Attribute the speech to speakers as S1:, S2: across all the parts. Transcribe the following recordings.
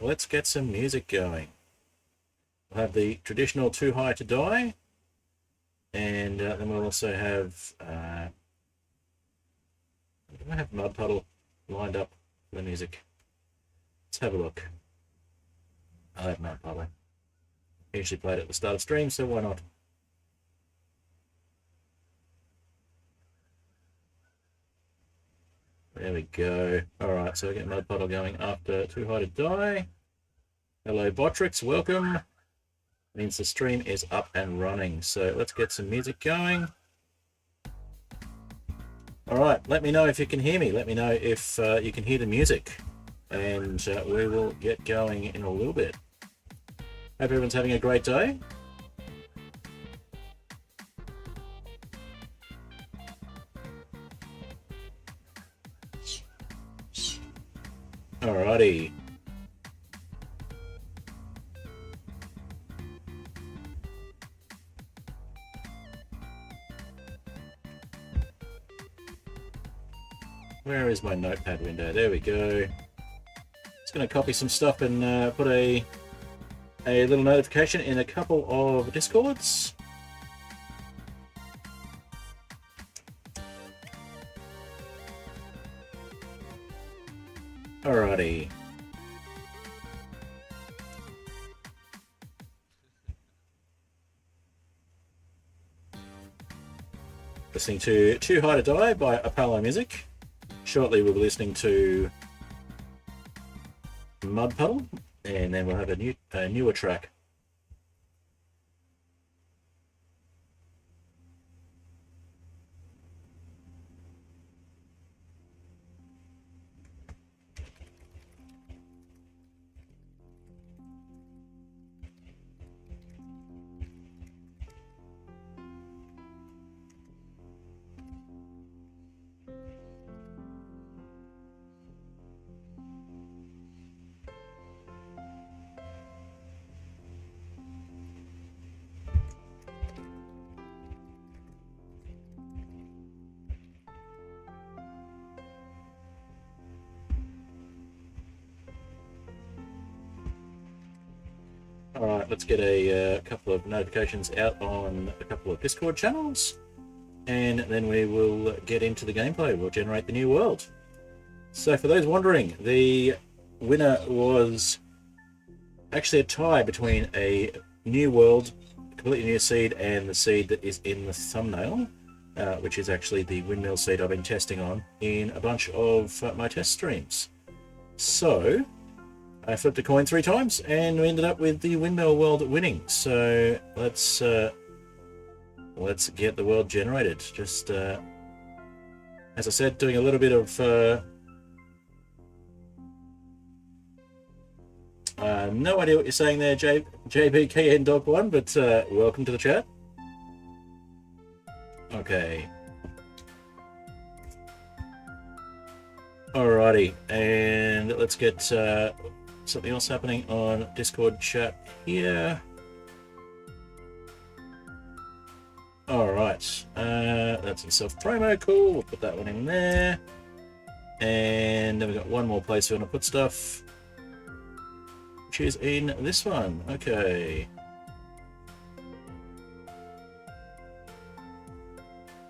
S1: let's get some music going. We'll have the traditional Too High to Die, and then we'll also have... do I have Mud Puddle lined up for the music? Let's have a look. I have Mud Puddle. I usually play it at the start of stream, so why not? There we go. Alright, so we get Mud Puddle going after Too High to Die. Hello Botrix, welcome. Means the stream is up and running. So let's get some music going. Alright, let me know if you can hear me. Let me know if you can hear the music. And we will get going in a little bit. Hope everyone's having a great day. Alrighty. Where is my notepad window? There we go. Just going to copy some stuff and put a little notification in a couple of Discords. Alrighty. Listening to Too High to Die by Apollo Music. Shortly we'll be listening to Mud Puddle, and then we'll have a newer track. Alright, let's get a couple of notifications out on a couple of Discord channels, and then we will get into the gameplay. We'll generate the new world. So for those wondering, the winner was actually a tie between a new world, completely new seed, and the seed that is in the thumbnail, which is actually the windmill seed I've been testing on in a bunch of my test streams. So I flipped a coin 3 times and we ended up with the windmill world winning. So let's get the world generated. Just as I said, doing a little bit of no idea what you're saying there, JBKN Dog 1, but welcome to the chat. Okay. Alrighty, and let's get something else happening on Discord chat here. Alright, that's a self-promo, cool, we'll put that one in there. And then we've got one more place we want to put stuff, which is in this one. Okay.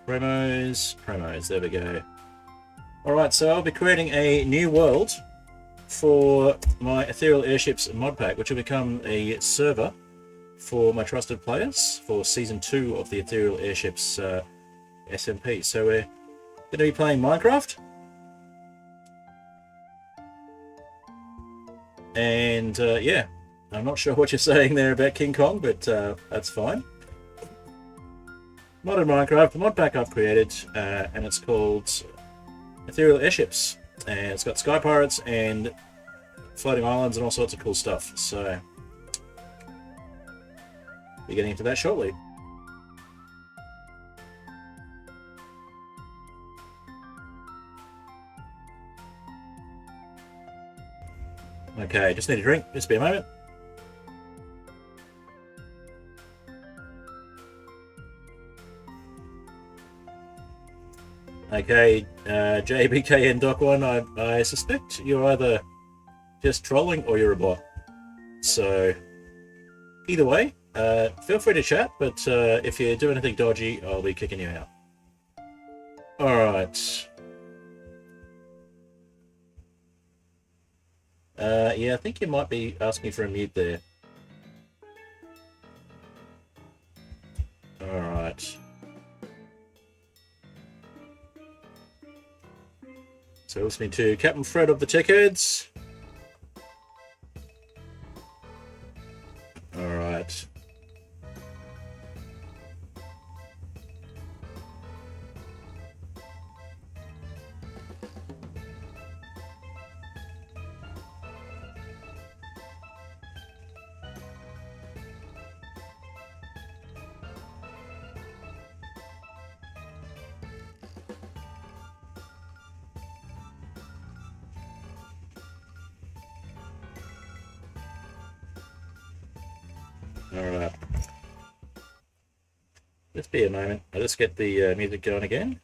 S1: Promos, there we go. Alright, so I'll be creating a new world for my Aetherial Airships mod pack, which will become a server for my trusted players for Season 2 of the Aetherial Airships SMP. So we're going to be playing Minecraft. And yeah, I'm not sure what you're saying there about King Kong, but that's fine. Modded Minecraft, the mod pack I've created, and it's called Aetherial Airships. And it's got sky pirates and floating islands and all sorts of cool stuff. So we're getting into that shortly. Okay, just need a drink. Just be a moment. Okay, JBKN Doc 1, I suspect you're either just trolling or you're a bot. So either way, feel free to chat, but if you do anything dodgy, I'll be kicking you out. Alright. Yeah, I think you might be asking for a mute there. Alright. So listening to Captain Fred of the Tech Heads. Alright. Alright. Just be a moment. I'll just get the music going again.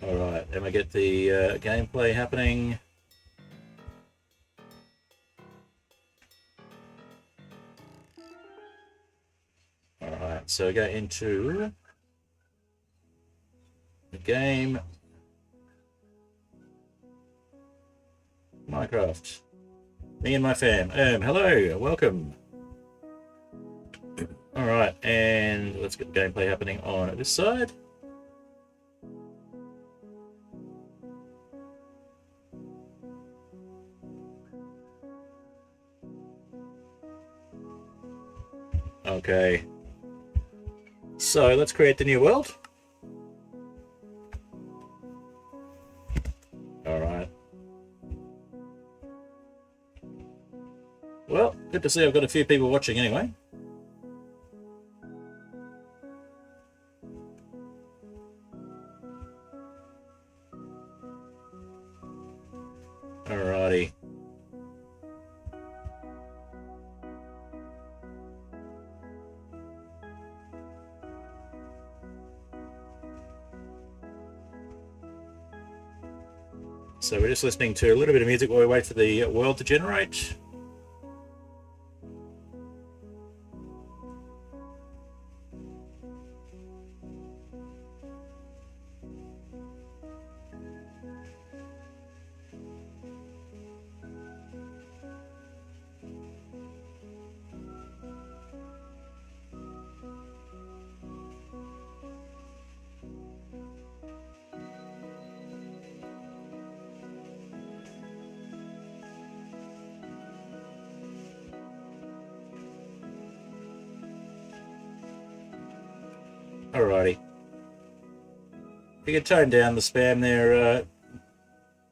S1: Alright, and we get the gameplay happening. Alright, so go into the game. Minecraft. Me and my fam. Hello, welcome. Alright, and let's get the gameplay happening on this side. Okay. So let's create the new world. Alright. Well, good to see I've got a few people watching anyway. Alrighty. So we're just listening to a little bit of music while we wait for the world to generate. Alrighty. If you could tone down the spam there,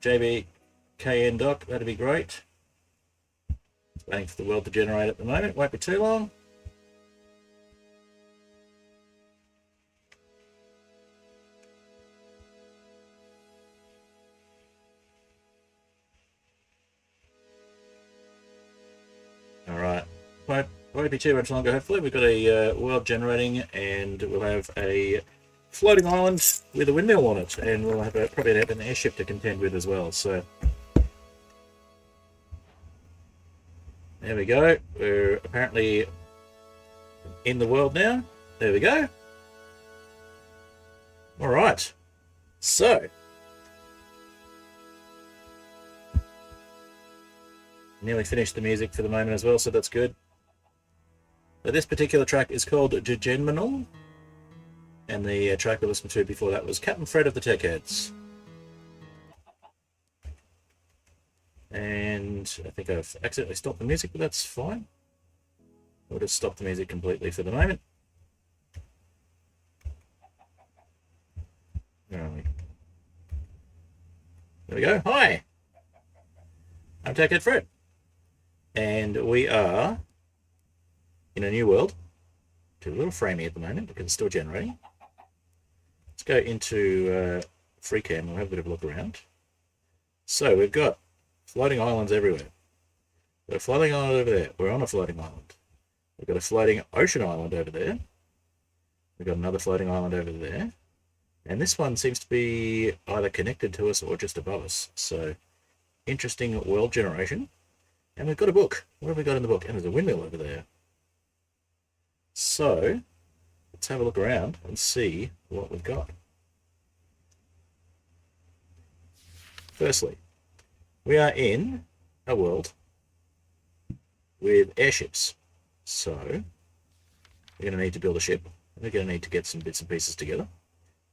S1: JBKN Doc, that'd be great. Waiting for the world to generate at the moment, won't be too long. Alright, won't be too much longer. Hopefully we've got a world generating, and we'll have a floating island with a windmill on it, and we'll have probably have an airship to contend with as well. So there we go. We're apparently in the world now. There we go. All right. So nearly finished the music for the moment as well, so that's good. But this particular track is called Jugenminal, and the track we listened to before that was Captain Fred of the Tech Heads. And I think I've accidentally stopped the music, but that's fine. We'll just stop the music completely for the moment. Where are we? There we go. Hi! I'm Tech Head Fred. And we are in a new world. Too a little framey at the moment because it's still generating. Let's go into free cam. We'll have a bit of a look around. So we've got floating islands everywhere. We've got a floating island over there. We're on a floating island. We've got a floating ocean island over there. We've got another floating island over there. And this one seems to be either connected to us or just above us. So, interesting world generation. And we've got a book. What have we got in the book? And there's a windmill over there. So, let's have a look around and see what we've got. Firstly, we are in a world with airships. So, we're going to need to build a ship. We're going to need to get some bits and pieces together.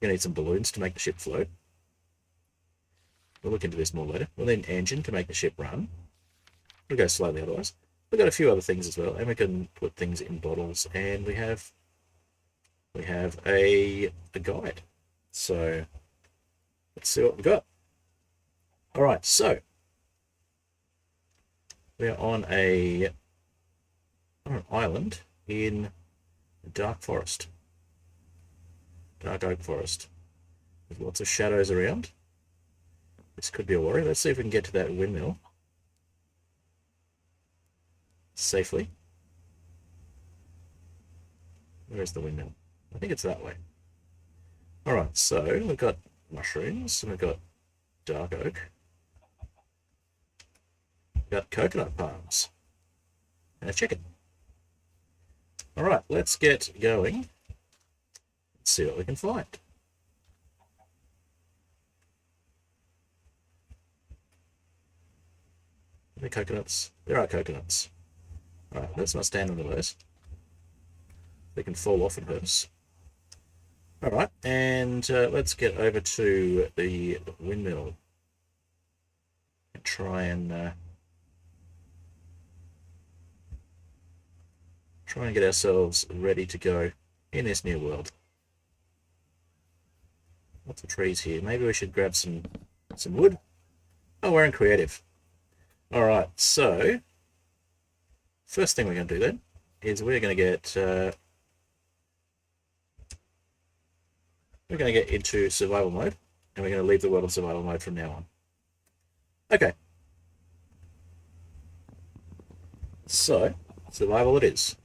S1: We're going to need some balloons to make the ship float. We'll look into this more later. We'll need an engine to make the ship run. We'll go slowly otherwise. We've got a few other things as well, and we can put things in bottles, and we have a guide. So let's see what we've got. All right, so we're on an island in a dark forest, dark oak forest, with lots of shadows around. This could be a worry. Let's see if we can get to that windmill safely. Where is the windmill? I think it's that way. All right, so we've got mushrooms, and we've got dark oak. We've got coconut palms, and a chicken. All right, let's get going. Let's see what we can find. Are there coconuts? There are coconuts. All right, let's not stand under those. They can fall off and hurt us. All right, and let's get over to the windmill and try and get ourselves ready to go in this new world. Lots of trees here. Maybe we should grab some wood. Oh, we're in creative. All right, so first thing we're going to do then is we're going to get into survival mode, and we're going to leave the world of survival mode from now on. Okay. So, survival it is.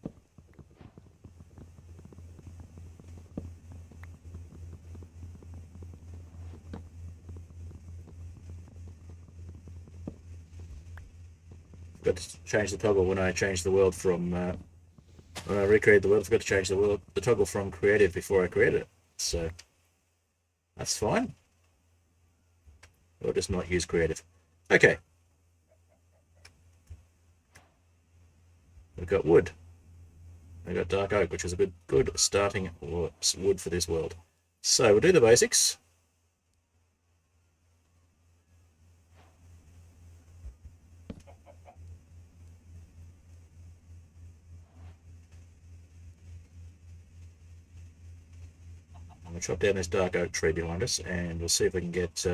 S1: Got to change the toggle when I changed the world from when I recreated the world. I forgot to change the toggle from creative before I created it. So that's fine. Or just not use creative. Okay. We've got wood. We've got dark oak, which is a good starting wood for this world. So we'll do the basics. I'm going to chop down this dark oak tree behind us, and we'll see if we can get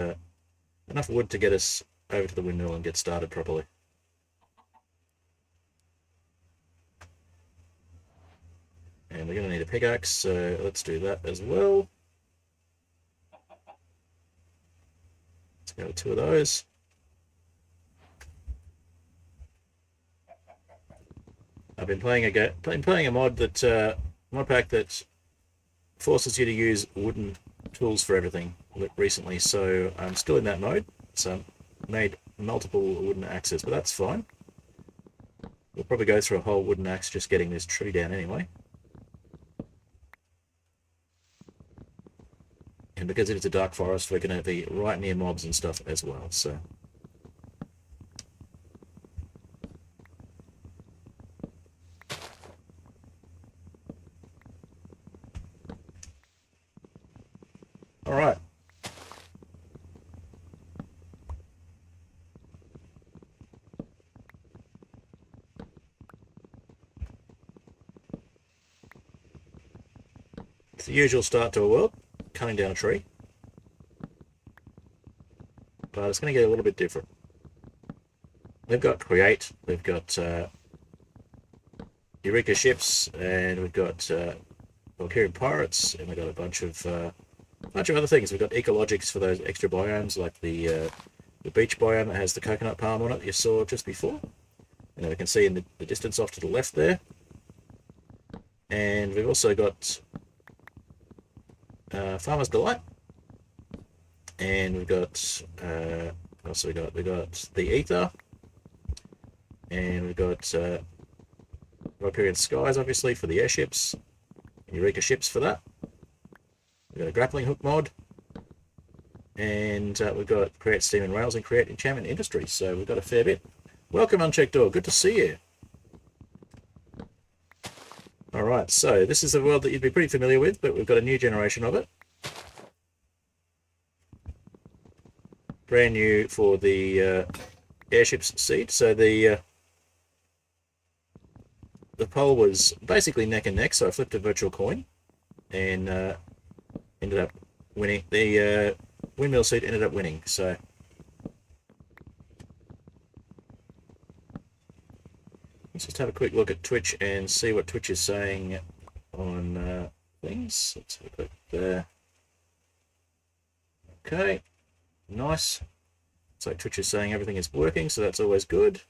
S1: enough wood to get us over to the windmill and get started properly. And we're going to need a pickaxe, so let's do that as well. Let's go with 2 of those. I've been playing a mod pack that forces you to use wooden tools for everything recently, so I'm still in that mode. So I made multiple wooden axes, but that's fine. We'll probably go through a whole wooden axe just getting this tree down anyway. And because it is a dark forest, we're going to be right near mobs and stuff as well, so. All right. It's the usual start to a world, cutting down a tree. But it's going to get a little bit different. We've got create, we've got Eureka ships, and we've got Aetherial Pirates, and we've got a bunch of other things. We've got ecologics for those extra biomes, like the beach biome that has the coconut palm on it that you saw just before. And then we can see in the distance off to the left there. And we've also got Farmer's Delight, And we've got what else we got? We got the Ether, and we've got Riparian Skies, obviously, for the airships. Eureka ships for that. We've got a grappling hook mod, and we've got create steam and rails and create enchantment industries. So we've got a fair bit. Welcome, Unchecked Door. Good to see you. All right, so this is a world that you'd be pretty familiar with, but we've got a new generation of it. Brand new for the airships seed. So the poll was basically neck and neck, so I flipped a virtual coin and ended up winning. The windmill seed ended up winning. So let's just have a quick look at Twitch and see what Twitch is saying on things. Let's have a quick there. Okay, nice. So Twitch is saying everything is working, so that's always good.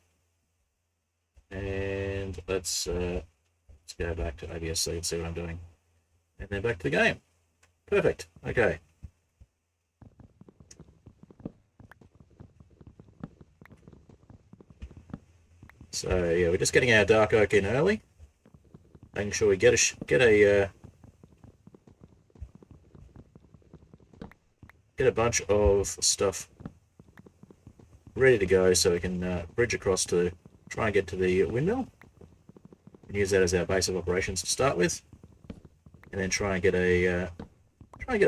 S1: And let's go back to OBS so you can see what I'm doing. And then back to the game. Perfect. Okay. So yeah, we're just getting our dark oak in early, making sure we get a bunch of stuff ready to go, so we can bridge across to try and get to the windmill and use that as our base of operations to start with, and then try and get a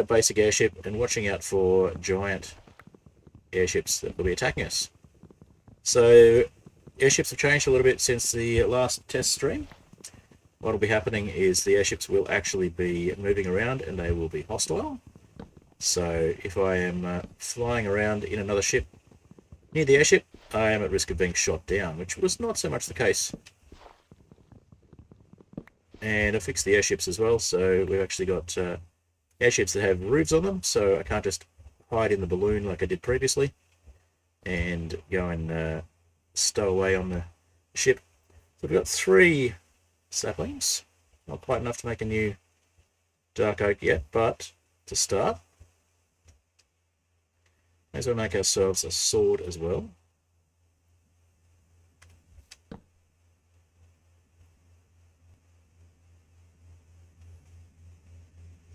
S1: basic airship, and watching out for giant airships that will be attacking us. So airships have changed a little bit since the last test stream. What will be happening is the airships will actually be moving around and they will be hostile. So if I am flying around in another ship near the airship, I am at risk of being shot down, which was not so much the case. And I fixed the airships as well, so we've actually got airships that have roofs on them, so I can't just hide in the balloon like I did previously and go and stow away on the ship. So we've got 3 saplings, not quite enough to make a new dark oak yet, but to start, may as well make ourselves a sword as well.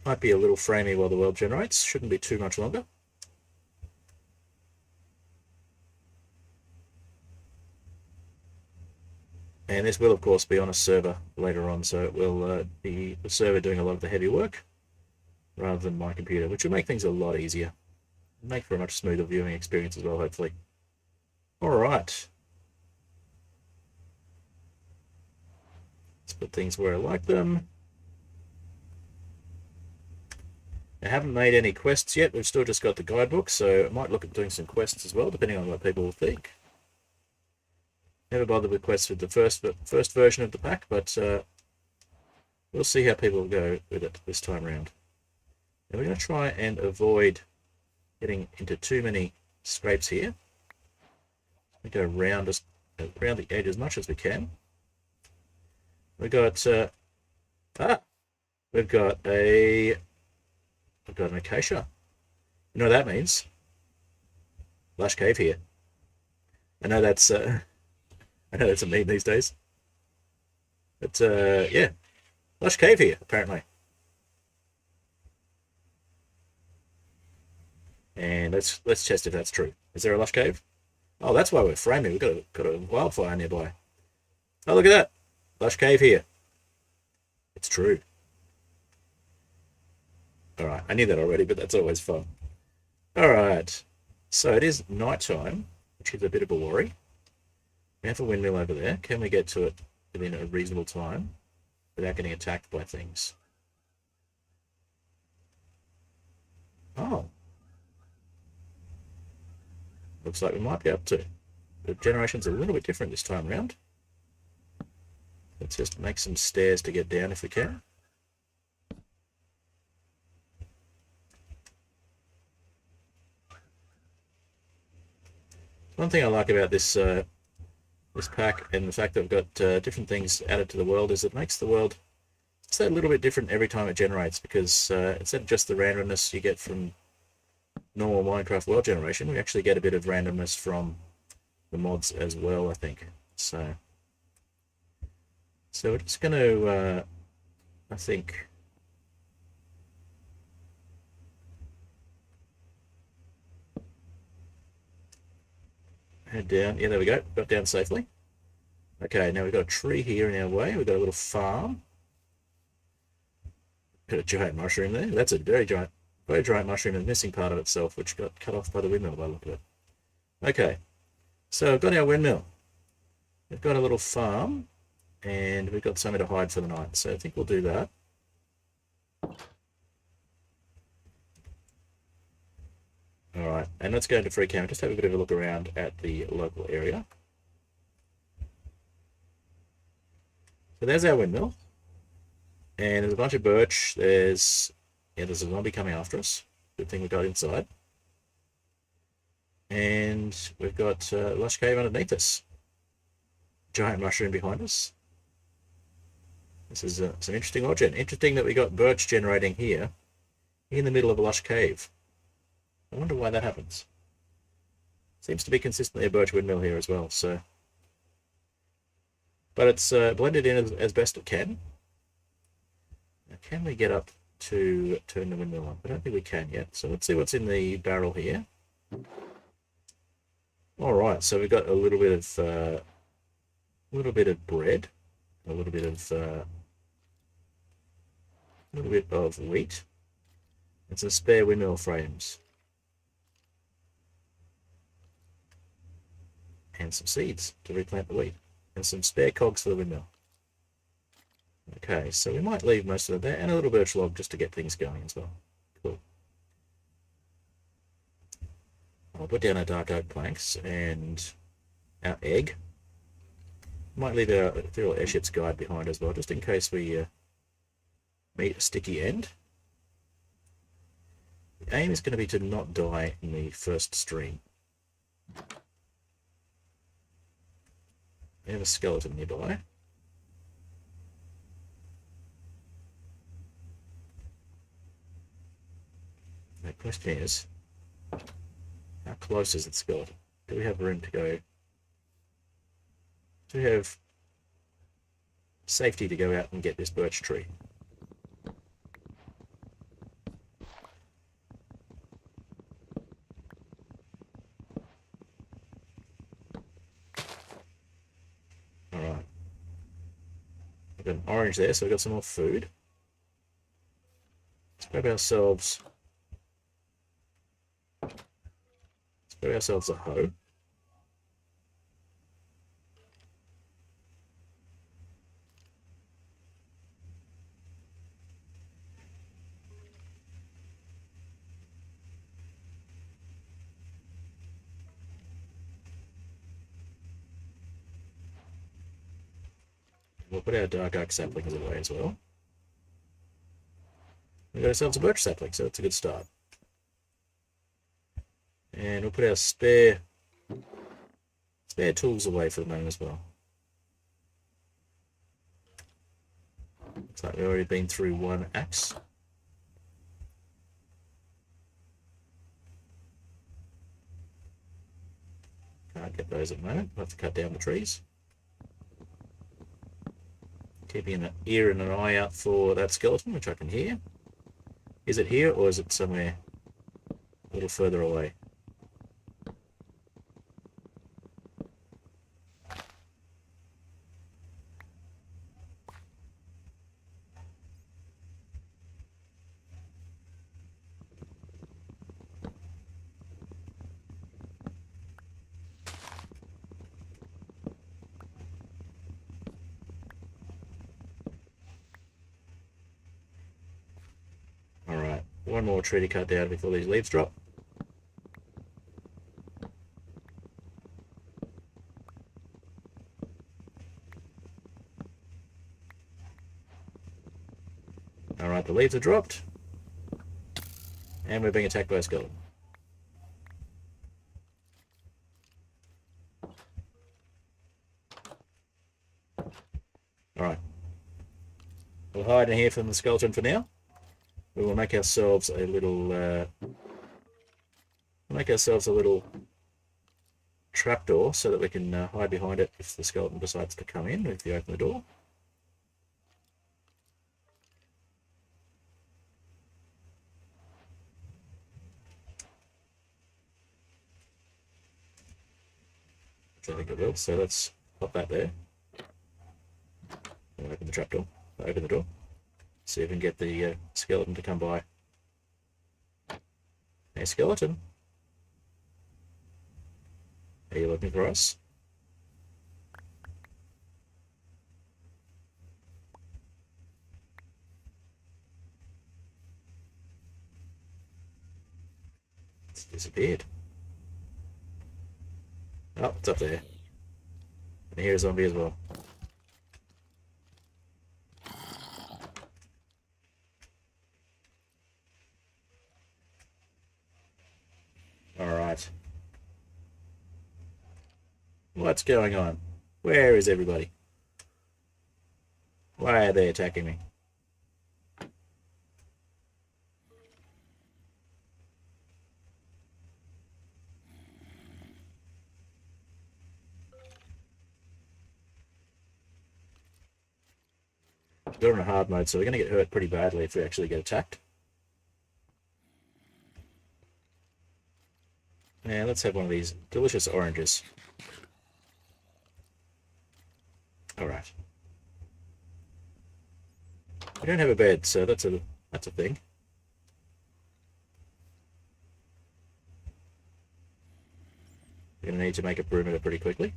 S1: Might be a little framey while the world generates, shouldn't be too much longer. And this will, of course, be on a server later on, so it will be the server doing a lot of the heavy work rather than my computer, which will make things a lot easier. Make for a much smoother viewing experience as well, hopefully. All right. Let's put things where I like them. I haven't made any quests yet. We've still just got the guidebook, so I might look at doing some quests as well, depending on what people will think. Never bothered with quests with the first version of the pack, but we'll see how people go with it this time around. And we're going to try and avoid getting into too many scrapes here. We go around the edge as much as we can. We've got We've got an acacia. You know what that means? Lush cave here. I know that's a meme these days. But yeah, lush cave here apparently. And let's test if that's true. Is there a lush cave? Oh, that's why we're framing. We've got a wildfire nearby. Oh, look at that. Lush cave here. It's true. Alright, I knew that already, but that's always fun. Alright, so it is night time, which is a bit of a worry. We have a windmill over there. Can we get to it within a reasonable time without getting attacked by things? Oh. Looks like we might be able to. The generation's a little bit different this time around. Let's just make some stairs to get down if we can. One thing I like about this this pack and the fact that we've got different things added to the world is it makes the world just a little bit different every time it generates, because instead of just the randomness you get from normal Minecraft world generation, we actually get a bit of randomness from the mods as well, I think. So we're just going to, I think, head down. Yeah, there we go. Got down safely. Okay, now we've got a tree here in our way. We've got a little farm. Got a giant mushroom there. That's a very giant mushroom and missing part of itself, which got cut off by the windmill by the look of it. Okay, so we've got our windmill. We've got a little farm, and we've got somewhere to hide for the night. So I think we'll do that. All right, and let's go into free camp. Just have a bit of a look around at the local area. So there's our windmill, and there's a bunch of birch. There's a zombie coming after us. Good thing we got inside. And we've got lush cave underneath us. Giant mushroom behind us. This is some interesting origin. Interesting that we got birch generating here in the middle of a lush cave. I wonder why that happens. Seems to be consistently a birch windmill here as well. So, but it's blended in as best it can. Now, can we get up to turn the windmill on? I don't think we can yet. So let's see what's in the barrel here. All right, so we've got a little bit of bread, a little bit of wheat, and some spare windmill frames, and some seeds to replant the wheat, and some spare cogs for the windmill. Okay, so we might leave most of it there, and a little birch log just to get things going as well. Cool. I'll put down our dark oak planks and our egg. Might leave our Aetherial Airships guide behind as well, just in case we meet a sticky end. The aim is going to be to not die in the first stream. We have a skeleton nearby. The question is, how close is the skeleton? Do we have room to go? Do we have safety to go out and get this birch tree? Alright. We've got an orange there, so we've got some more food. Let's grab ourselves a hoe. We'll put our dark oak saplings away as well. We got ourselves a birch sapling, so it's a good start. And we'll put our spare tools away for the moment as well. Looks like we've already been through one axe. Can't get those at the moment. We'll have to cut down the trees. Keeping an ear and an eye out for that skeleton, which I can hear. Is it here or is it somewhere a little further away? One more tree to cut down before these leaves drop. Alright, the leaves are dropped. And we're being attacked by a skeleton. Alright. We'll hide in here from the skeleton for now. We will make ourselves a little make ourselves a little trapdoor so that we can hide behind it if the skeleton decides to come in if you open the door. Which I think it will, so let's pop that there. We'll open the trapdoor, open the door, see if we can get the skeleton to come by. Hey skeleton, are you looking for us? It's disappeared. Oh, it's up there. And here's a zombie as well. Alright. What's going on? Where is everybody? Why are they attacking me? We're on a hard mode, so we're going to get hurt pretty badly if we actually get attacked. Now let's have one of these delicious oranges. Alright. We don't have a bed, so that's a thing. We're going to need to make a perimeter pretty quickly.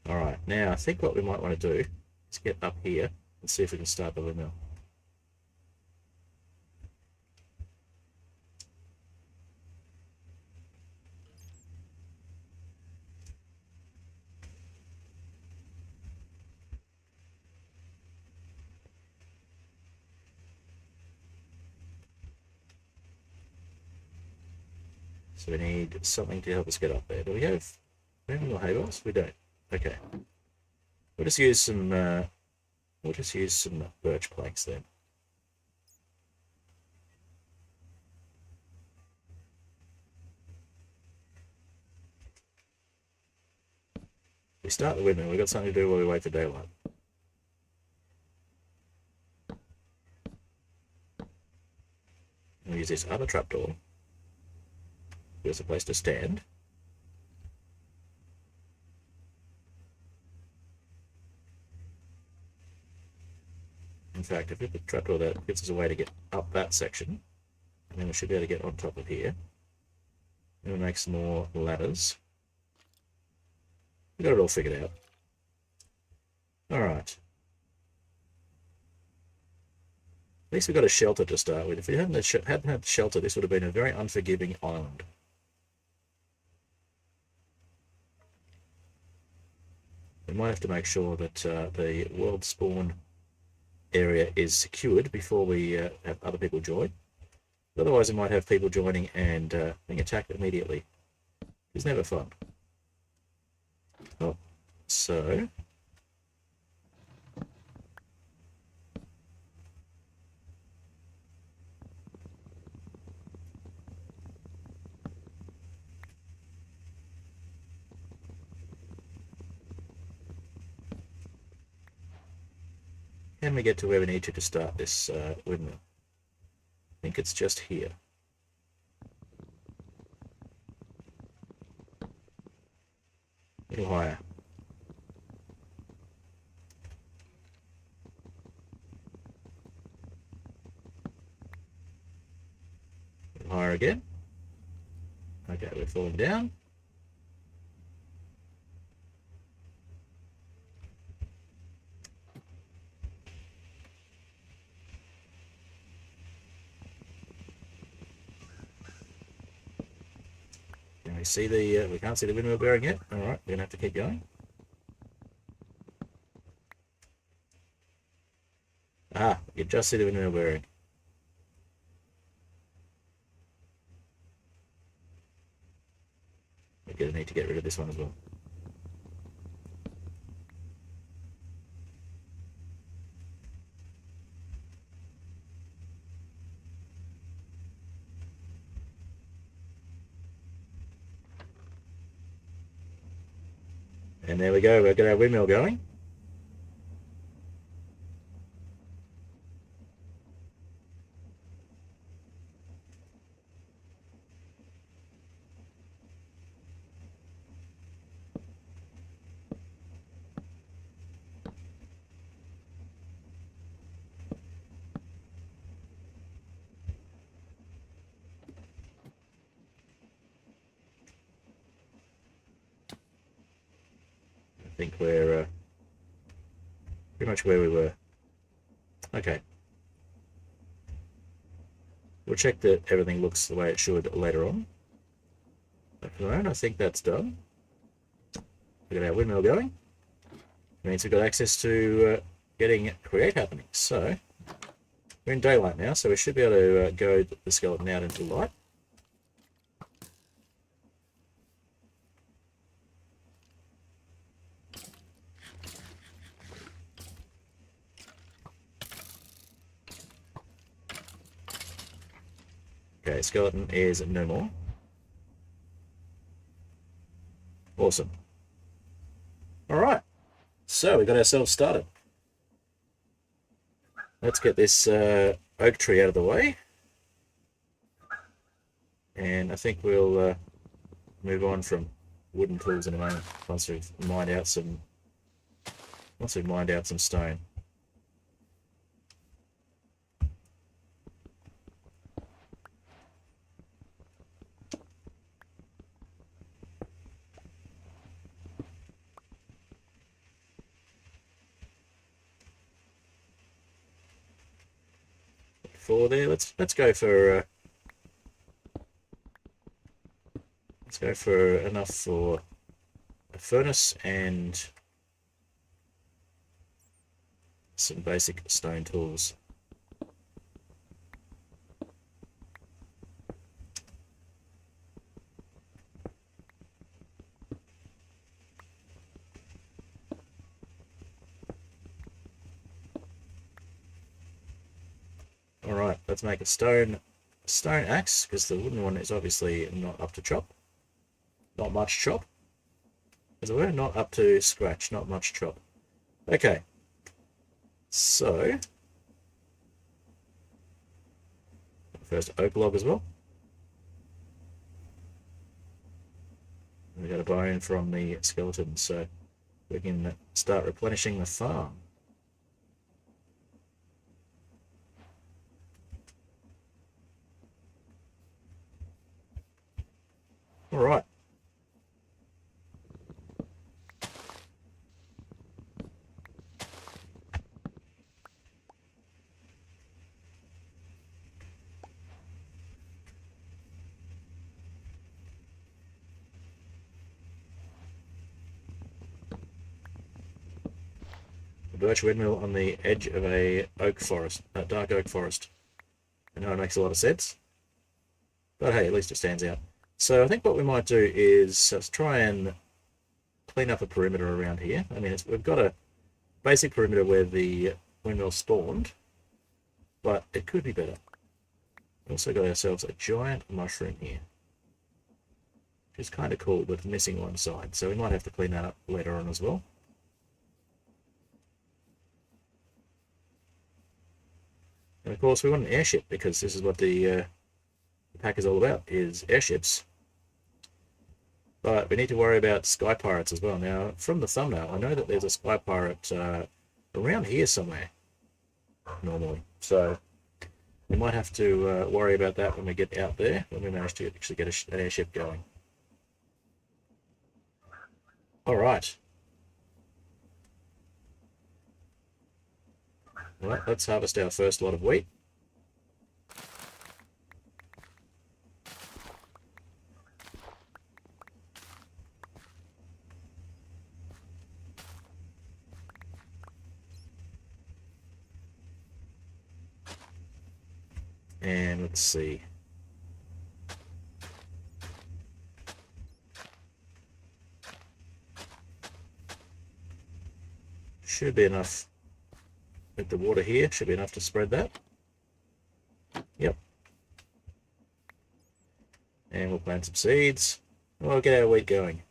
S1: Alright, now I think what we might want to do is get up here and see if we can start the windmill. So we need something to help us get up there. Do we have any more hay bales? We don't. Okay. We'll just use some birch planks then. We start the windmill. We've got something to do while we wait for daylight. We'll use this other trapdoor. There's a place to stand. In fact, if we put a trapdoor there, it gives us a way to get up that section. And then we should be able to get on top of here. And we'll make some more ladders. We've got it all figured out. Alright. At least we've got a shelter to start with. If we hadn't had shelter, this would have been a very unforgiving island. We might have to make sure that the world spawn area is secured before we have other people join. Otherwise, we might have people joining and being attacked immediately. It's never fun. Oh, so can we get to where we need to start this windmill? I think it's just here. A little higher. A little higher again. Okay, we're falling down. See the we can't see the windmill bearing yet. All right, we're gonna have to keep going. Ah, you can just see the windmill bearing. We're gonna need to get rid of this one as well. And there we go, we've got our windmill going. I think we're pretty much where we were. Okay. We'll check that everything looks the way it should later on. But for the moment, I think that's done. We've got our windmill going. It means we've got access to getting create happening. So, we're in daylight now, so we should be able to go the skeleton out into light. Okay, skeleton is no more. Awesome. Alright, so we got ourselves started. Let's get this oak tree out of the way. And I think we'll move on from wooden tools in a moment once we've mined out some stone. For there, let's go for enough for a furnace and some basic stone tools. Alright, let's make a stone axe, because the wooden one is obviously not up to chop. Not much chop. As it were, not up to scratch, not much chop. Okay. So, first oak log as well. We got a bone from the skeleton, so we can start replenishing the farm. All right. A birch windmill on the edge of a oak forest, a dark oak forest. I know it makes a lot of sense, but hey, at least it stands out. So I think what we might do is try and clean up a perimeter around here. I mean, we've got a basic perimeter where the windmill spawned, but it could be better. We've also got ourselves a giant mushroom here, which is kind of cool, but missing one side. So we might have to clean that up later on as well. And of course, we want an airship, because this is what the pack is all about, is airships. But we need to worry about sky pirates as well. Now, from the thumbnail, I know that there's a sky pirate around here somewhere, normally. So we might have to worry about that when we get out there, when we manage to actually get an airship going. All right. Well, let's harvest our first lot of wheat. And let's see. Should be enough with the water here. Should be enough to spread that. Yep. And we'll plant some seeds. We'll get our wheat going.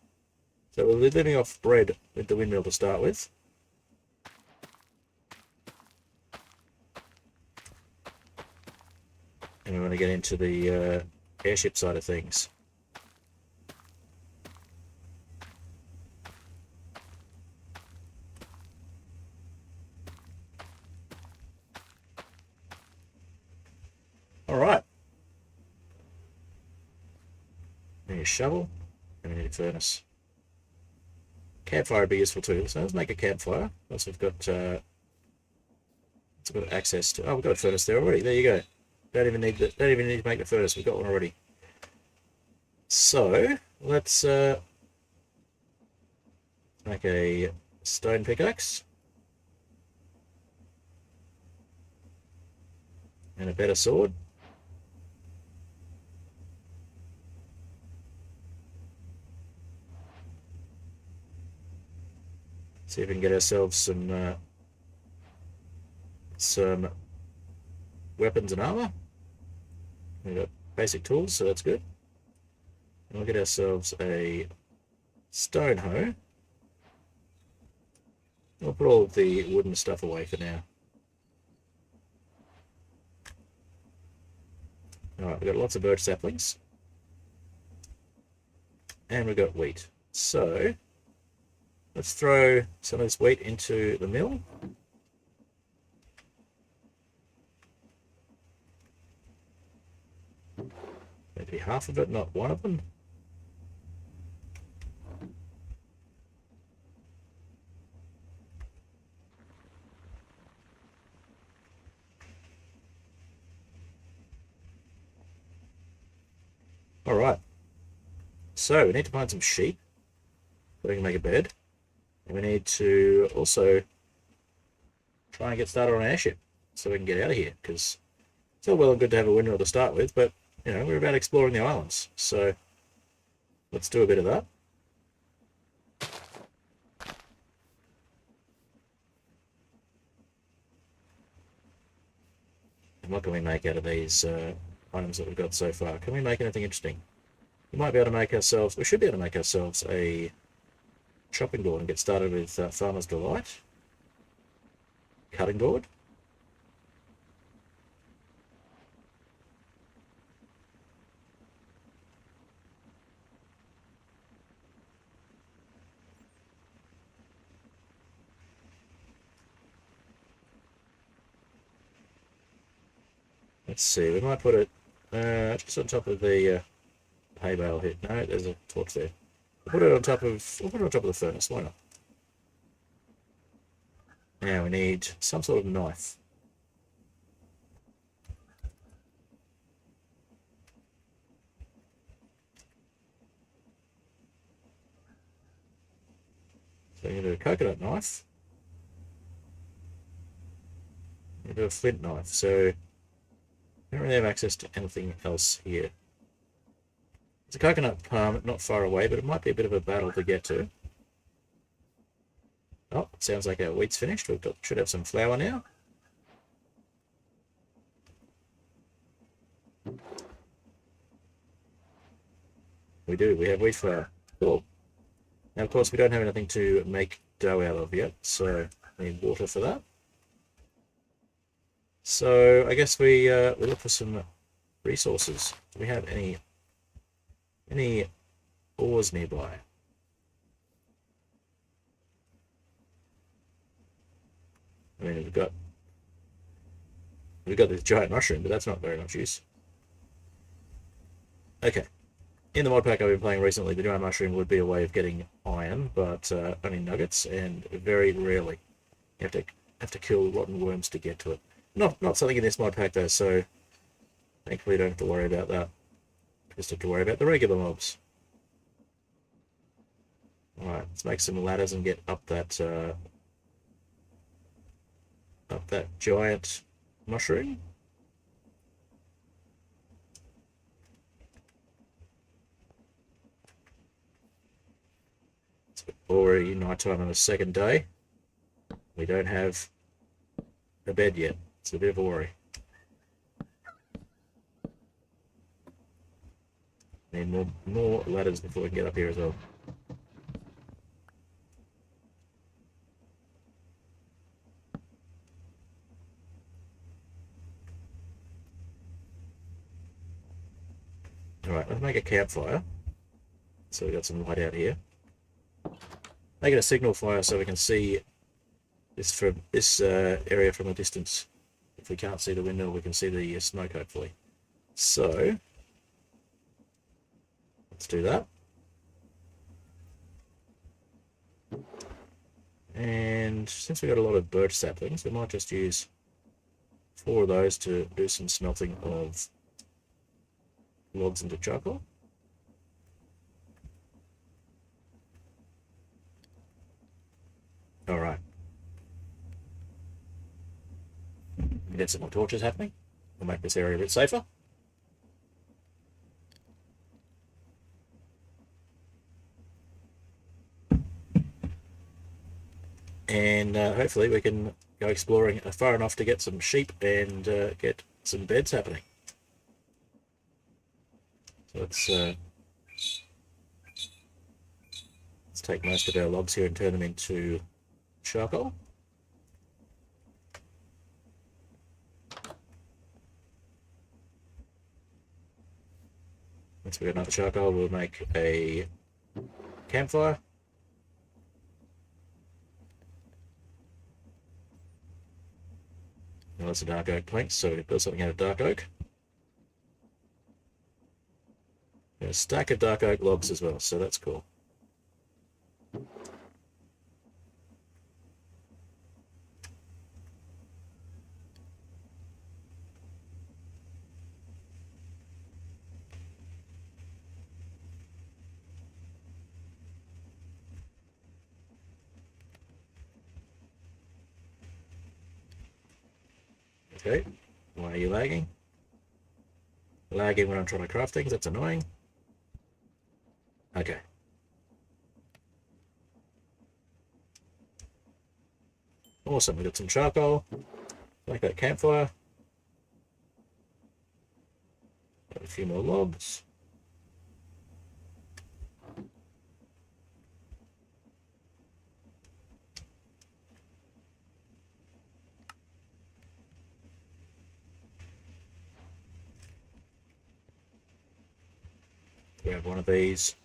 S1: So we're living off bread with the windmill to start with. And we want to get into the airship side of things. Alright. We need a shovel, and we need a furnace. Campfire would be useful too, so let's make a campfire. Once we've got access to... Oh, we've got a furnace there already. There you go. Don't even need to make the furnace. We've got one already. So let's make a stone pickaxe and a better sword. See if we can get ourselves some weapons and armor. We've got basic tools, so that's good. And we'll get ourselves a stone hoe. We'll put all of the wooden stuff away for now. Alright, we've got lots of birch saplings. And we've got wheat. So let's throw some of this wheat into the mill. Maybe half of it, not one of them. Alright. So we need to find some sheep so we can make a bed. And we need to also try and get started on an airship so we can get out of here, because it's all well and good to have a windmill to start with, but you know, we're about exploring the islands, so let's do a bit of that. And what can we make out of these items that we've got so far? Can we make anything interesting? We might be able to make ourselves, we should be able to make ourselves a chopping board and get started with Farmer's Delight. Cutting board. Let's see, we might put it just on top of the hay bale here. No, there's a torch there. We'll put it on top of the furnace, why not? Now we need some sort of knife. So you need a coconut knife. You do a flint knife, so I don't really have access to anything else here. There's a coconut palm not far away, but it might be a bit of a battle to get to. Oh, it sounds like our wheat's finished. Should have some flour now. We do, we have wheat flour. Cool. Now, of course, we don't have anything to make dough out of yet, so we need water for that. So I guess we look for some resources. Do we have any ores nearby? I mean, we've got this giant mushroom, but that's not very much use. Okay. In the mod pack I've been playing recently, the giant mushroom would be a way of getting iron, but only nuggets, and very rarely. You have to kill rotten worms to get to it. Not something in this mod pack though, so thankfully don't have to worry about that. Just have to worry about the regular mobs. Alright, let's make some ladders and get up that giant mushroom. It's already nighttime on the second day. We don't have a bed yet. It's a bit of a worry. Need more ladders before we can get up here as well. Alright, let's make a campfire. So we got some light out here. Make it a signal fire so we can see this from this area from a distance. If we can't see the windmill, we can see the smoke hopefully. So let's do that. And since we got a lot of birch saplings, we might just use 4 of those to do some smelting of logs into charcoal. Alright. Get some more torches happening. We'll make this area a bit safer. And hopefully we can go exploring far enough to get some sheep and get some beds happening. So let's take most of our logs here and turn them into charcoal. Once we got enough charcoal, we'll make a campfire. Well, that's a dark oak plank, so we build something out of dark oak. And a stack of dark oak logs as well, so that's cool. Okay, why are you lagging? Lagging when I'm trying to craft things, that's annoying. Okay. Awesome, we got some charcoal. Like that campfire. Got a few more logs. Grab one of these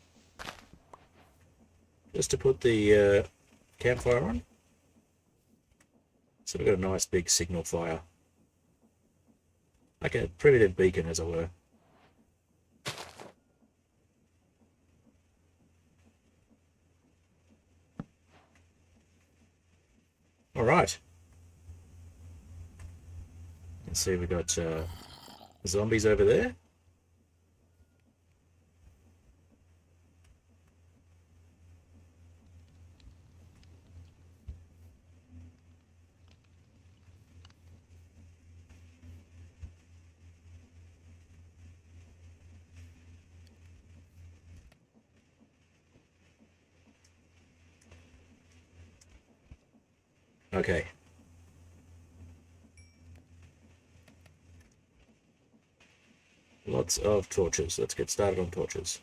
S1: just to put the campfire on. So we've got a nice big signal fire, like a primitive beacon as it were. All right. You can see we've got zombies over there. Okay. Lots of torches. Let's get started on torches.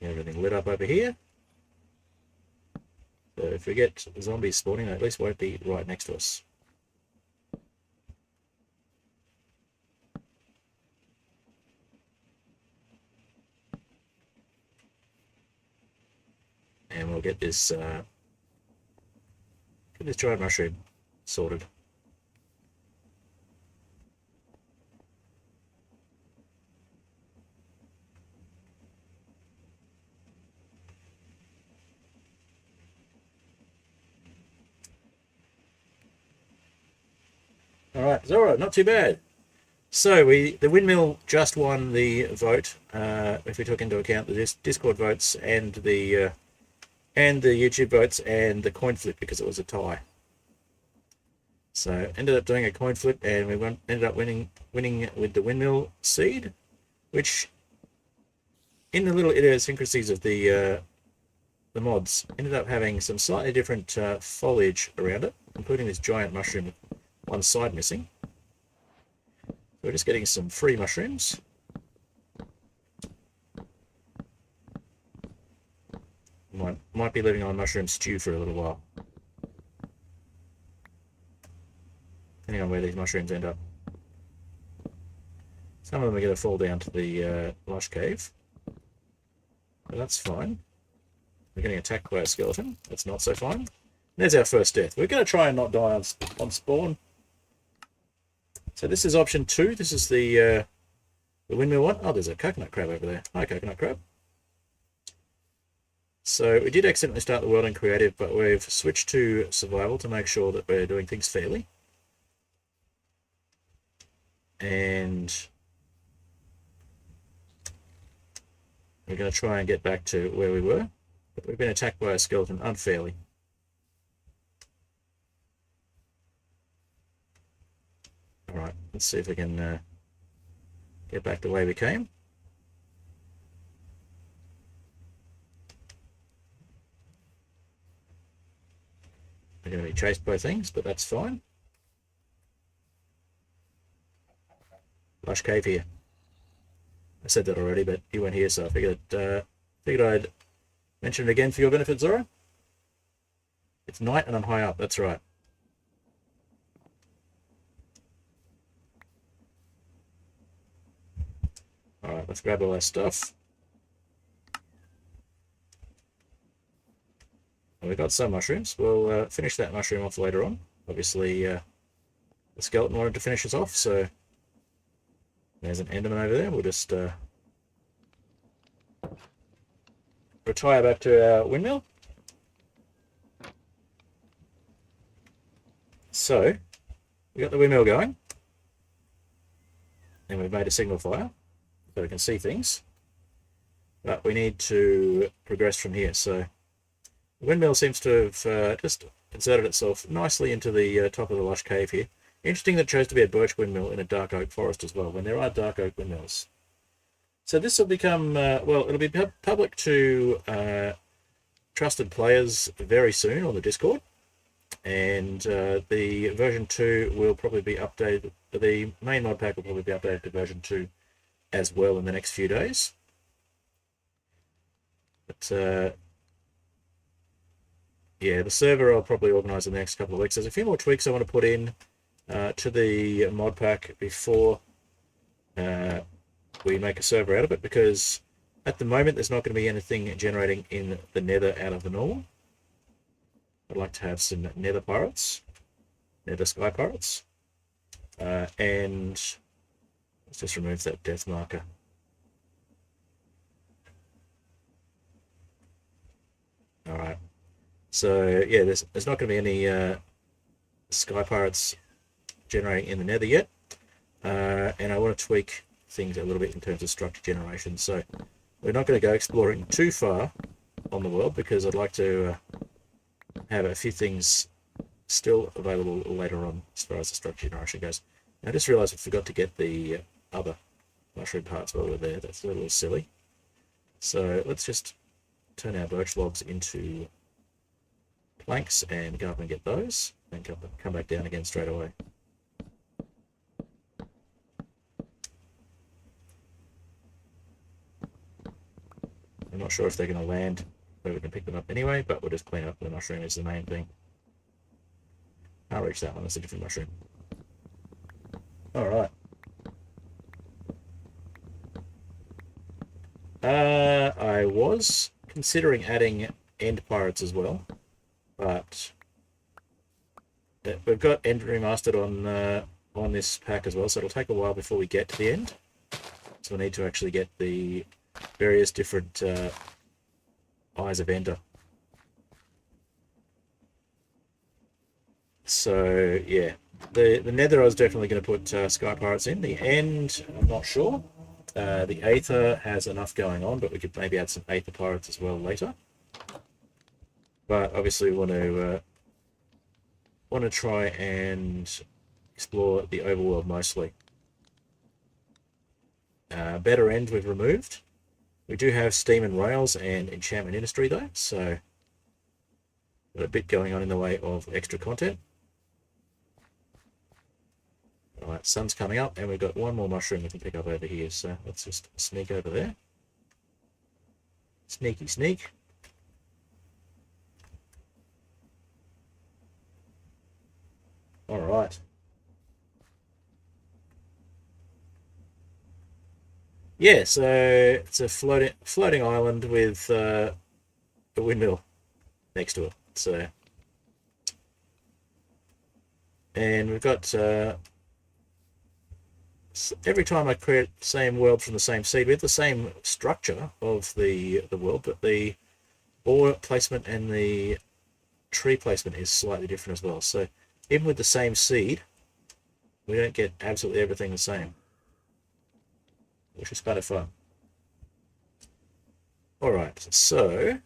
S1: Everything lit up over here. So if we get zombies spawning, they at least won't be right next to us. And we'll get this giant mushroom sorted. All right, it's all right, not too bad. So the windmill just won the vote. If we took into account the Discord votes and the YouTube votes and the coin flip, because it was a tie. So ended up doing a coin flip, and we ended up winning with the windmill seed, which in the little idiosyncrasies of the mods ended up having some slightly different foliage around it, including this giant mushroom with one side missing. So we're just getting some free mushrooms. Might be living on mushroom stew for a little while. depending on where these mushrooms end up. Some of them are going to fall down to the lush cave, but that's fine. We're getting attacked by a skeleton. That's not so fine. There's our first death. We're going to try and not die on spawn. So this is option 2. This is the windmill one. Oh, there's a coconut crab over there. Hi, coconut crab. So we did accidentally start the world in creative, but we've switched to survival to make sure that we're doing things fairly. And we're going to try and get back to where we were. But we've been attacked by a skeleton unfairly. Alright, let's see if we can get back the way we came. We're going to be chased by things, but that's fine. Lush cave here. I said that already, but you weren't here, so I figured I'd mention it again for your benefit, Zora. It's night and I'm high up, that's right. Alright, let's grab all our stuff. We've got some mushrooms. We'll finish that mushroom off later on. Obviously, the skeleton wanted to finish us off, so there's an enderman over there. We'll just retire back to our windmill. So, we got the windmill going, and we've made a signal fire, so we can see things. But we need to progress from here, so the windmill seems to have just inserted itself nicely into the top of the lush cave here. Interesting that it chose to be a birch windmill in a dark oak forest as well, when there are dark oak windmills. So this will become, well, it'll be public to trusted players very soon on the Discord. And the version 2 will probably be updated, the main mod pack will probably be updated to version 2 as well in the next few days. But yeah, the server I'll probably organise in the next couple of weeks. There's a few more tweaks I want to put in to the mod pack before we make a server out of it, because at the moment there's not going to be anything generating in the nether out of the normal. I'd like to have some nether pirates, nether sky pirates, and let's just remove that death marker. Alright. So yeah, there's not going to be any sky pirates generating in the nether yet, and I want to tweak things a little bit in terms of structure generation. So we're not going to go exploring too far on the world, because I'd like to have a few things still available later on as far as the structure generation goes. I just realised I forgot to get the other mushroom parts while we're there. That's a little silly. So let's just turn our birch logs into planks and go up and get those, and come back down again straight away. I'm not sure if they're going to land where we can pick them up anyway, but we'll just clean up the mushroom is the main thing. Can't reach that one, that's a different mushroom. Alright. I was considering adding end pirates as well, but we've got end remastered on this pack as well, so it'll take a while before we get to the end. So we need to actually get the various different Eyes of Ender. So yeah, the Nether I was definitely going to put Sky Pirates in. The End, I'm not sure. The Aether has enough going on, but we could maybe add some Aether Pirates as well later. But obviously we want to try and explore the overworld mostly. Better End we've removed. We do have Steam and Rails and Enchantment Industry though, so got a bit going on in the way of extra content. Alright, sun's coming up, and we've got one more mushroom we can pick up over here, so let's just sneak over there. Sneaky sneak. Alright. Yeah, so it's a floating island with a windmill next to it. So, and we've got every time I create the same world from the same seed, we have the same structure of the world, but the ore placement and the tree placement is slightly different as well. So even with the same seed, we don't get absolutely everything the same, which is kind of fun. All right, so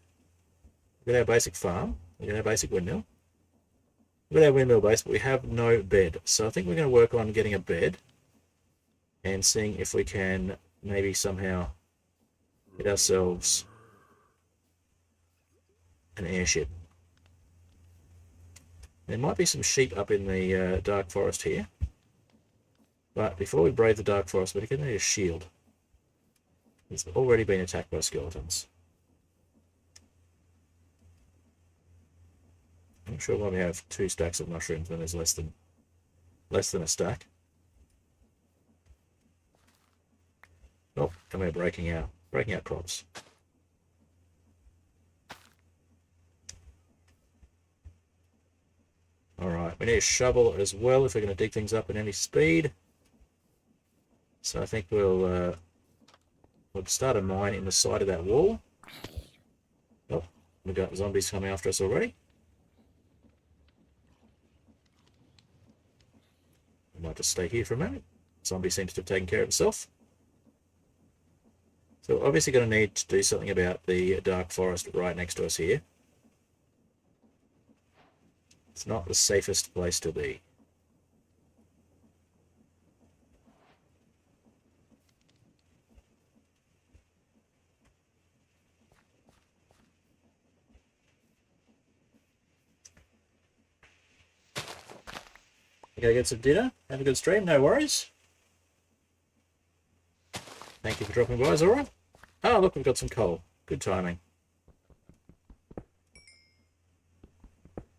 S1: we've got our basic farm, we've got our basic windmill, we've got our windmill base, but we have no bed. So I think we're going to work on getting a bed and seeing if we can maybe somehow get ourselves an airship. There might be some sheep up in the dark forest here, but before we brave the dark forest, we're going to need a shield. It's already been attacked by skeletons. I'm not sure why we have 2 stacks of mushrooms when there's less than a stack. Oh, and we're breaking out crops. All right, we need a shovel as well if we're going to dig things up at any speed. So I think we'll start a mine in the side of that wall. Oh, we've got zombies coming after us already. I might just stay here for a moment. Zombie seems to have taken care of himself. So we're obviously going to need to do something about the dark forest right next to us here. It's not the safest place to be. Okay, get some dinner. Have a good stream. No worries. Thank you for dropping by, Zora. Oh, look, we've got some coal. Good timing.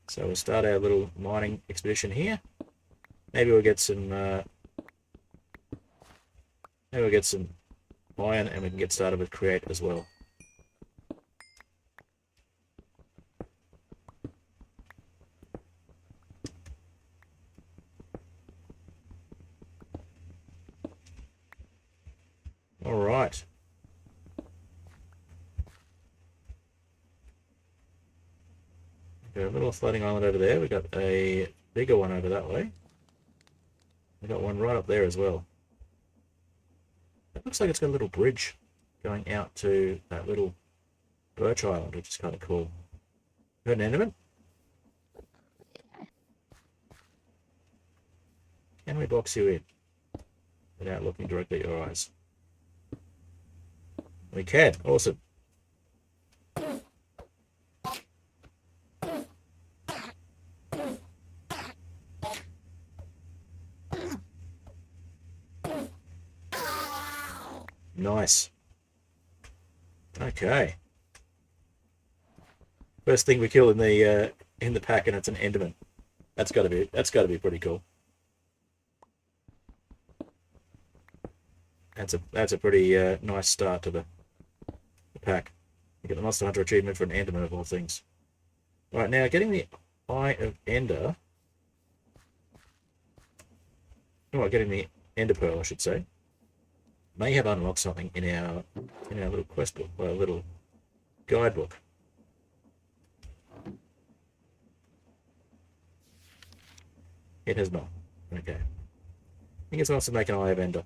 S1: So we'll start our little mining expedition here. Maybe we'll get some iron, and we can get started with create as well. All right. Got a little floating island over there. We've got a bigger one over that way. We've got one right up there as well. It looks like it's got a little bridge going out to that little birch island, which is kind of cool. Heard an enderman? Can we box you in without looking directly at your eyes? We can. Awesome. Nice. Okay. First thing we kill in the pack, and it's an enderman. That's got to be pretty cool. That's a pretty nice start to the pack. You get the Monster Hunter achievement for an enderman of all things. All right, now getting the Eye of Ender. Oh, getting the Ender Pearl, I should say. May have unlocked something in our little quest book, or little guidebook. It has not. Okay. I think it's nice to make an Eye of Ender.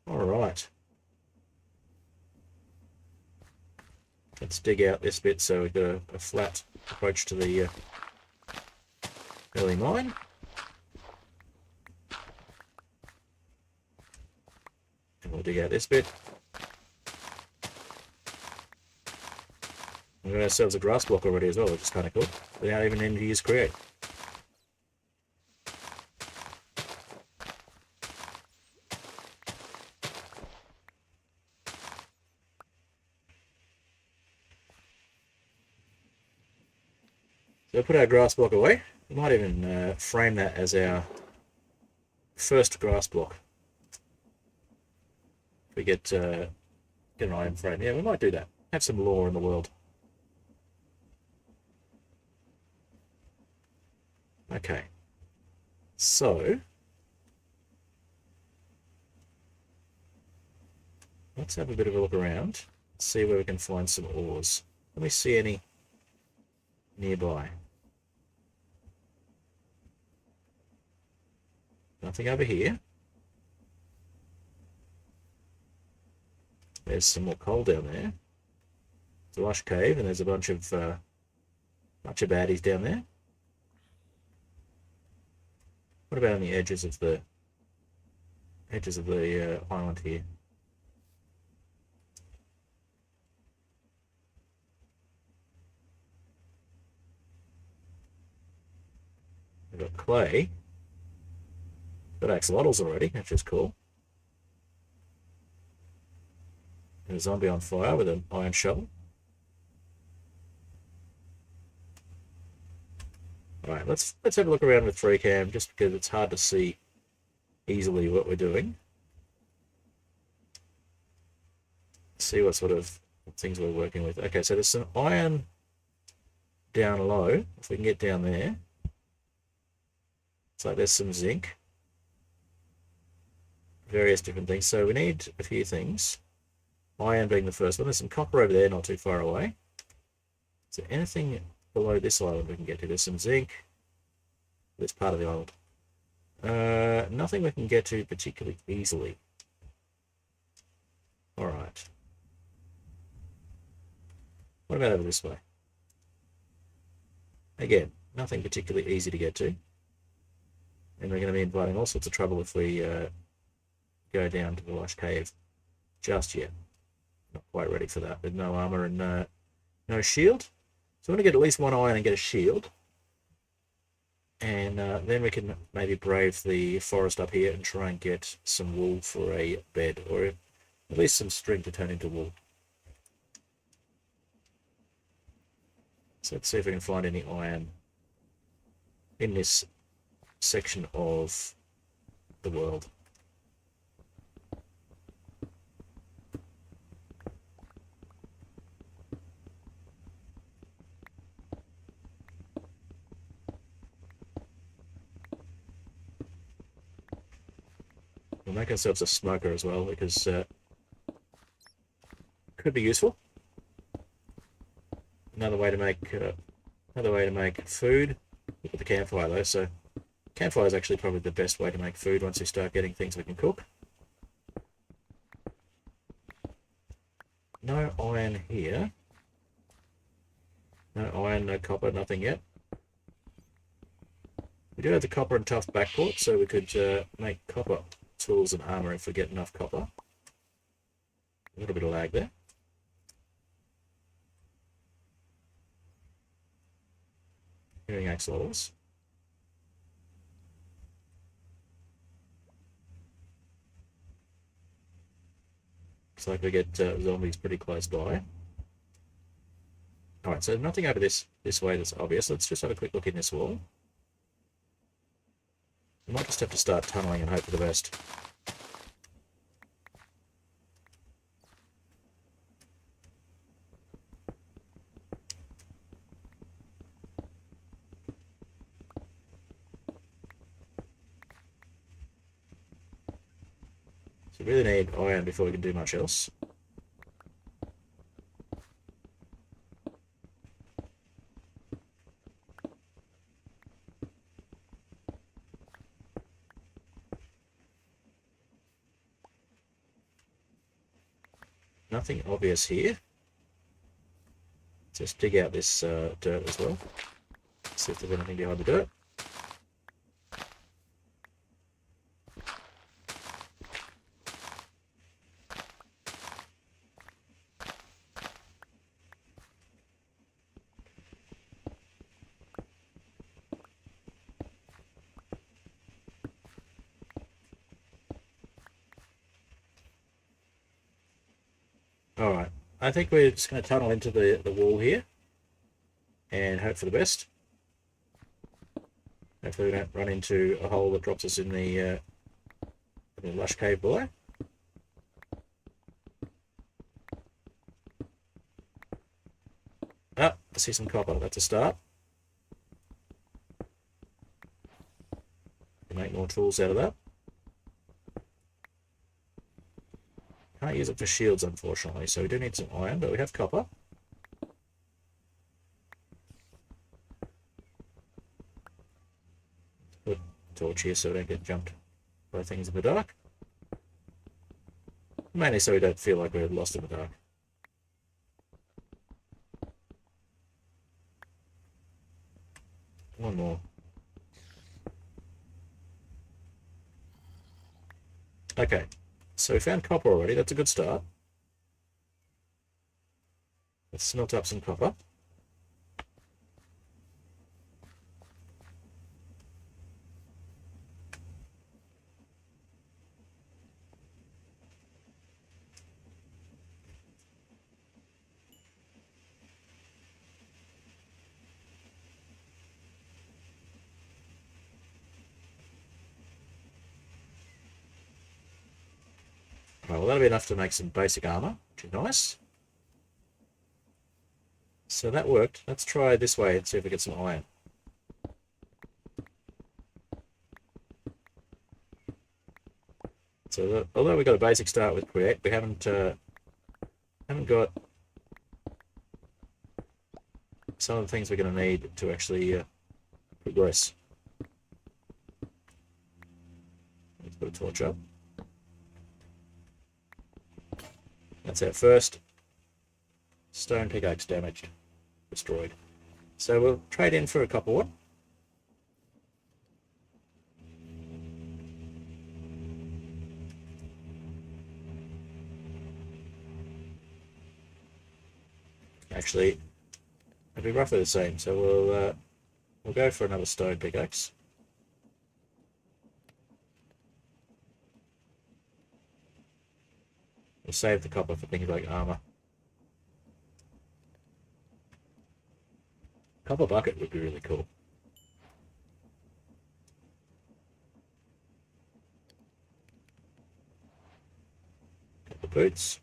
S1: All right. Let's dig out this bit so we've got a flat approach to the early mine. And we'll dig out this bit. We've got ourselves a grass block already as well, which is kind of cool, without even needing to use create. So we'll put our grass block away. We might even frame that as our first grass block. we get an iron frame. Yeah, we might do that. Have some lore in the world. Okay. So let's have a bit of a look around. See where we can find some ores. Let me see any nearby. Nothing over here. There's some more coal down there. It's a lush cave, and there's a bunch of baddies down there. What about on the edges of the island here? We've got clay. Got axolotls already, which is cool. And a zombie on fire with an iron shovel. Alright, let's have a look around with 3cam, just because it's hard to see easily what we're doing. See what sort of things we're working with. Okay, so there's some iron down low. If we can get down there. It's like there's some zinc. Various different things. So we need a few things. Iron being the first one. There's some copper over there, not too far away. Is there anything below this island we can get to? There's some zinc. This part of the island. Nothing we can get to particularly easily. Alright. What about over this way? Again, nothing particularly easy to get to. And we're going to be inviting all sorts of trouble if we go down to the lush cave just yet. Not quite ready for that, with no armor and no shield. So we want to get at least one iron and get a shield. And then we can maybe brave the forest up here and try and get some wool for a bed, or at least some string to turn into wool. So let's see if we can find any iron in this section of the world. We'll make ourselves a smoker as well, because could be useful. Another way to make food. Look at the campfire though. So campfire is actually probably the best way to make food once we start getting things we can cook. No iron here. No iron, no copper, nothing yet. We do have the copper and tuff backport, so we could make copper tools and armor if we get enough copper. A little bit of lag there. Hearing axolotls. Looks like we get zombies pretty close by. Alright, so nothing over this way that's obvious. Let's just have a quick look in this wall. We might just have to start tunneling and hope for the best. So we really need iron before we can do much else. Nothing obvious here. Just dig out this dirt as well. See if there's anything behind the dirt. Alright, I think we're just going to tunnel into the wall here and hope for the best. Hopefully we don't run into a hole that drops us in the lush cave below. I see some copper. That's a start. Make more tools out of that. Can't use it for shields, unfortunately, so we do need some iron, but we have copper. Put a torch here so we don't get jumped by things in the dark. Mainly so we don't feel like we're lost in the dark. One more. Okay, so we found copper already. That's a good start. Let's smelt up some copper. Well, that'll be enough to make some basic armor, which is nice. So that worked. Let's try this way and see if we get some iron. So although we got a basic start with create, we haven't got some of the things we're going to need to actually progress. Let's put a torch up. That's our first stone pickaxe damaged, destroyed. So we'll trade in for a copper one. Actually, it'll be roughly the same, so we'll go for another stone pickaxe. We'll save the copper for things like armor. Copper bucket would be really cool. Copper boots.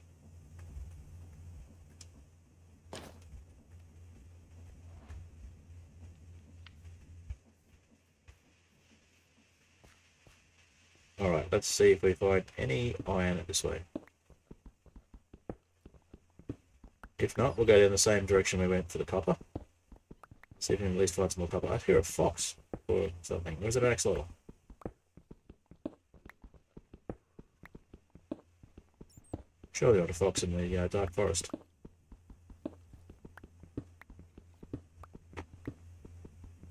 S1: Alright, let's see if we find any iron this way. If not, we'll go down the same direction we went for the copper. See if we can at least find some more copper. I hear a fox or something. Where's it an axolotl? Surely not a fox in the dark forest.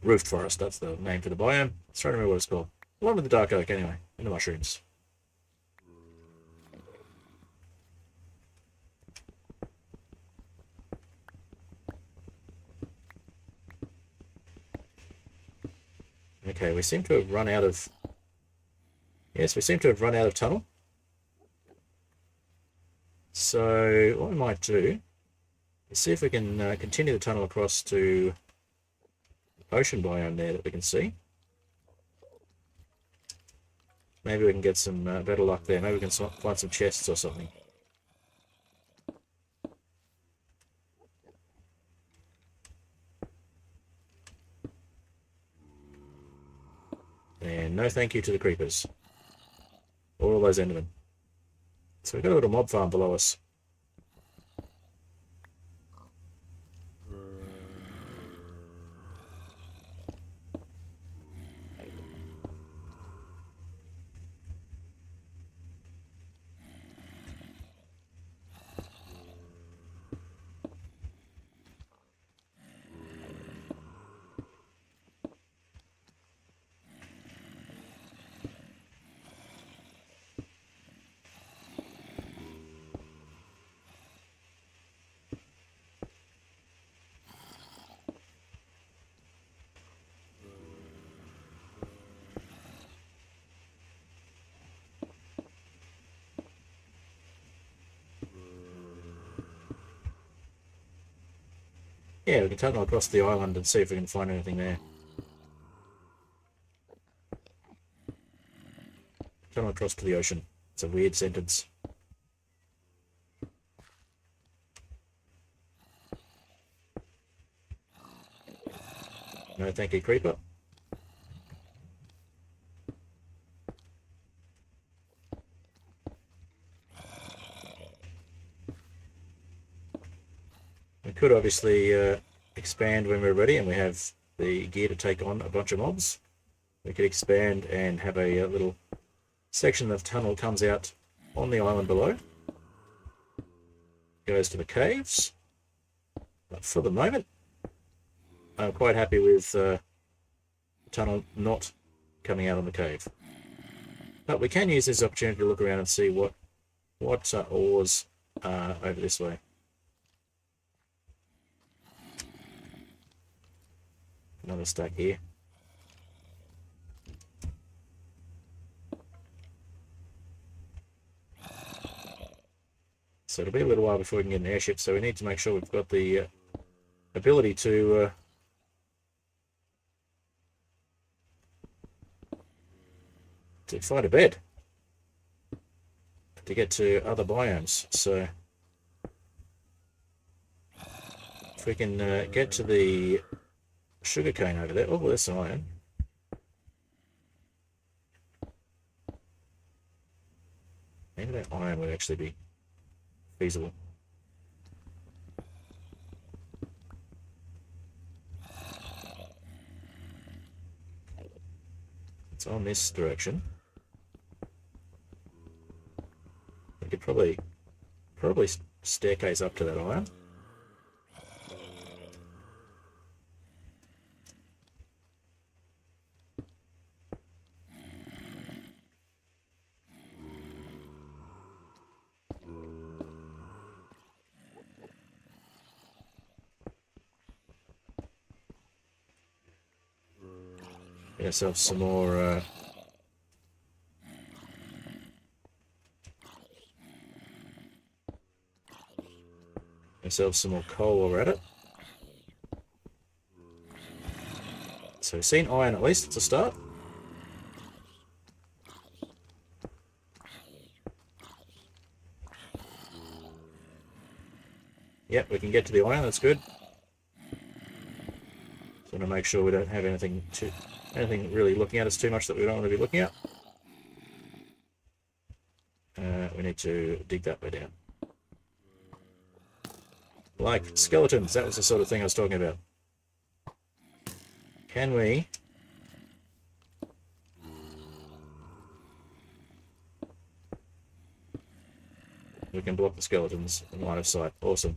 S1: Roofed forest, that's the name for the biome. Let's try to remember what it's called. The one with the dark oak, anyway, and the mushrooms. Okay, we seem to have run out of... Yes, we seem to have run out of tunnel. So, what we might do is see if we can continue the tunnel across to the ocean biome there that we can see. Maybe we can get some better luck there. Maybe we can find some chests or something. And no thank you to the creepers. Or all those endermen. So we've got a little mob farm below us. Yeah, we can tunnel across the island and see if we can find anything there. Tunnel across to the ocean. It's a weird sentence. No, thank you, creeper. We could obviously expand when we're ready and we have the gear to take on a bunch of mobs. We could expand and have a little section of tunnel comes out on the island below. Goes to the caves. But for the moment, I'm quite happy with the tunnel not coming out on the cave. But we can use this opportunity to look around and see what ores are over this way. Another stack here. So it'll be a little while before we can get an airship, so we need to make sure we've got the ability to find a bed to get to other biomes. So if we can get to the sugarcane over there. Oh, there's some iron. Maybe that iron would actually be feasible. It's on this direction. We could probably staircase up to that iron. Get ourselves some more coal while we're at it. So we've seen iron at least, it's a start. Yep, we can get to the iron, that's good. So I'm going to make sure we don't have anything really looking at us too much that we don't want to be looking at. We need to dig that way down. Like skeletons, that was the sort of thing I was talking about. Can we... We can block the skeletons in line of sight. Awesome.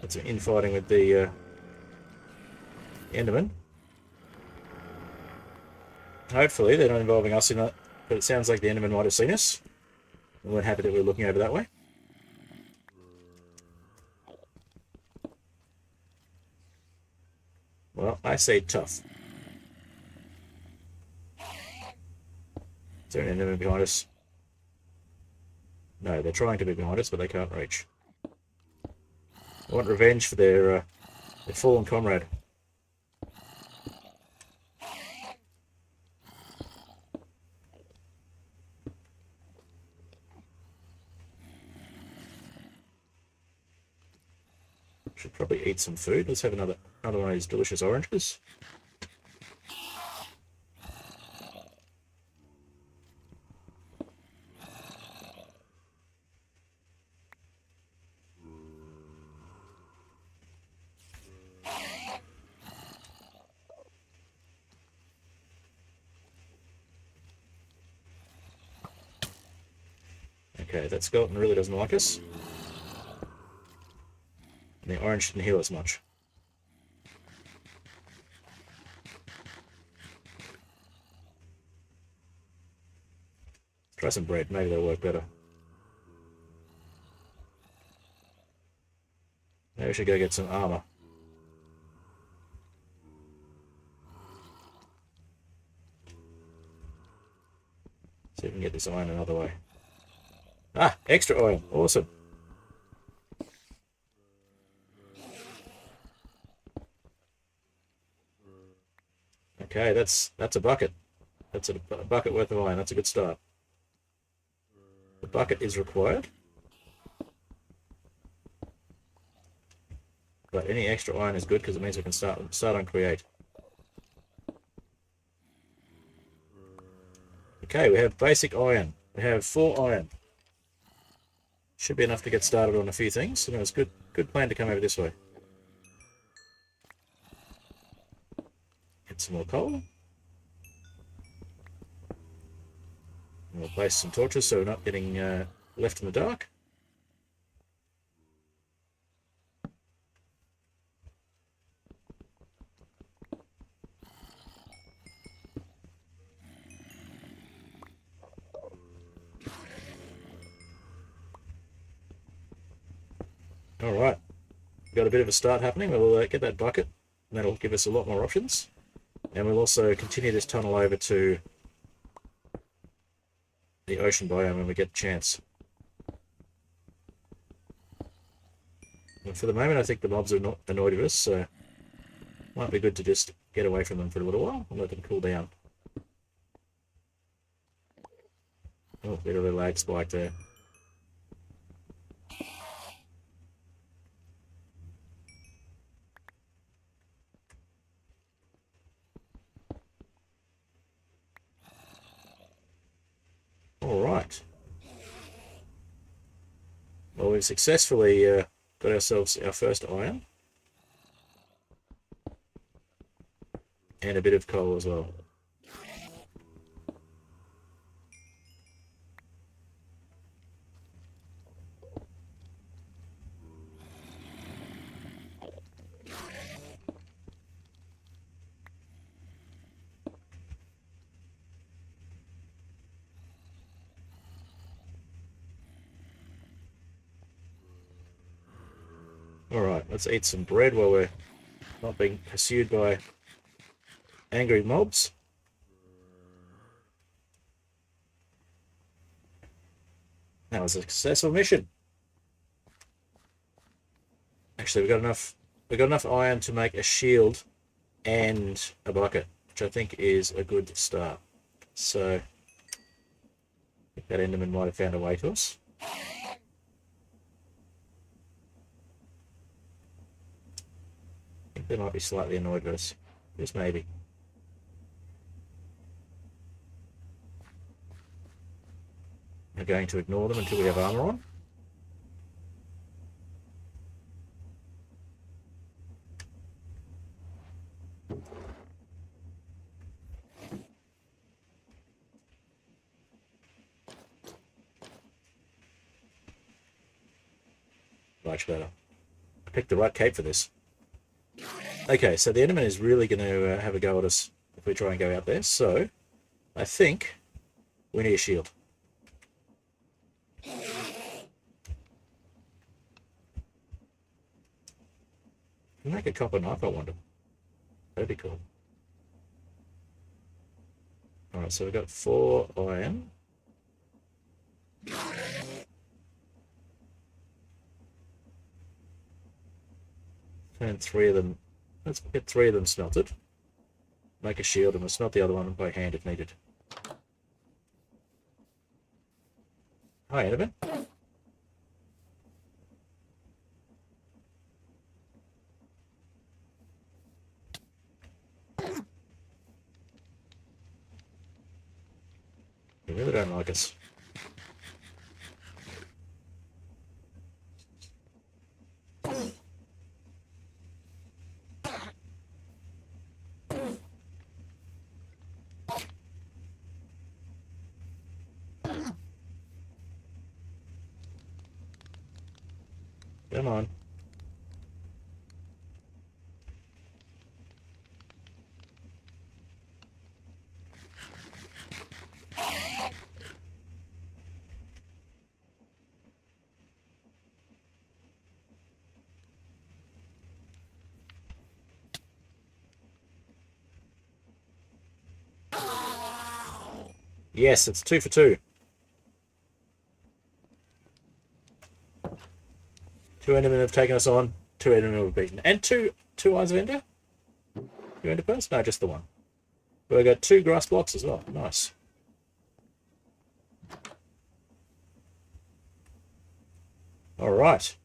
S1: That's an infighting with the Enderman. Hopefully they're not involving us in that, but it sounds like the Enderman might have seen us. And we're happy that we're looking over that way. Well, I say tough. Is there an Enderman behind us? No, they're trying to be behind us, but they can't reach. I want revenge for their fallen comrade. Should probably eat some food. Let's have another one of these delicious oranges. Okay, that skeleton really doesn't like us. And the orange didn't heal us much. Try some bread, maybe that'll work better. Maybe we should go get some armor. See if we can get this iron another way. Ah, extra oil. Awesome. Okay, that's a bucket. That's a bucket worth of iron. That's a good start. The bucket is required. But any extra iron is good because it means we can start on create. Okay, we have basic iron. We have 4 iron. Should be enough to get started on a few things. So it's good plan to come over this way. Get some more coal. And we'll place some torches so we're not getting left in the dark. Alright, got a bit of a start happening. We'll get that bucket, and that'll give us a lot more options. And we'll also continue this tunnel over to the ocean biome when we get the chance. And for the moment, I think the mobs are not annoyed with us, so it might be good to just get away from them for a little while and let them cool down. Oh, bit of a lag spike there. Alright. Well, we've successfully got ourselves our first iron. And a bit of coal as well. Alright, let's eat some bread while we're not being pursued by angry mobs. That was a successful mission. Actually, we got enough iron to make a shield and a bucket, which I think is a good start. So I think that Enderman might have found a way to us. I think they might be slightly annoyed with us. Just maybe. We're going to ignore them until we have armor on. Much better. I picked the right cape for this. Okay, so the Enderman is really going to have a go at us if we try and go out there. So I think we need a shield. Make a copper knife, I wonder. That'd be cool. Alright, so we've got 4 iron. And 3 of them. Let's get 3 of them smelted. Make a shield and we'll smelt the other one by hand if needed. Hi, Enderman. They really don't like us. Come on. Yes, it's 2 for 2. 2 Endermen have taken us on. 2 Endermen have beaten. And two Eyes of Ender? 2 Ender Pearls? No, just the one. But I got 2 grass blocks as well. Nice. All right.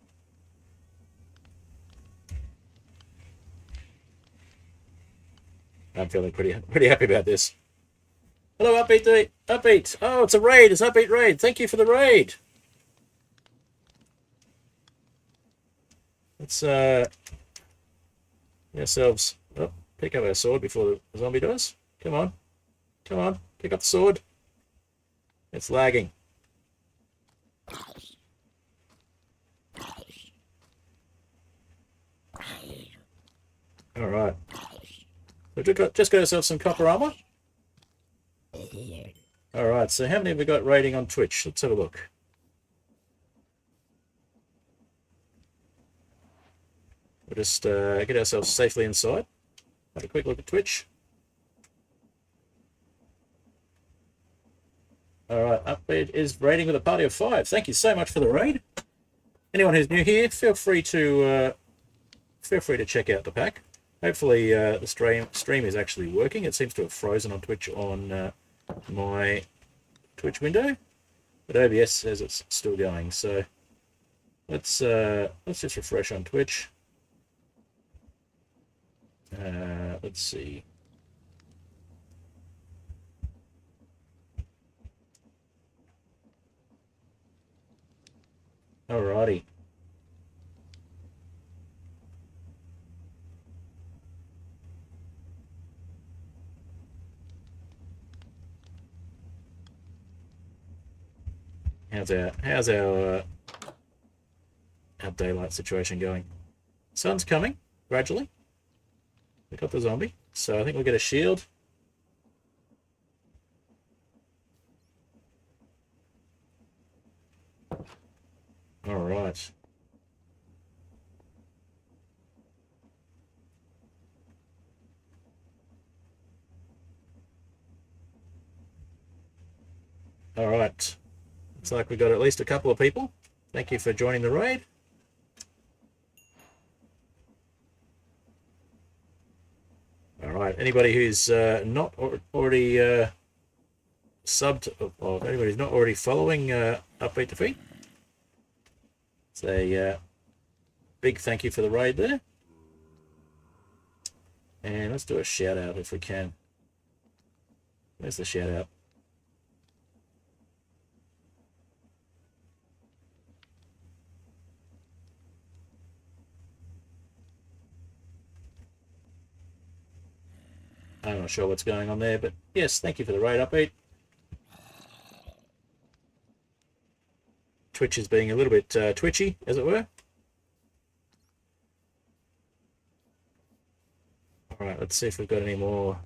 S1: I'm feeling pretty happy about this. Hello, Upbeat. Upbeat. Oh, it's a raid. It's Upbeat raid. Thank you for the raid. Let's get ourselves. Oh, pick up our sword before the zombie does. Come on. Come on. Pick up the sword. It's lagging. All right. So just got ourselves some copper armor. All right. So how many have we got raiding on Twitch? Let's have a look. We'll just get ourselves safely inside. Have a quick look at Twitch. All right. Upbeat is raiding with a party of 5. Thank you so much for the raid. Anyone who's new here, feel free to check out the pack. Hopefully the stream is actually working. It seems to have frozen on Twitch on my Twitch window, but OBS says it's still going. So let's just refresh on Twitch. Let's see. Alrighty. How's our daylight situation going? Sun's coming gradually. We got the zombie, so I think we'll get a shield. All right. All right. Looks like we got at least a couple of people. Thank you for joining the raid. All right. Anybody who's not already subbed, or anybody who's not already following Upbeat Defeat, it's a big thank you for the raid there. And let's do a shout out if we can. Where's the shout out? I'm not sure what's going on there, but yes, thank you for the raid, Upbeat. Twitch is being a little bit twitchy, as it were. All right, let's see if we've got any more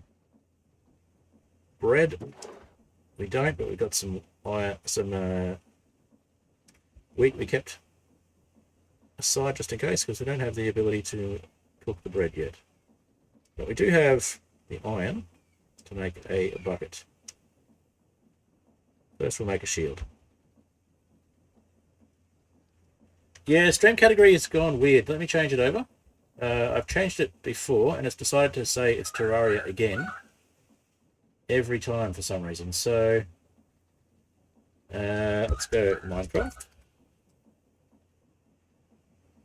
S1: bread. We don't, but we've got some wheat we kept aside just in case, because we don't have the ability to cook the bread yet. But we do have the iron to make a bucket. First we'll make a shield. Yeah, stream category has gone weird. Let me change it over. I've changed it before and it's decided to say it's Terraria again every time for some reason. So let's go Minecraft.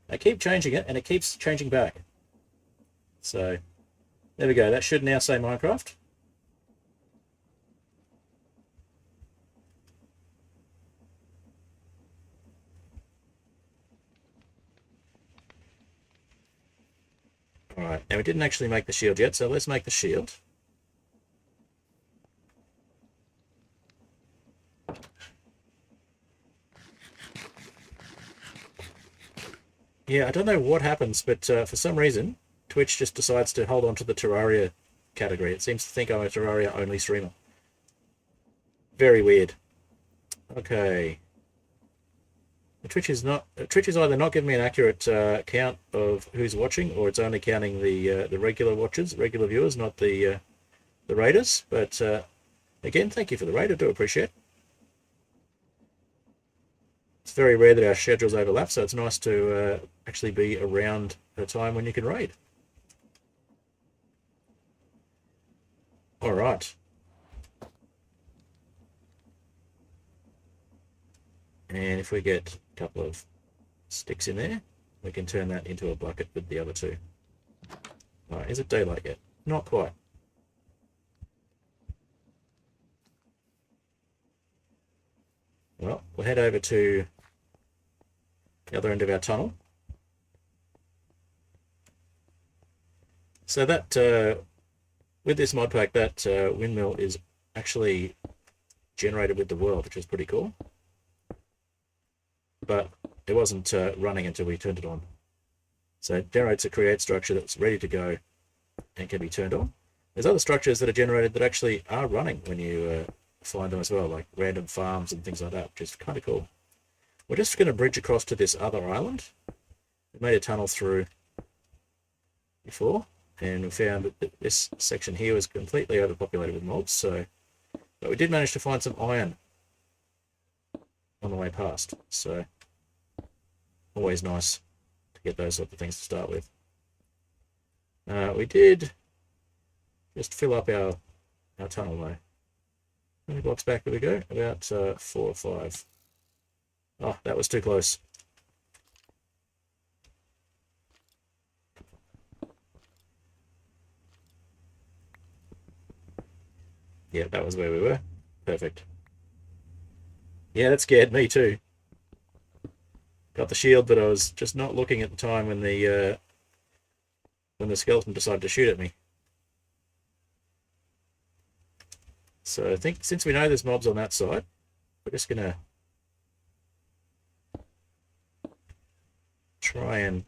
S1: I keep changing it and it keeps changing back. So there we go. That should now say Minecraft. All right. Now we didn't actually make the shield yet, so let's make the shield. Yeah, I don't know what happens, but for some reason, Twitch just decides to hold on to the Terraria category. It seems to think I'm a Terraria-only streamer. Very weird. Okay. Twitch is either not giving me an accurate count of who's watching, or it's only counting the regular watchers, regular viewers, not the raiders. But again, thank you for the raid. I do appreciate it. It's very rare that our schedules overlap, so it's nice to actually be around at a time when you can raid. All right. And if we get a couple of sticks in there, we can turn that into a bucket with the other two. All right, is it daylight yet? Not quite. Well, we'll head over to the other end of our tunnel. So that, with this mod pack, that windmill is actually generated with the world, which is pretty cool. But it wasn't running until we turned it on. So it generates a create structure that's ready to go and can be turned on. There's other structures that are generated that actually are running when you find them as well, like random farms and things like that, which is kind of cool. We're just going to bridge across to this other island. We made a tunnel through before, and we found that this section here was completely overpopulated with mobs, but we did manage to find some iron on the way past, so always nice to get those sort of things to start with. We did just fill up our tunnel though. How many blocks back did we go? About 4 or 5. Oh, that was too close. Yeah, that was where we were. Perfect. Yeah, that scared me too. Got the shield, but I was just not looking at the time when the skeleton decided to shoot at me. So I think since we know there's mobs on that side, we're just gonna try and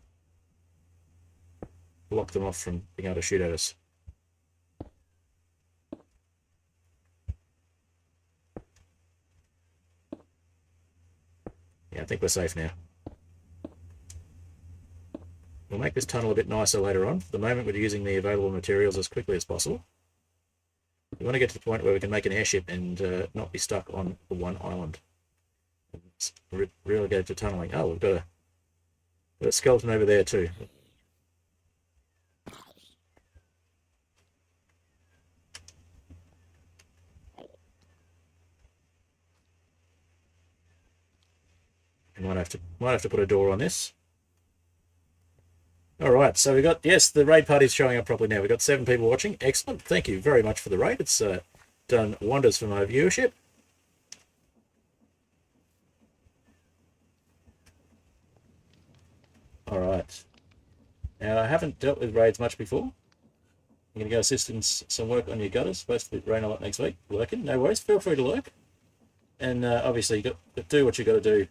S1: block them off from being able to shoot at us. Yeah, I think we're safe now. We'll make this tunnel a bit nicer later on. For the moment, we're using the available materials as quickly as possible. We want to get to the point where we can make an airship and not be stuck on the one island. It's really get to tunneling. Oh, we've got a skeleton over there too. We might have to put a door on this. All right, so we got, yes, the raid party's showing up properly now. We've got 7 people watching. Excellent. Thank you very much for the raid. It's done wonders for my viewership. All right. Now, I haven't dealt with raids much before. I'm going to go assist in some work on your gutters. Supposed to rain a lot next week. Lurking. No worries. Feel free to lurk. And obviously, you got to do what you got to do.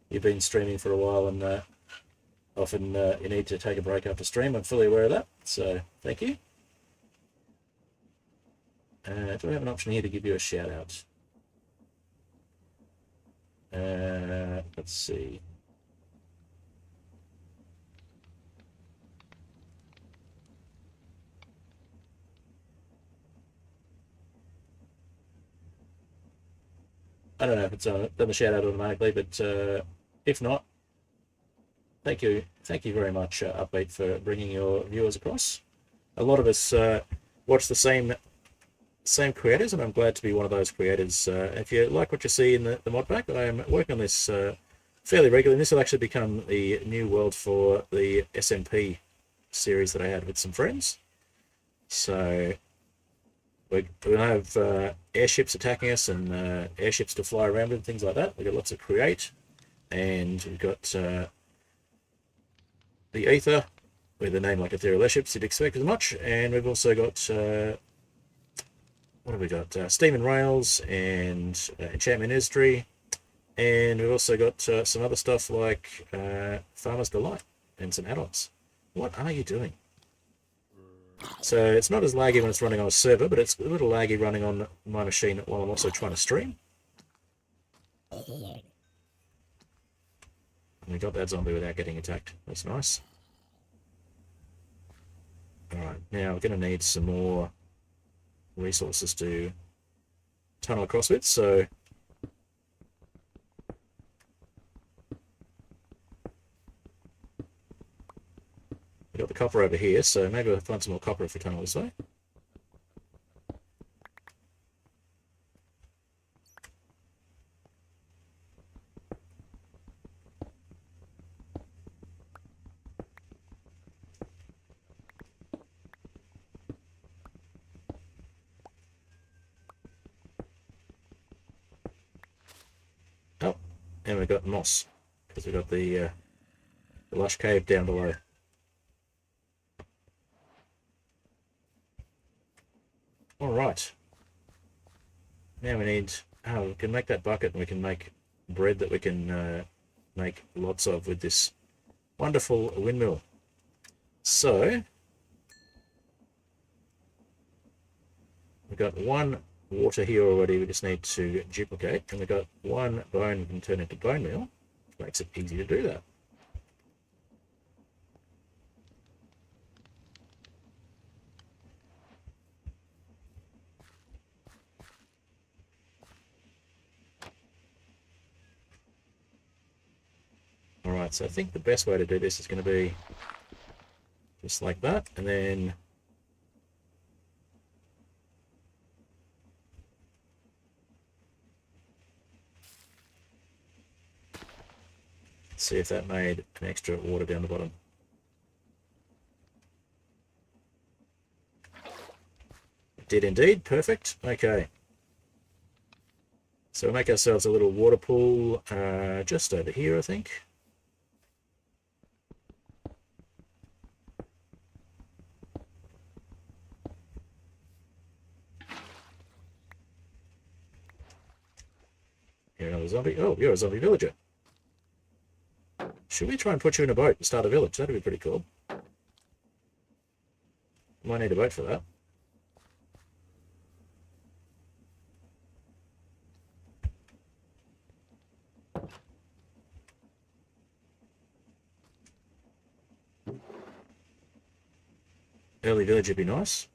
S1: You've been streaming for a while, and often you need to take a break after stream. I'm fully aware of that, so thank you. Do I have an option here to give you a shout out? Let's see. I don't know if it's done the shout out automatically, but if not, thank you very much, Upbeat, for bringing your viewers across. A lot of us watch the same creators, and I'm glad to be one of those creators. If you like what you see in the mod pack, I am working on this fairly regularly. This will actually become the new world for the SMP series that I had with some friends. So we'll have airships attacking us and airships to fly around with and things like that. We've got lots of create, and we've got the Aether with a name like Aetherial Airships, you'd expect as much. And we've also got what have we got? Steam and Rails and Enchantment Industry, and we've also got some other stuff like Farmer's Delight and some add-ons. What are you doing? So it's not as laggy when it's running on a server, but it's a little laggy running on my machine while I'm also trying to stream. And we got that zombie without getting attacked. That's nice. Alright, now we're going to need some more resources to tunnel across with, so we got the copper over here, so maybe we'll find some more copper if we tunnel this way. And we've got moss, because we've got the lush cave down below. Alright. Now we need... Oh, we can make that bucket and we can make bread that we can make lots of with this wonderful windmill. So, we've got one water here already, we just need to duplicate, and we've got one bone we can turn into bone meal, which makes it easy to do that. Alright, so I think the best way to do this is going to be just like that, and then see if that made an extra water down the bottom. It did indeed, perfect. Okay. So we'll make ourselves a little water pool just over here, I think. You're another zombie. Oh, you're a zombie villager. Should we try and put you in a boat and start a village? That'd be pretty cool. Might need a boat for that. Early village would be nice.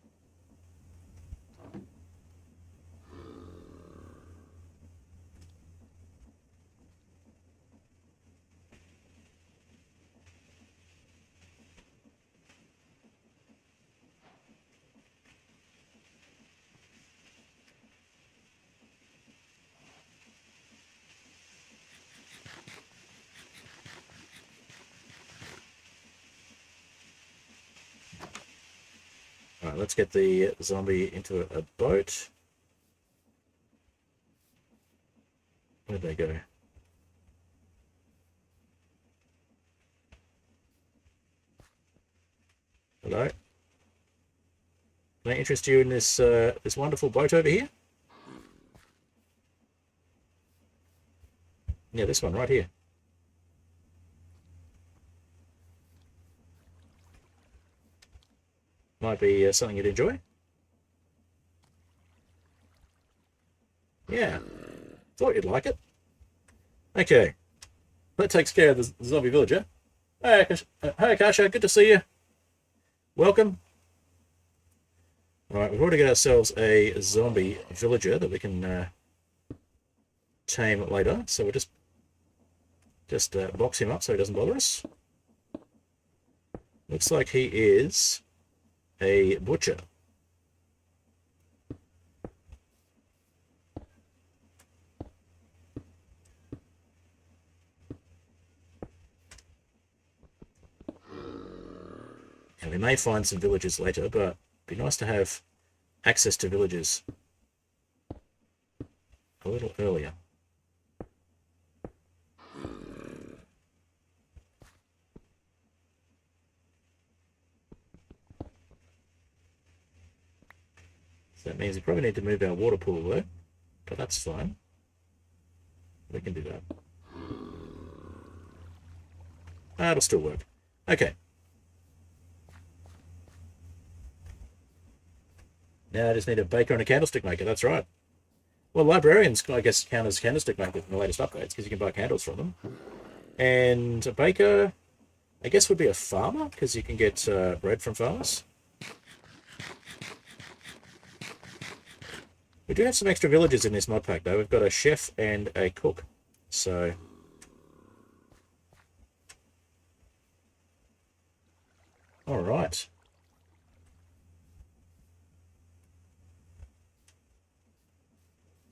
S1: Alright, let's get the zombie into a boat. Where'd they go? Hello? Can I interest you in this this wonderful boat over here? Yeah, this one right here. Might be something you'd enjoy. Yeah, thought you'd like it. Okay, that takes care of the zombie villager. Hey, Kasha, good to see you. Welcome. Alright, we've already got ourselves a zombie villager that we can tame later. So we'll just box him up so he doesn't bother us. Looks like he is a butcher. And we may find some villagers later, but it'd be nice to have access to villagers a little earlier. So that means we probably need to move our water pool though, but that's fine. We can do that. It'll still work. Okay. Now I just need a baker and a candlestick maker, that's right. Well, librarians, I guess, count as candlestick makers in the latest updates, because you can buy candles from them. And a baker, I guess, would be a farmer, because you can get bread from farmers. We do have some extra villagers in this mod pack, though. We've got a chef and a cook. So... Alright.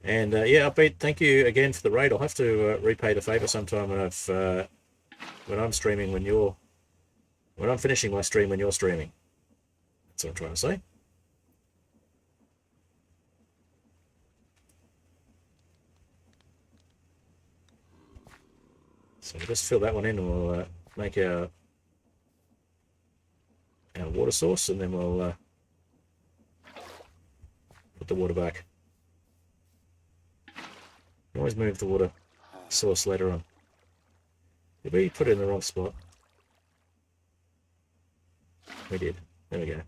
S1: And yeah, Upbeat, thank you again for the raid. I'll have to repay the favour sometime when I'm streaming when I'm finishing my stream when you're streaming. That's what I'm trying to say. So we'll just fill that one in and we'll make our water source, and then we'll put the water back. You always move the water source later on. Did we put it in the wrong spot? We did. There we go.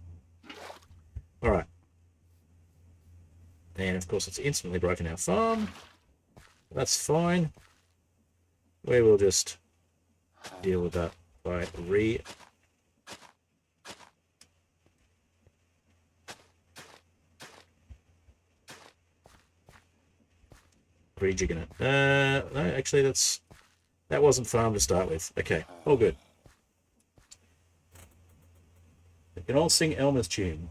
S1: Alright. And of course it's instantly broken our farm. That's fine. We will just deal with that by rejigging it. No, actually that wasn't farm to start with. Okay, all good. We can all sing Elmer's tune.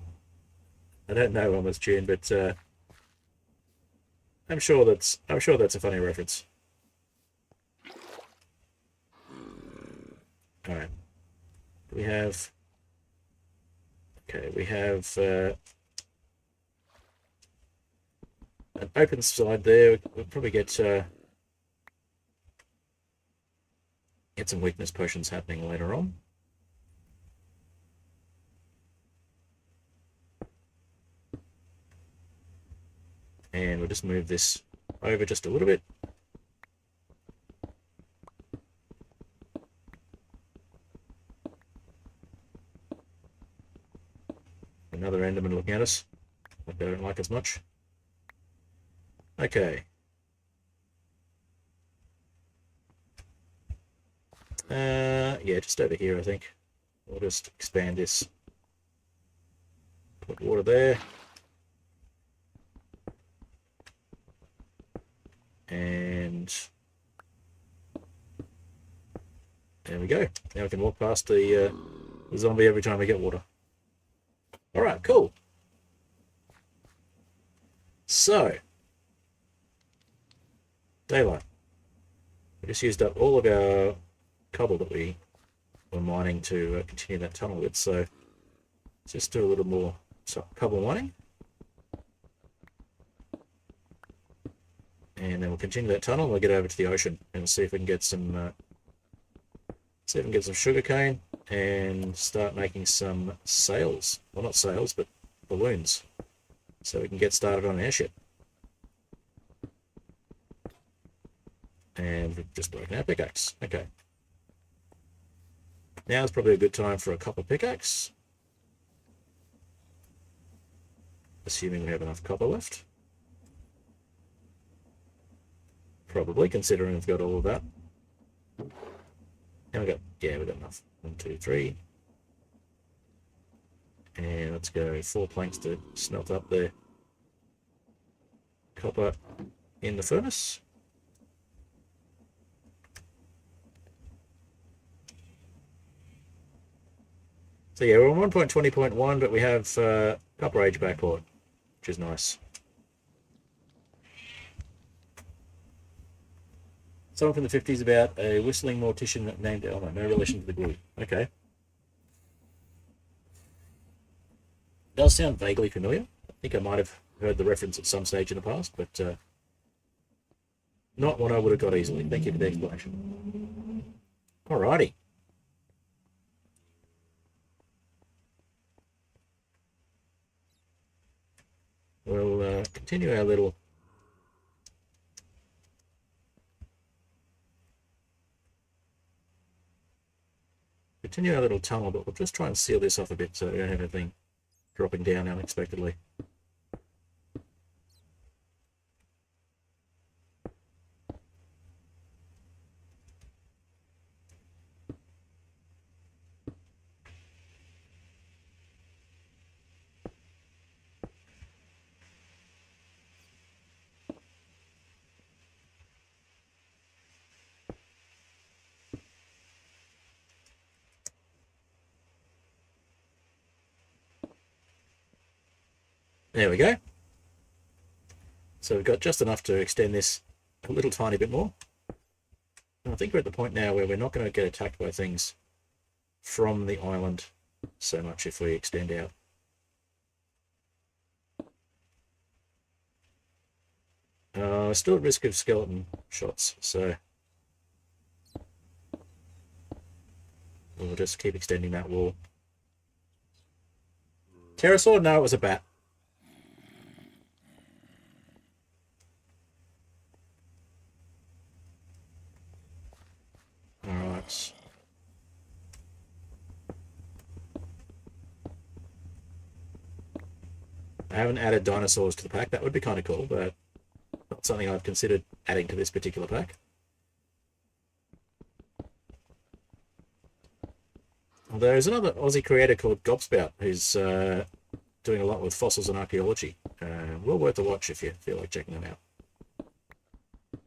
S1: I don't know Elmer's tune, but I'm sure that's a funny reference. All right. We have an open side there. We'll probably get some weakness potions happening later on. And we'll just move this over just a little bit. Another Enderman looking at us, like they don't like us much. Okay. Yeah, just over here, I think. We'll just expand this. Put water there. And there we go. Now we can walk past the zombie every time we get water. Alright, cool. So, daylight. We just used up all of our cobble that we were mining to continue that tunnel with, so let's just do a little more cobble mining. And then we'll continue that tunnel and we'll get over to the ocean and see if we can get some sugarcane and start making some sails. Well, not sails, but balloons. So we can get started on an airship. And we've just broken our pickaxe. Okay. Now is probably a good time for a copper pickaxe. Assuming we have enough copper left. Probably, considering we've got all of that. And we've got enough. 1, 2, 3. And let's go 4 planks to smelt up the copper in the furnace. So yeah, we're on 1.20.1, but we have Copper Age backport, which is nice. Someone from the 50s about a whistling mortician named Elmer. No relation to the glue. Okay. Does sound vaguely familiar. I think I might have heard the reference at some stage in the past, but not one I would have got easily. Thank you for the explanation. Alrighty. We'll continue our little tunnel, but we'll just try and seal this off a bit so we don't have anything dropping down unexpectedly. There we go. So we've got just enough to extend this a little tiny bit more. And I think we're at the point now where we're not going to get attacked by things from the island so much if we extend out. Still at risk of skeleton shots, so We'll just keep extending that wall. Pterosaur? No, it was a bat. Alright. I haven't added dinosaurs to the pack. That would be kind of cool, but not something I've considered adding to this particular pack. There's another Aussie creator called Gobspout who's doing a lot with fossils and archaeology. Well worth a watch if you feel like checking them out.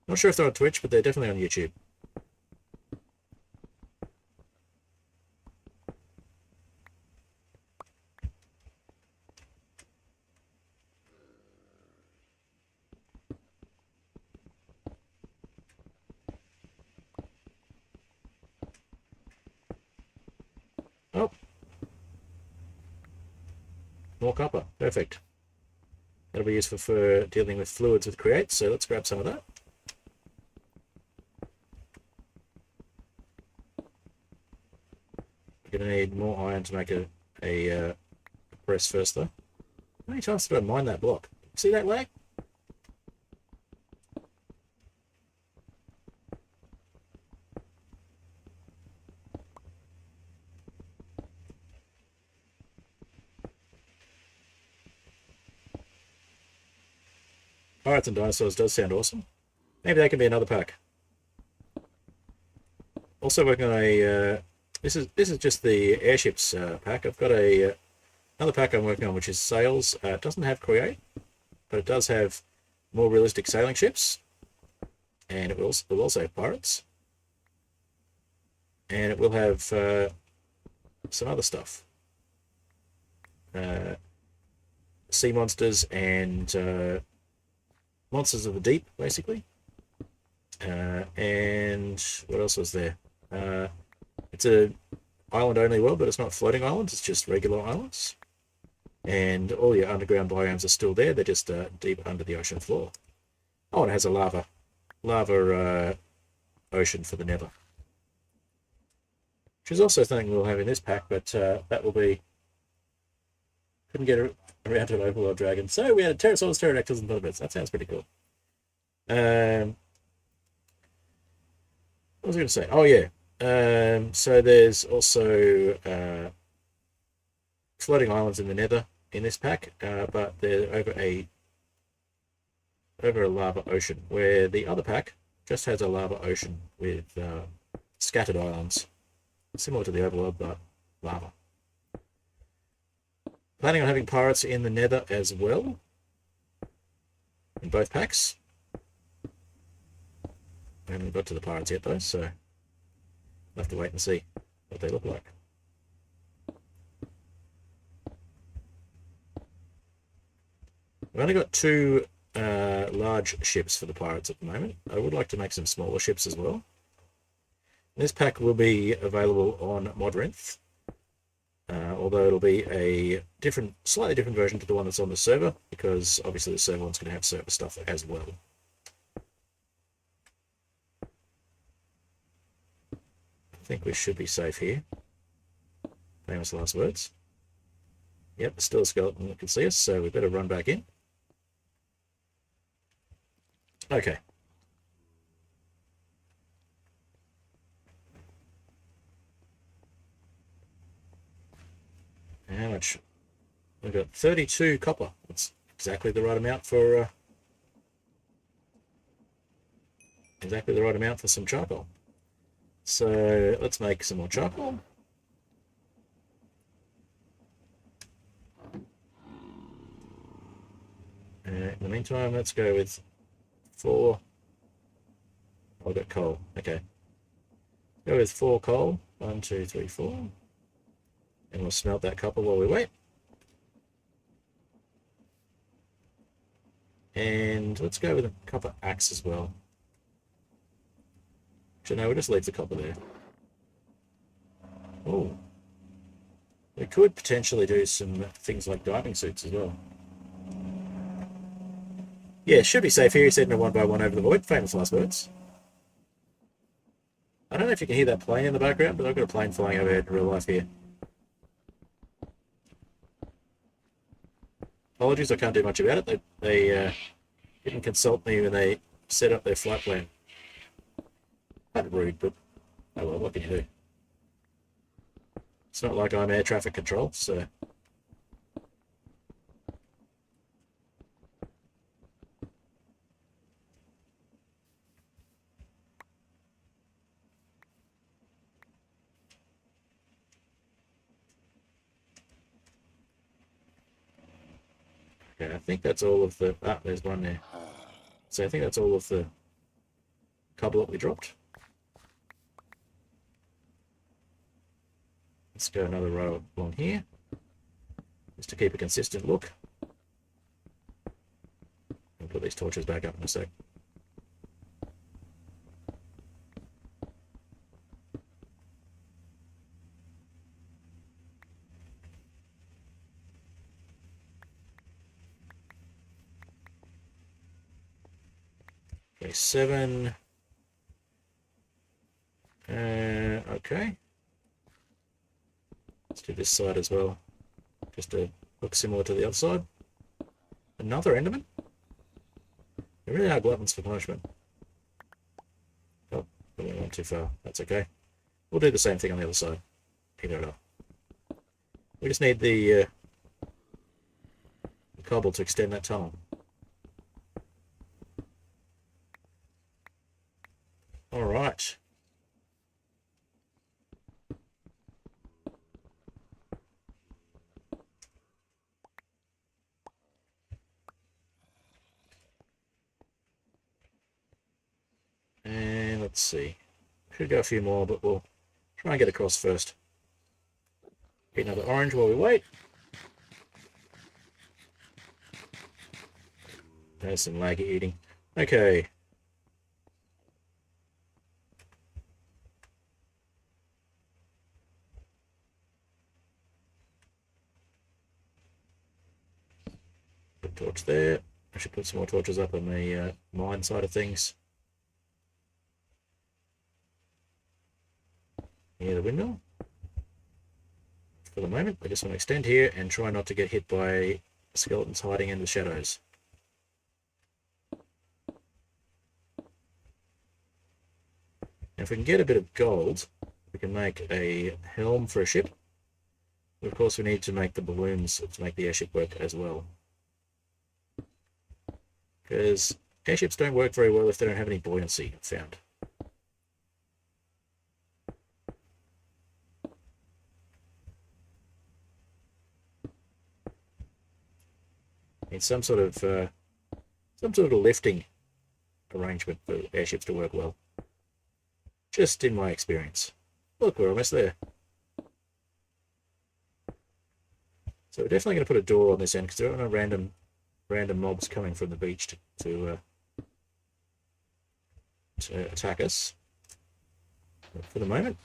S1: Not sure if they're on Twitch, but they're definitely on YouTube. Oh. More copper. Perfect. That'll be useful for dealing with fluids with create, so let's grab some of that. We're going to need more iron to make a press first, though. How many times did I mine that block? See that lag? Pirates and dinosaurs does sound awesome. Maybe that can be another pack. Also working on a this is just the airships pack. I've got another pack I'm working on, which is sails. It doesn't have create, but it does have more realistic sailing ships, and it will also have pirates, and it will have some other stuff, sea monsters and monsters of the deep, basically. And what else was there? It's a island-only world, but it's not floating islands. It's just regular islands. And all your underground biomes are still there. They're just deep under the ocean floor. Oh, and it has a lava ocean for the Nether, which is also something we'll have in this pack. But that will be couldn't get around to an overworld dragon. So we had a pterosaurs, pterodactyls, and bonobos. That sounds pretty cool. What was I going to say? Oh yeah. So there's also floating islands in the Nether in this pack, but they're over a lava ocean, where the other pack just has a lava ocean with scattered islands, similar to the overworld, but lava. Planning on having pirates in the Nether as well, in both packs. I haven't got to the pirates yet though, so I'll have to wait and see what they look like. We've only got two large ships for the pirates at the moment. I would like to make some smaller ships as well. This pack will be available on Modrinth, although it'll be a slightly different version to the one that's on the server, because obviously the server one's going to have server stuff as well. I think we should be safe here. Famous last words. Yep, there's still a skeleton that can see us, so we better run back in. Okay. How much? We've got 32 copper. That's exactly the right amount for some charcoal. So let's make some more charcoal. In the meantime, let's go with 4. I've got coal. Okay. Go with 4 coal. 1, 2, 3, 4. And we'll smelt that copper while we wait. And let's go with a copper axe as well. Actually, no, we'll just leave the copper there. Oh. We could potentially do some things like diving suits as well. Yeah, should be safe here. He said no one by one over the void. Famous last words. I don't know if you can hear that plane in the background, but I've got a plane flying overhead in real life here. Apologies, I can't do much about it. They didn't consult me when they set up their flight plan. Kind of rude, but oh well, what can you do? It's not like I'm air traffic control, so... Okay, I think that's all of the... Ah, there's one there. So I think that's all of the cobble that we dropped. Let's go another row along here, just to keep a consistent look. I'll put these torches back up in a sec. Okay, 7. Okay. Let's do this side as well, just to look similar to the other side. Another Enderman? They really are gluttons for punishment. Oh, we went too far. That's okay. We'll do the same thing on the other side. Either it up. We just need the cobble to extend that tunnel. All right. And let's see. Should go a few more, but we'll try and get across first. Get another orange while we wait. There's some laggy eating. Okay. Put a torch there. I should put some more torches up on the mine side of things. Near the windmill. For the moment, I just want to extend here and try not to get hit by skeletons hiding in the shadows. Now, if we can get a bit of gold, we can make a helm for a ship. But of course, we need to make the balloons to make the airship work as well. Because airships don't work very well if they don't have any buoyancy, I've found. Need some sort of lifting arrangement for airships to work well. Just in my experience. Look, we're almost there. So we're definitely going to put a door on this end because there are no random mobs coming from the beach to attack us. But for the moment,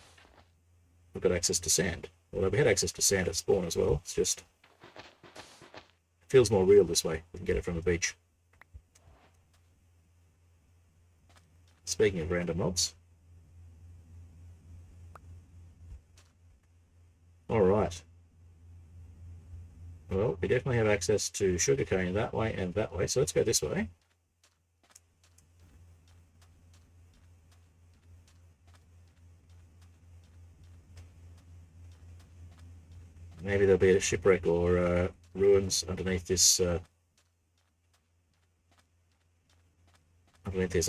S1: we've got access to sand. Although we had access to sand at spawn as well. It's just feels more real this way. We can get it from the beach. Speaking of random mobs. Alright. Well, we definitely have access to sugarcane that way and that way, so let's go this way. Maybe there'll be a shipwreck or ruins underneath this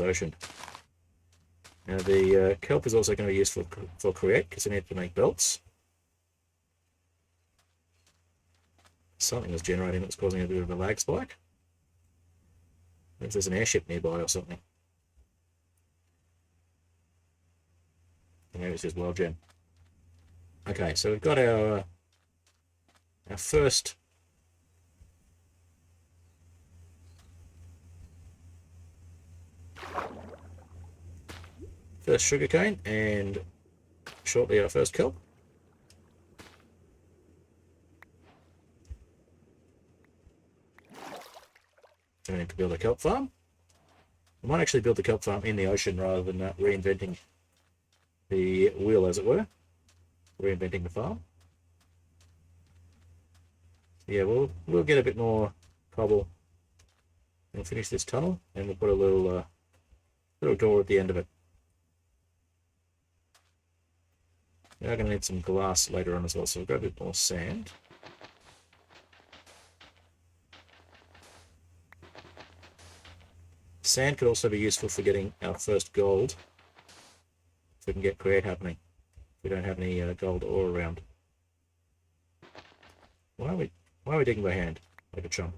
S1: ocean. Now the kelp is also going to be useful for create because we need to make belts. Something was generating that's causing a bit of a lag spike. If there's an airship nearby or something. Maybe it's just wild gem. Okay, so we've got our first sugarcane and shortly our first kelp. We need to build a kelp farm. I might actually build the kelp farm in the ocean rather than reinventing the wheel, as it were, reinventing the farm. Yeah, we'll get a bit more cobble and finish this tunnel, and we'll put a little door at the end of it. We are going to need some glass later on as well, so we've got a bit more sand. Sand could also be useful for getting our first gold, if we can get create happening. If we don't have any gold ore around. Why are we digging by hand like a chump?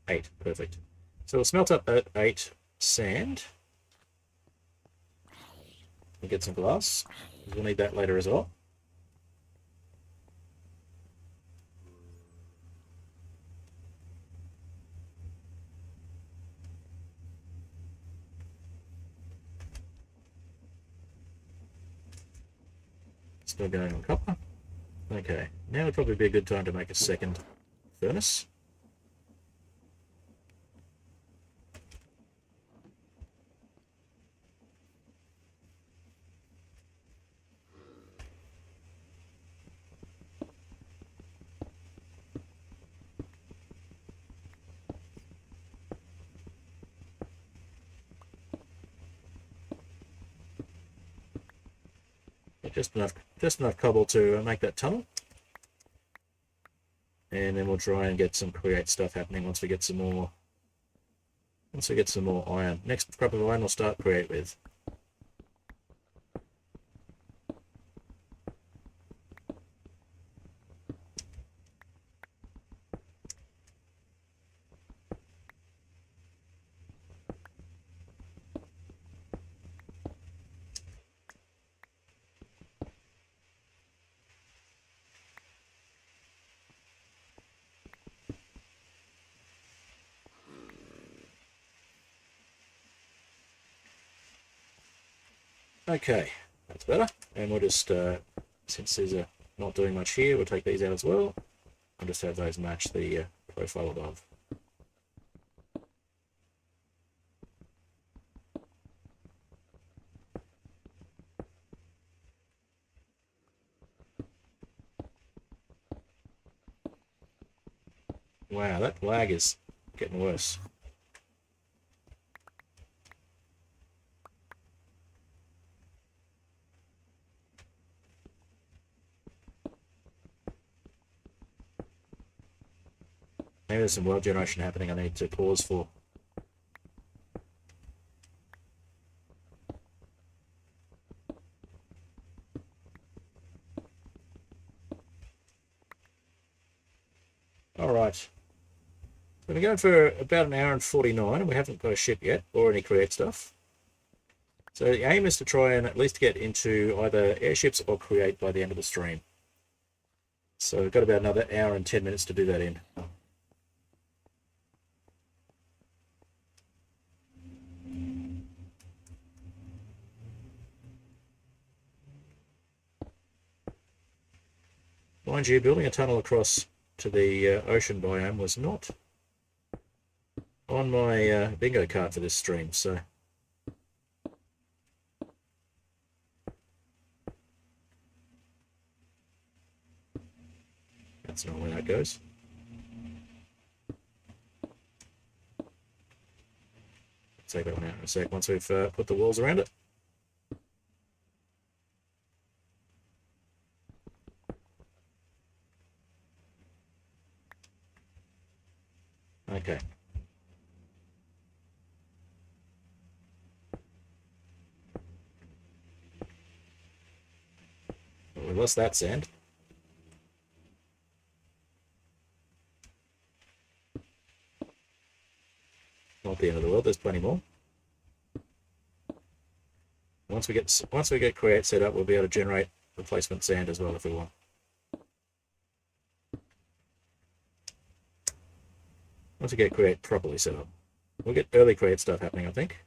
S1: Eight, perfect. So we'll smelt up at 8 sand and get some glass. We'll need that later as well. Still going on copper. Okay, now would probably be a good time to make a second furnace. Just enough cobble to make that tunnel, and then we'll try and get some create stuff happening once we get some more. Once we get some more iron. Next crop of iron we'll start create with. Okay, that's better. And we'll just, since these are not doing much here, we'll take these out as well. I'll just have those match the profile above. Wow, that lag is getting worse. Maybe there's some world generation happening I need to pause for. Alright. We've been going for about an hour and 49 and we haven't got a ship yet or any create stuff. So the aim is to try and at least get into either airships or create by the end of the stream. So we've got about another hour and 10 minutes to do that in. Mind you, building a tunnel across to the ocean biome was not on my bingo card for this stream, so that's not where that goes. Take that one out in a sec once we've put the walls around it. Okay. Well, we lost that sand. Not the end of the world. There's plenty more. Once we get create set up, we'll be able to generate replacement sand as well if we want. Once we get create properly set up, we'll get early create stuff happening, I think.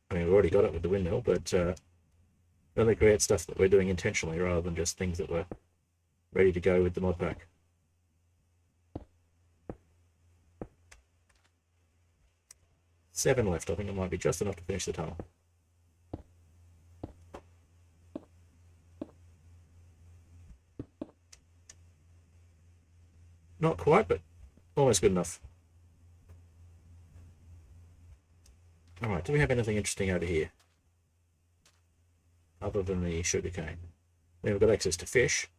S1: I mean, we've already got it with the windmill, but early create stuff that we're doing intentionally rather than just things that were ready to go with the mod pack. 7 left. I think it might be just enough to finish the tunnel. Not quite, but almost good enough. Alright, do we have anything interesting over here? Other than the sugarcane. Then we've got access to fish.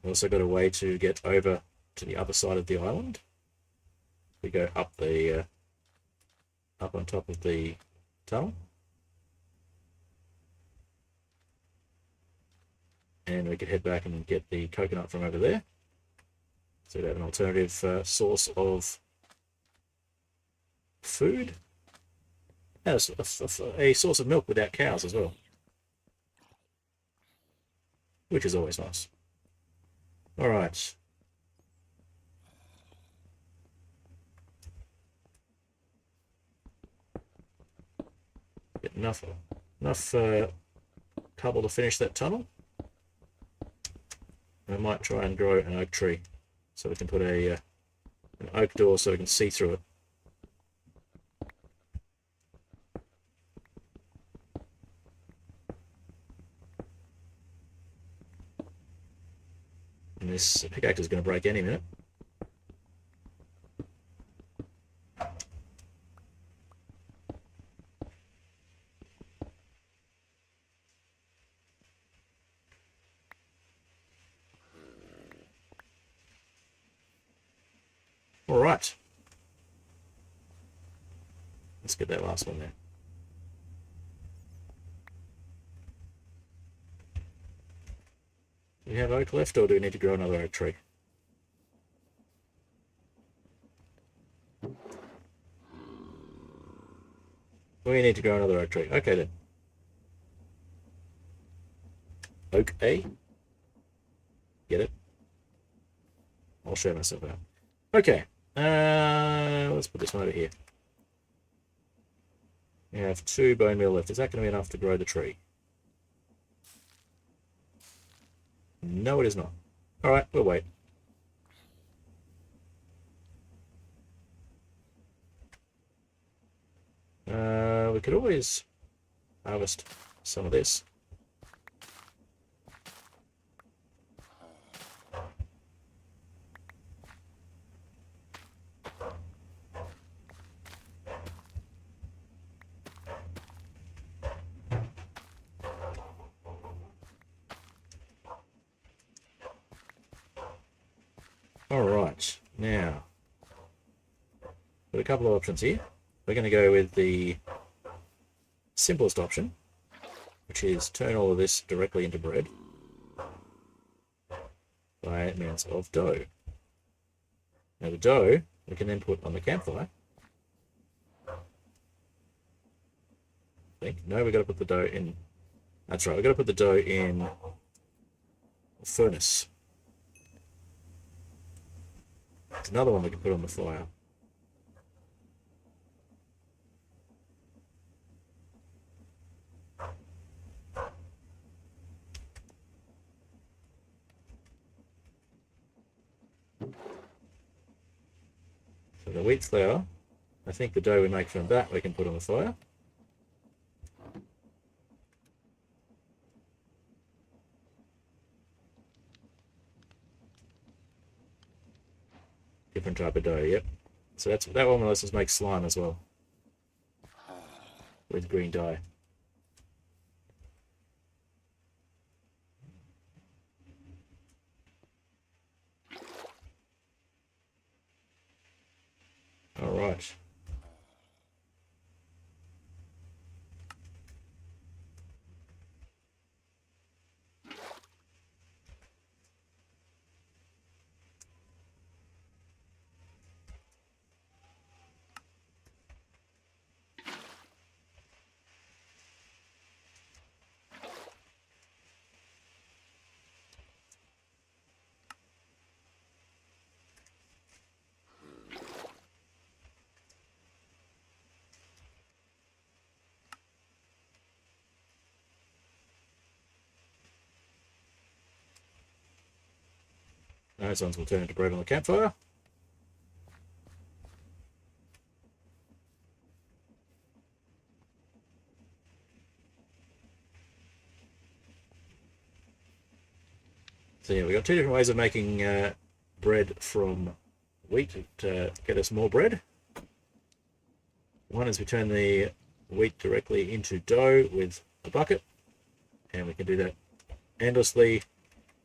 S1: We've also got a way to get over to the other side of the island. We go up the up on top of the tunnel. And we could head back and get the coconut from over there. So we have an alternative source of food. And a source of milk without cows as well. Which is always nice. Alright. Get enough cobble to finish that tunnel. I might try and grow an oak tree so we can put an oak door so we can see through it. And this pickaxe is going to break any minute. All right. Let's get that last one there. Do we have oak left, or do we need to grow another oak tree? We need to grow another oak tree. Okay then. Oak A. Get it? I'll show myself out. Okay. Let's put this one over here. We have 2 bone meal left. Is that going to be enough to grow the tree? No, it is not. Alright, we'll wait. We could always harvest some of this. Alright, now, got a couple of options here. We're going to go with the simplest option, which is turn all of this directly into bread by means of dough. Now the dough we can then put on the campfire. I think. No, we've got to put the dough in. That's right, we've got to put the dough in the furnace. There's another one we can put on the fire. So the wheat flour, I think the dough we make from that we can put on the fire. Different type of dough, yep. So that one lets us make slime as well. With green dye. Alright. Those ones will turn into bread on the campfire. So yeah, we've got two different ways of making bread from wheat to get us more bread. One is we turn the wheat directly into dough with a bucket, and we can do that endlessly.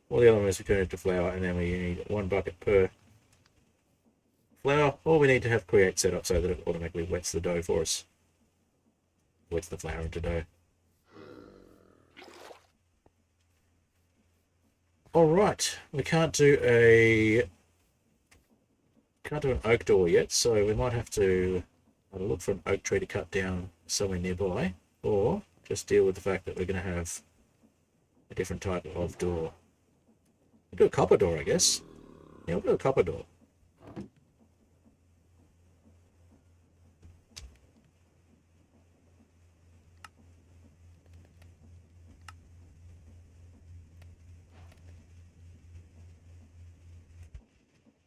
S1: Or the other one is we turn it to flour, and then we need 1 bucket per flour, or we need to have create set up so that it automatically wets the dough for us. Wets the flour into dough. Alright, we can't do an oak door yet, so we might have to have a look for an oak tree to cut down somewhere nearby, or just deal with the fact that we're going to have a different type of door. We'll do a copper door, I guess. Yeah, we'll do a copper door.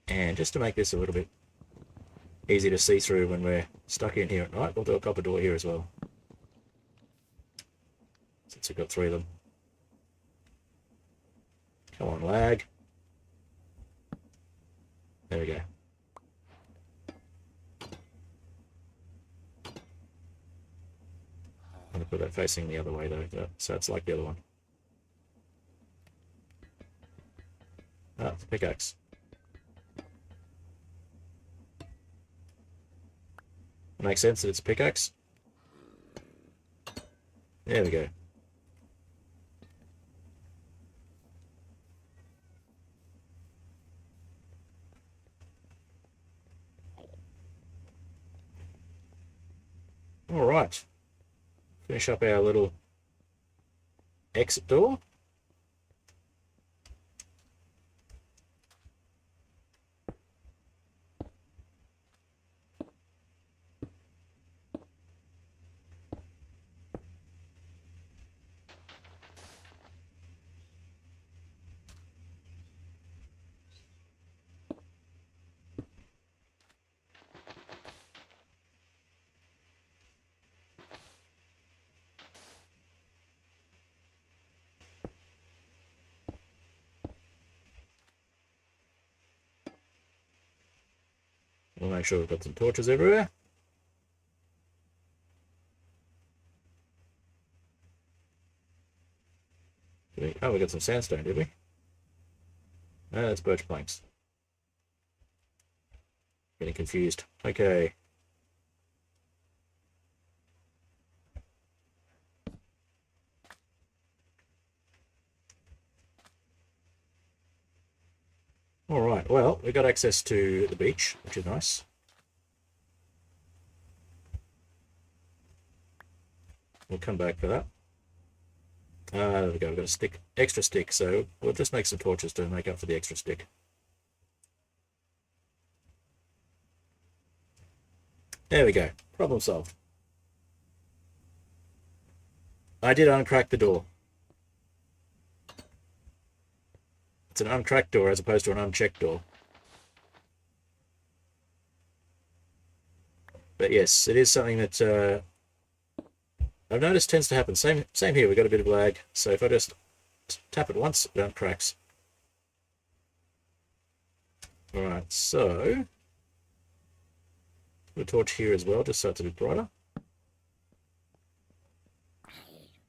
S1: And just to make this a little bit easy to see through when we're stuck in here at night, we'll do a copper door here as well, since we've got 3 of them. Come on, lag. There we go. I'm going to put that facing the other way though, so it's like the other one. Ah, it's a pickaxe. Makes sense that it's a pickaxe. There we go. All right. Finish up our little exit door. We'll make sure we've got some torches everywhere. Oh, we got some sandstone, did we? No, that's birch planks. Getting confused. Okay. Alright, well, we got access to the beach, which is nice. We'll come back for that. There we go, we've got a stick, extra stick, so we'll just make some torches to make up for the extra stick. There we go, problem solved. I did uncrack the door. It's an uncracked door as opposed to an unchecked door. But yes, it is something that I've noticed tends to happen. Same here, we've got a bit of lag. So if I just tap it once, it uncracks. Alright, so put a torch here as well, just so it's a bit brighter.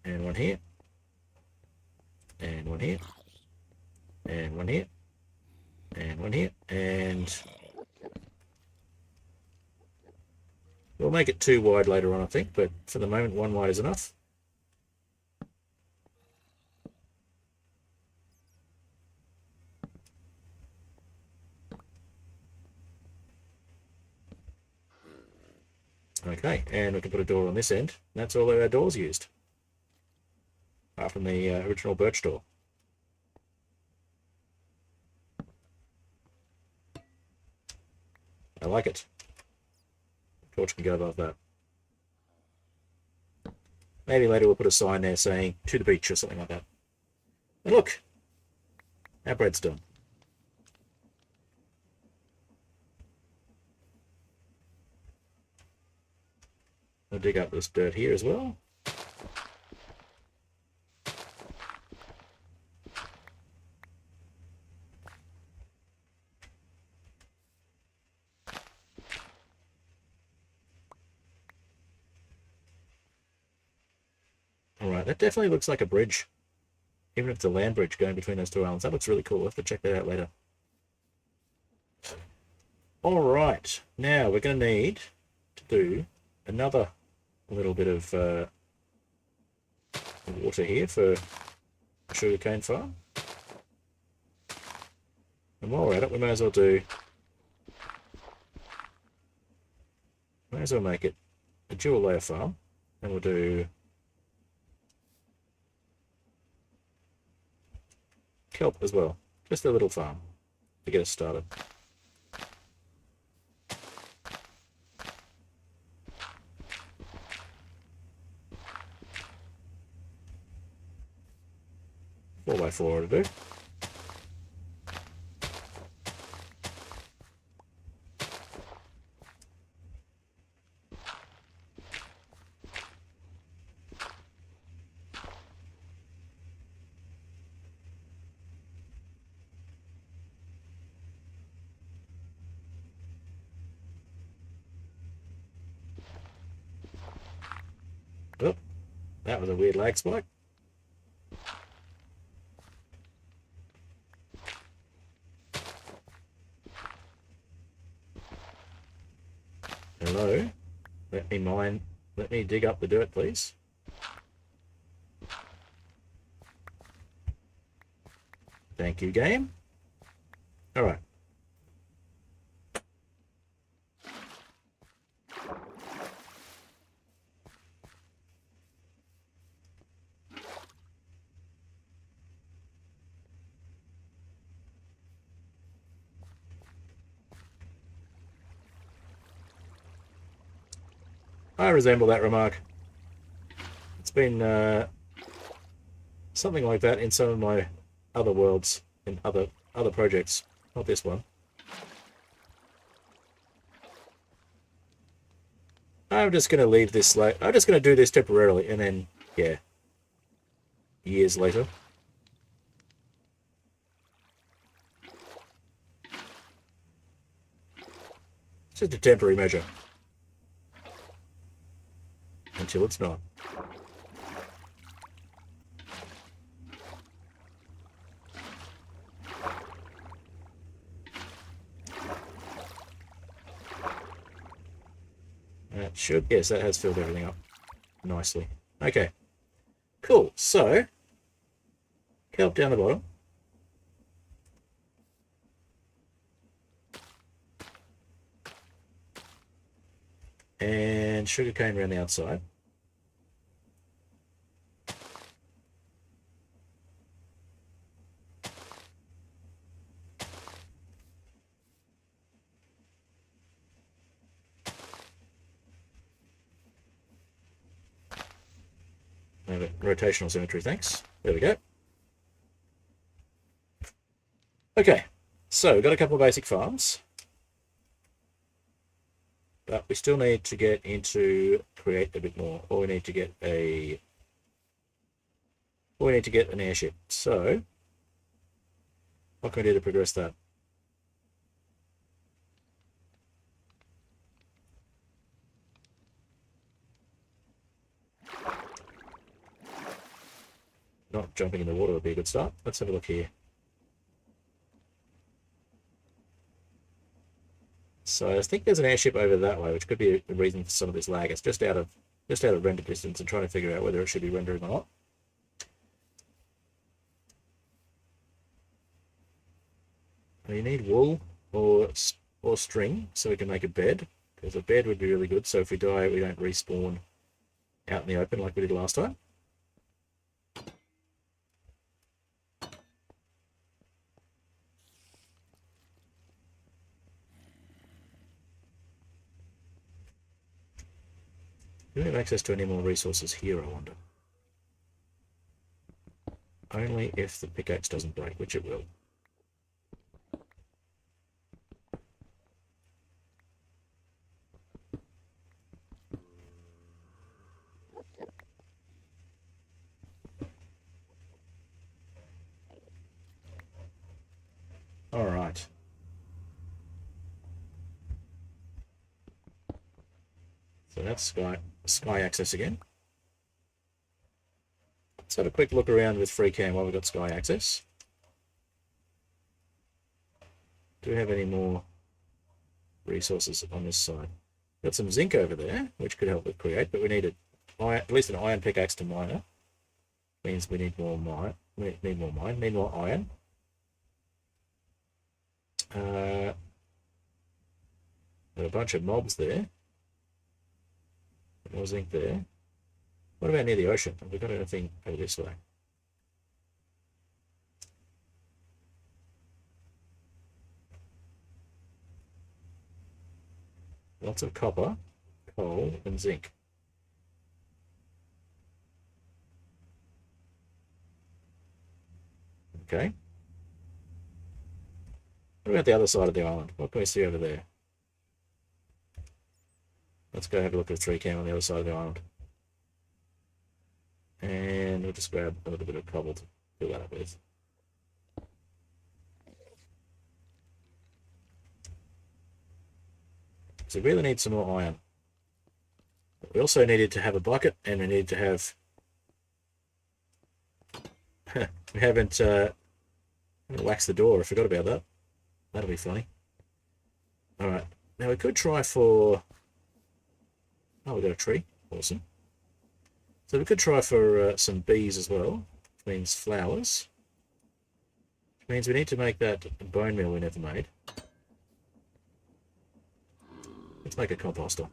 S1: And one here. And one here. And one here. And one here. And we'll make it 2 wide later on, I think, but for the moment 1 wide is enough. Okay, and we can put a door on this end. That's all our doors used, apart from the original birch door. I like it. Torch can go above that. Maybe later we'll put a sign there saying to the beach or something like that. And look, our bread's done. I'll dig up this dirt here as well. Alright, that definitely looks like a bridge. Even if it's a land bridge going between those two islands. That looks really cool. We'll have to check that out later. Alright, now we're going to need to do another little bit of water here for a sugarcane farm. And while we're at it, we may as well make it a dual layer farm. And we'll do kelp as well. Just a little farm to get us started. Four by four to do. Oh, that was a weird lag spike. Hello? Let me dig up the dirt, please. Thank you, game. Alright. I resemble that remark. It's been something like that in some of my other worlds, in other projects. Not this one. I'm just going to leave this I'm just going to do this temporarily, and then, yeah, years later. It's just a temporary measure. Until it's not. That should, yes, that has filled everything up nicely. Okay, cool. So, kelp down the bottom. And sugarcane around the outside. Rotational symmetry, thanks. There we go. Okay, so we've got a couple of basic farms. But we still need to get into create a bit more, or we need to get an airship. So what can we do to progress that? Not jumping in the water would be a good start. Let's have a look here. So I think there's an airship over that way, which could be the reason for some of this lag. It's just out of render distance and trying to figure out whether it should be rendering or not. You need wool or string so we can make a bed, because a bed would be really good. So if we die, we don't respawn out in the open like we did last time. Do we have access to any more resources here, I wonder? Only if the pickaxe doesn't break, which it will. that's sky access again. Let's have a quick look around with free cam while we've got sky access. Do we have any more resources on this side? Got some zinc over there, which could help with create, but we need at least an iron pickaxe to miner. Means we need more mine. Need more iron. Got a bunch of mobs there. More zinc there. What about near the ocean? Have we got anything over this way? Lots of copper, coal, and zinc. Okay. What about the other side of the island? What can we see over there? Let's go have a look at the tree cam on the other side of the island. And we'll just grab a little bit of cobble to fill that up with. So we really need some more iron. We also needed to have a bucket, and we need to have... we haven't waxed the door. I forgot about that. That'll be funny. Alright. Now we could try for... Oh, we got a tree. Awesome. So we could try for some bees as well, which means flowers. Which means we need to make that bone meal we never made. Let's make a composter.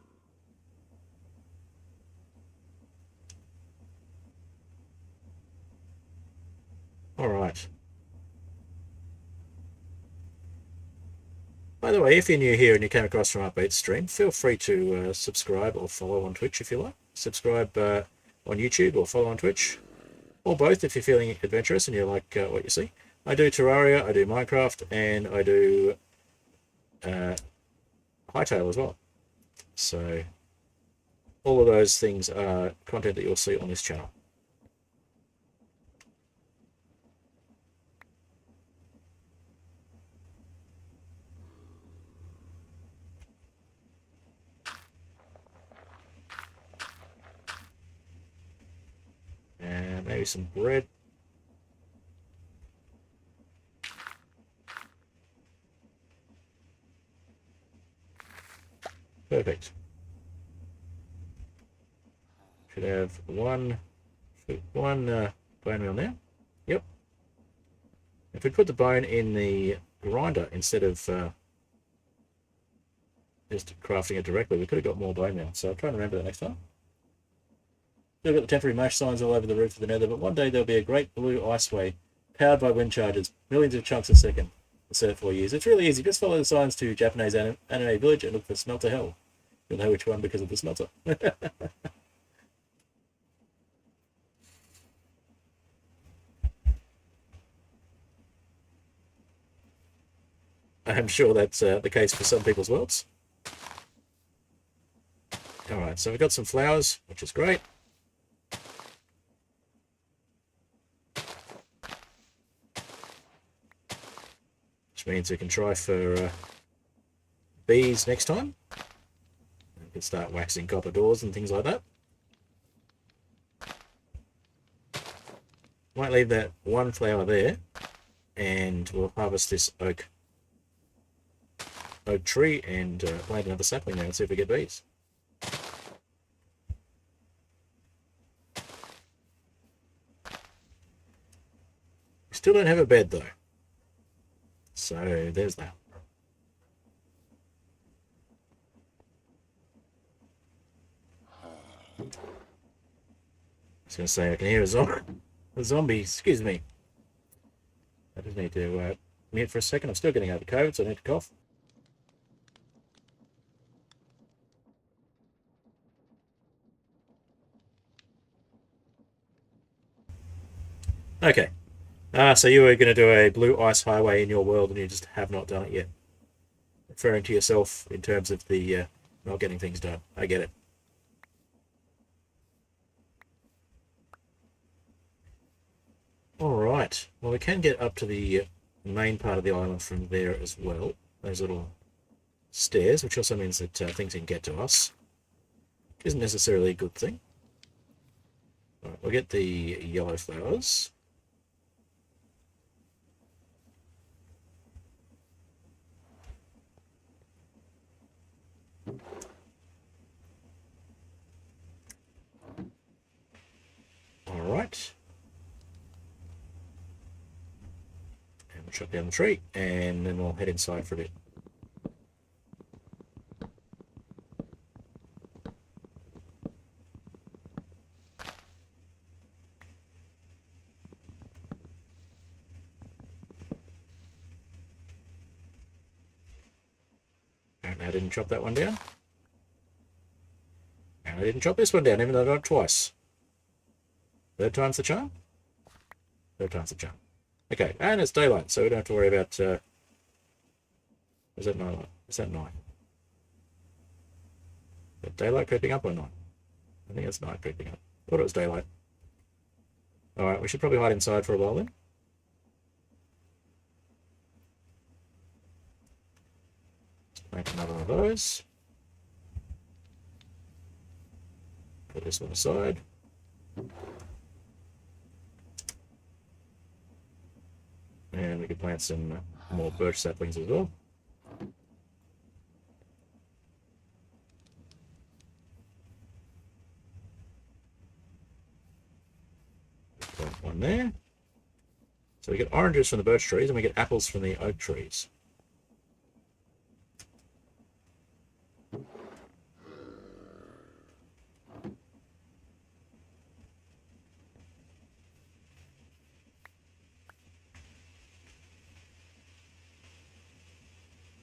S1: Alright. By the way, if you're new here and you came across from Upbeat's stream, feel free to subscribe or follow on Twitch if you like. Subscribe on YouTube or follow on Twitch, or both if you're feeling adventurous and you like what you see. I do Terraria, I do Minecraft, and I do Hightail as well. So all of those things are content that you'll see on this channel. And maybe some bread. Perfect. Should have one bone meal now. Yep. If we put the bone in the grinder instead of just crafting it directly, we could have got more bone meal. So I'll try and remember that next time. Still got the temporary mesh signs all over the roof of the Nether, but one day there'll be a great blue iceway powered by wind charges, millions of chunks a second, for 4 years. It's really easy. Just follow the signs to Japanese anime village and look for smelter hell. You'll know which one because of the smelter. I'm sure that's the case for some people's worlds. Alright, so we've got some flowers, which is great. Which means we can try for bees next time. We can start waxing copper doors and things like that. Might leave that one flower there, and we'll harvest this oak tree and plant another sapling there and see if we get bees. We still don't have a bed though. So there's that. I was going to say I can hear a zombie. Excuse me. I just need to mute for a second. I'm still getting over COVID, so I need to cough. Okay. So you were going to do a blue ice highway in your world and you just have not done it yet. Referring to yourself in terms of the not getting things done. I get it. Alright. Well, we can get up to the main part of the island from there as well. Those little stairs, which also means that things can get to us. isn't necessarily a good thing. Alright, we'll get the yellow flowers. Alright. And we'll chop down the tree, and then we'll head inside for a bit. Apparently I didn't chop that one down. And I didn't chop this one down, even though I got it twice. Third time's the charm? Third time's the charm. Okay, and it's daylight, so we don't have to worry about... is that night? Is that night? Is that daylight creeping up or not? I think it's night creeping up. Thought it was daylight. Alright, we should probably hide inside for a while then. Let's make another one of those. Put this one aside. And we can plant some more birch saplings as well. Plant one there. So we get oranges from the birch trees and we get apples from the oak trees.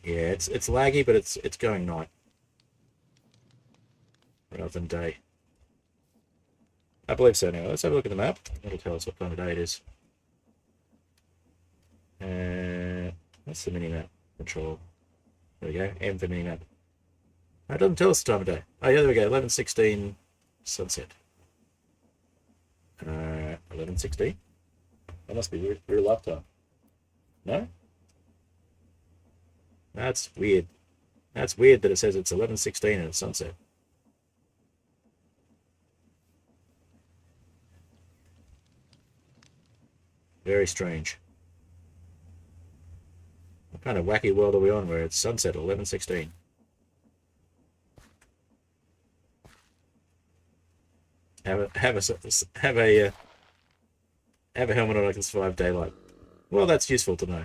S1: Yeah, it's laggy, but it's going night rather than day. I believe so. Anyway, let's have a look at the map. It'll tell us what time of day it is. That's the mini-map control. There we go. M for mini-map. It doesn't tell us the time of day. Oh yeah, there we go. 11:16 sunset. 11:16. That must be real life time. No? That's weird. That's weird that it says it's 11:16 and it's sunset. Very strange. What kind of wacky world are we on where it's sunset at 11:16? Have a helmet on that can survive daylight. Well, that's useful to know.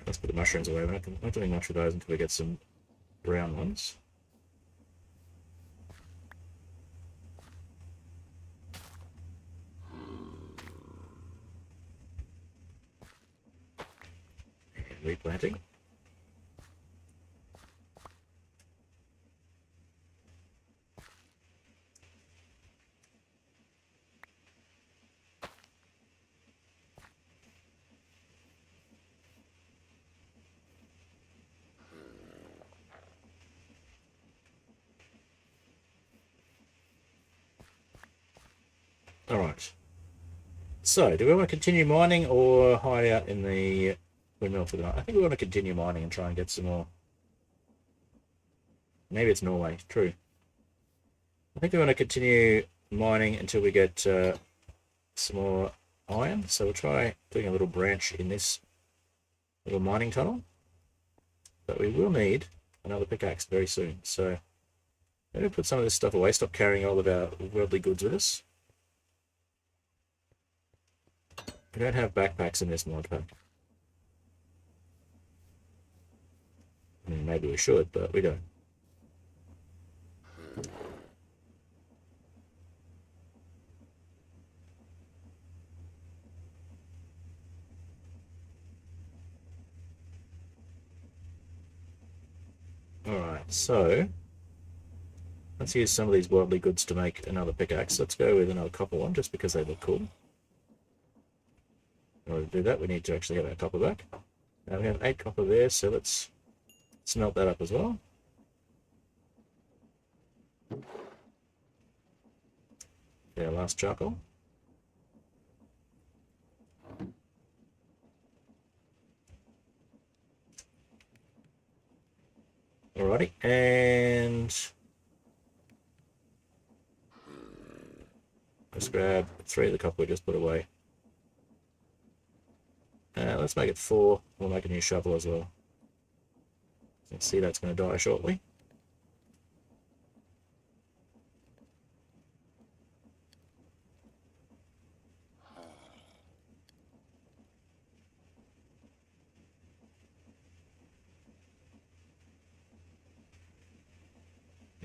S1: Let's put the mushrooms away. We're not doing much with those until we get some brown ones. And replanting. Alright. So, do we want to continue mining or hide out in the windmill for the night? I think we want to continue mining and try and get some more. Maybe it's Norway. True. I think we want to continue mining until we get some more iron. So we'll try doing a little branch in this little mining tunnel. But we will need another pickaxe very soon. So maybe put some of this stuff away. Stop carrying all of our worldly goods with us. We don't have backpacks in this mod pack. I mean, maybe we should, but we don't. Alright, so let's use some of these worldly goods to make another pickaxe. Let's go with another copper one just because they look cool. In order to do that, we need to actually have our copper back. Now we have 8 copper there, so let's smelt that up as well. Our last charcoal. Alrighty, and let's grab 3 of the copper we just put away. Let's make it 4. We'll make a new shovel as well. You can see that's going to die shortly.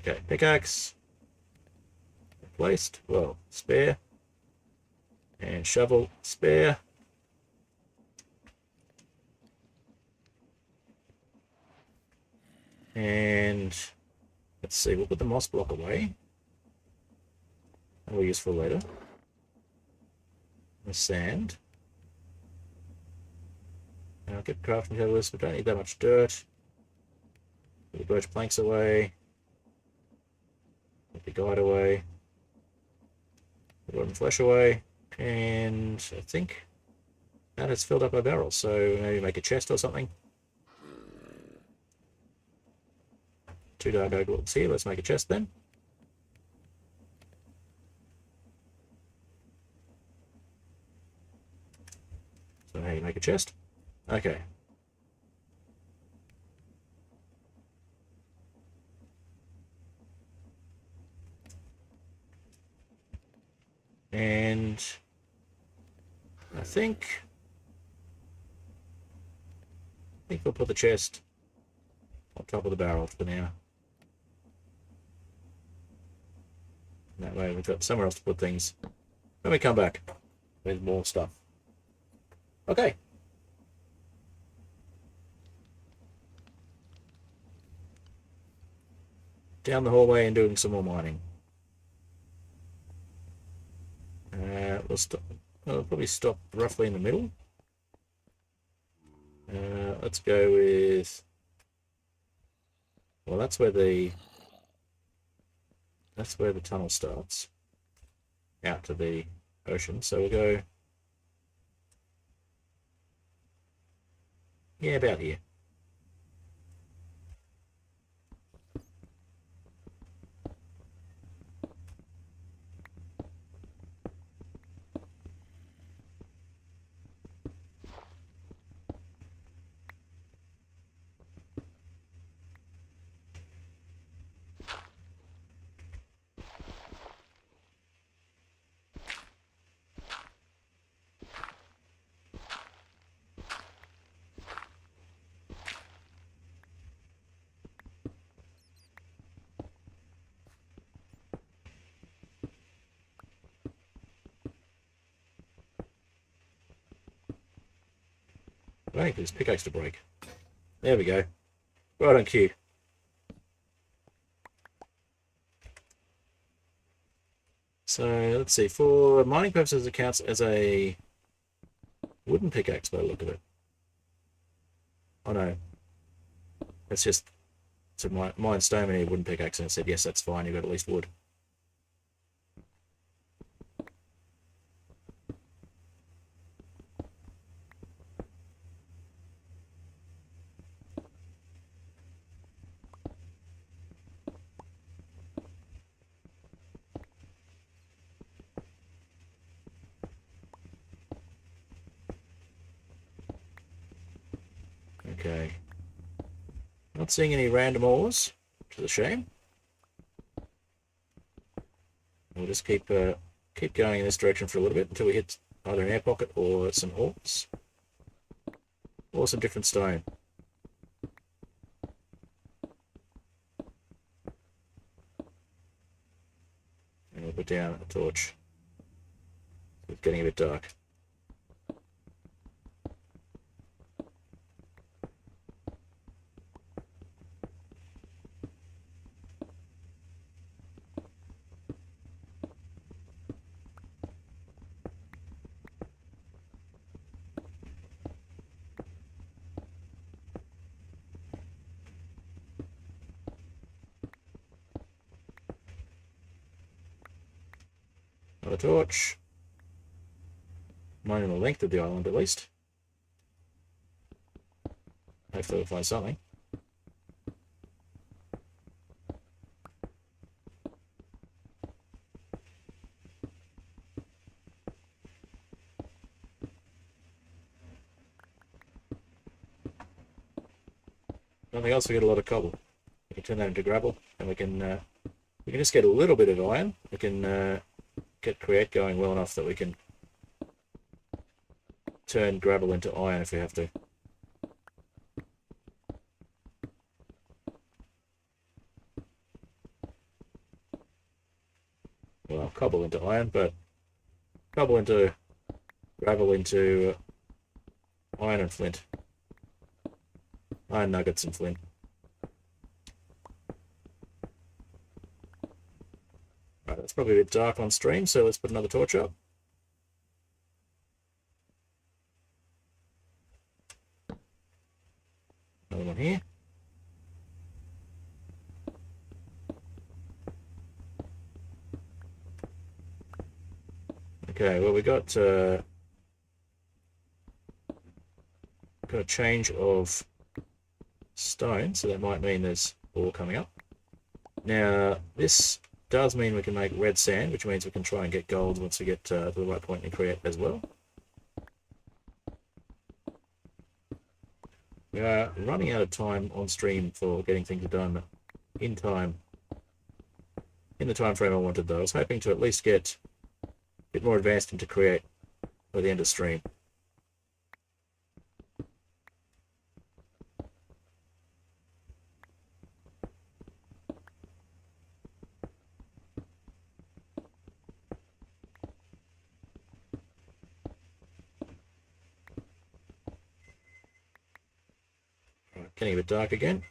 S1: Okay, pickaxe. Replaced. Well, spare. And shovel, spare. And let's see, we'll put the moss block away. That will use for later. The sand. Now I'll get crafting tables. We don't need that much dirt. Put the birch planks away. Put the guide away. Put the rotten flesh away. And I think that has filled up our barrel. So maybe make a chest or something. 2 dark oak logs here. Let's make a chest then. So how you make a chest? Okay. And I think we'll put the chest on top of the barrel for now. That way we've got somewhere else to put things when we come back with more stuff. Okay. Down the hallway and doing some more mining. We'll stop. We'll probably stop roughly in the middle. Let's go with. Well, that's where the tunnel starts out to the ocean. So we'll go. Yeah, about here. Waiting for this pickaxe to break. There we go. Right on cue. So let's see. For mining purposes, it counts as a wooden pickaxe by the look of it. Oh no. It's just to mine stone and a wooden pickaxe, and it said yes, that's fine. You've got at least wood. Okay. Not seeing any random ores, which is a shame. We'll just keep going in this direction for a little bit until we hit either an air pocket or some ores. Or some different stone. And we'll put down a torch. It's getting a bit dark. Another torch. Mining the length of the island at least. Hopefully we'll find something. nothing else, we get a lot of cobble. We can turn that into gravel, and we can just get a little bit of iron. We can get create going well enough that we can turn gravel into iron if we have to. Well, cobble into iron, but cobble into gravel into iron and flint. Iron nuggets and flint. Right, that's probably a bit dark on stream, so let's put another torch up. Another one here. Okay, well, we got a change of stone, so that might mean there's ore coming up. Now, this does mean we can make red sand, which means we can try and get gold once we get to the right point and create as well. We are running out of time on stream for getting things done in time. In the time frame I wanted, though. I was hoping to at least get a bit more advanced into create by the end of stream. Getting a bit dark again.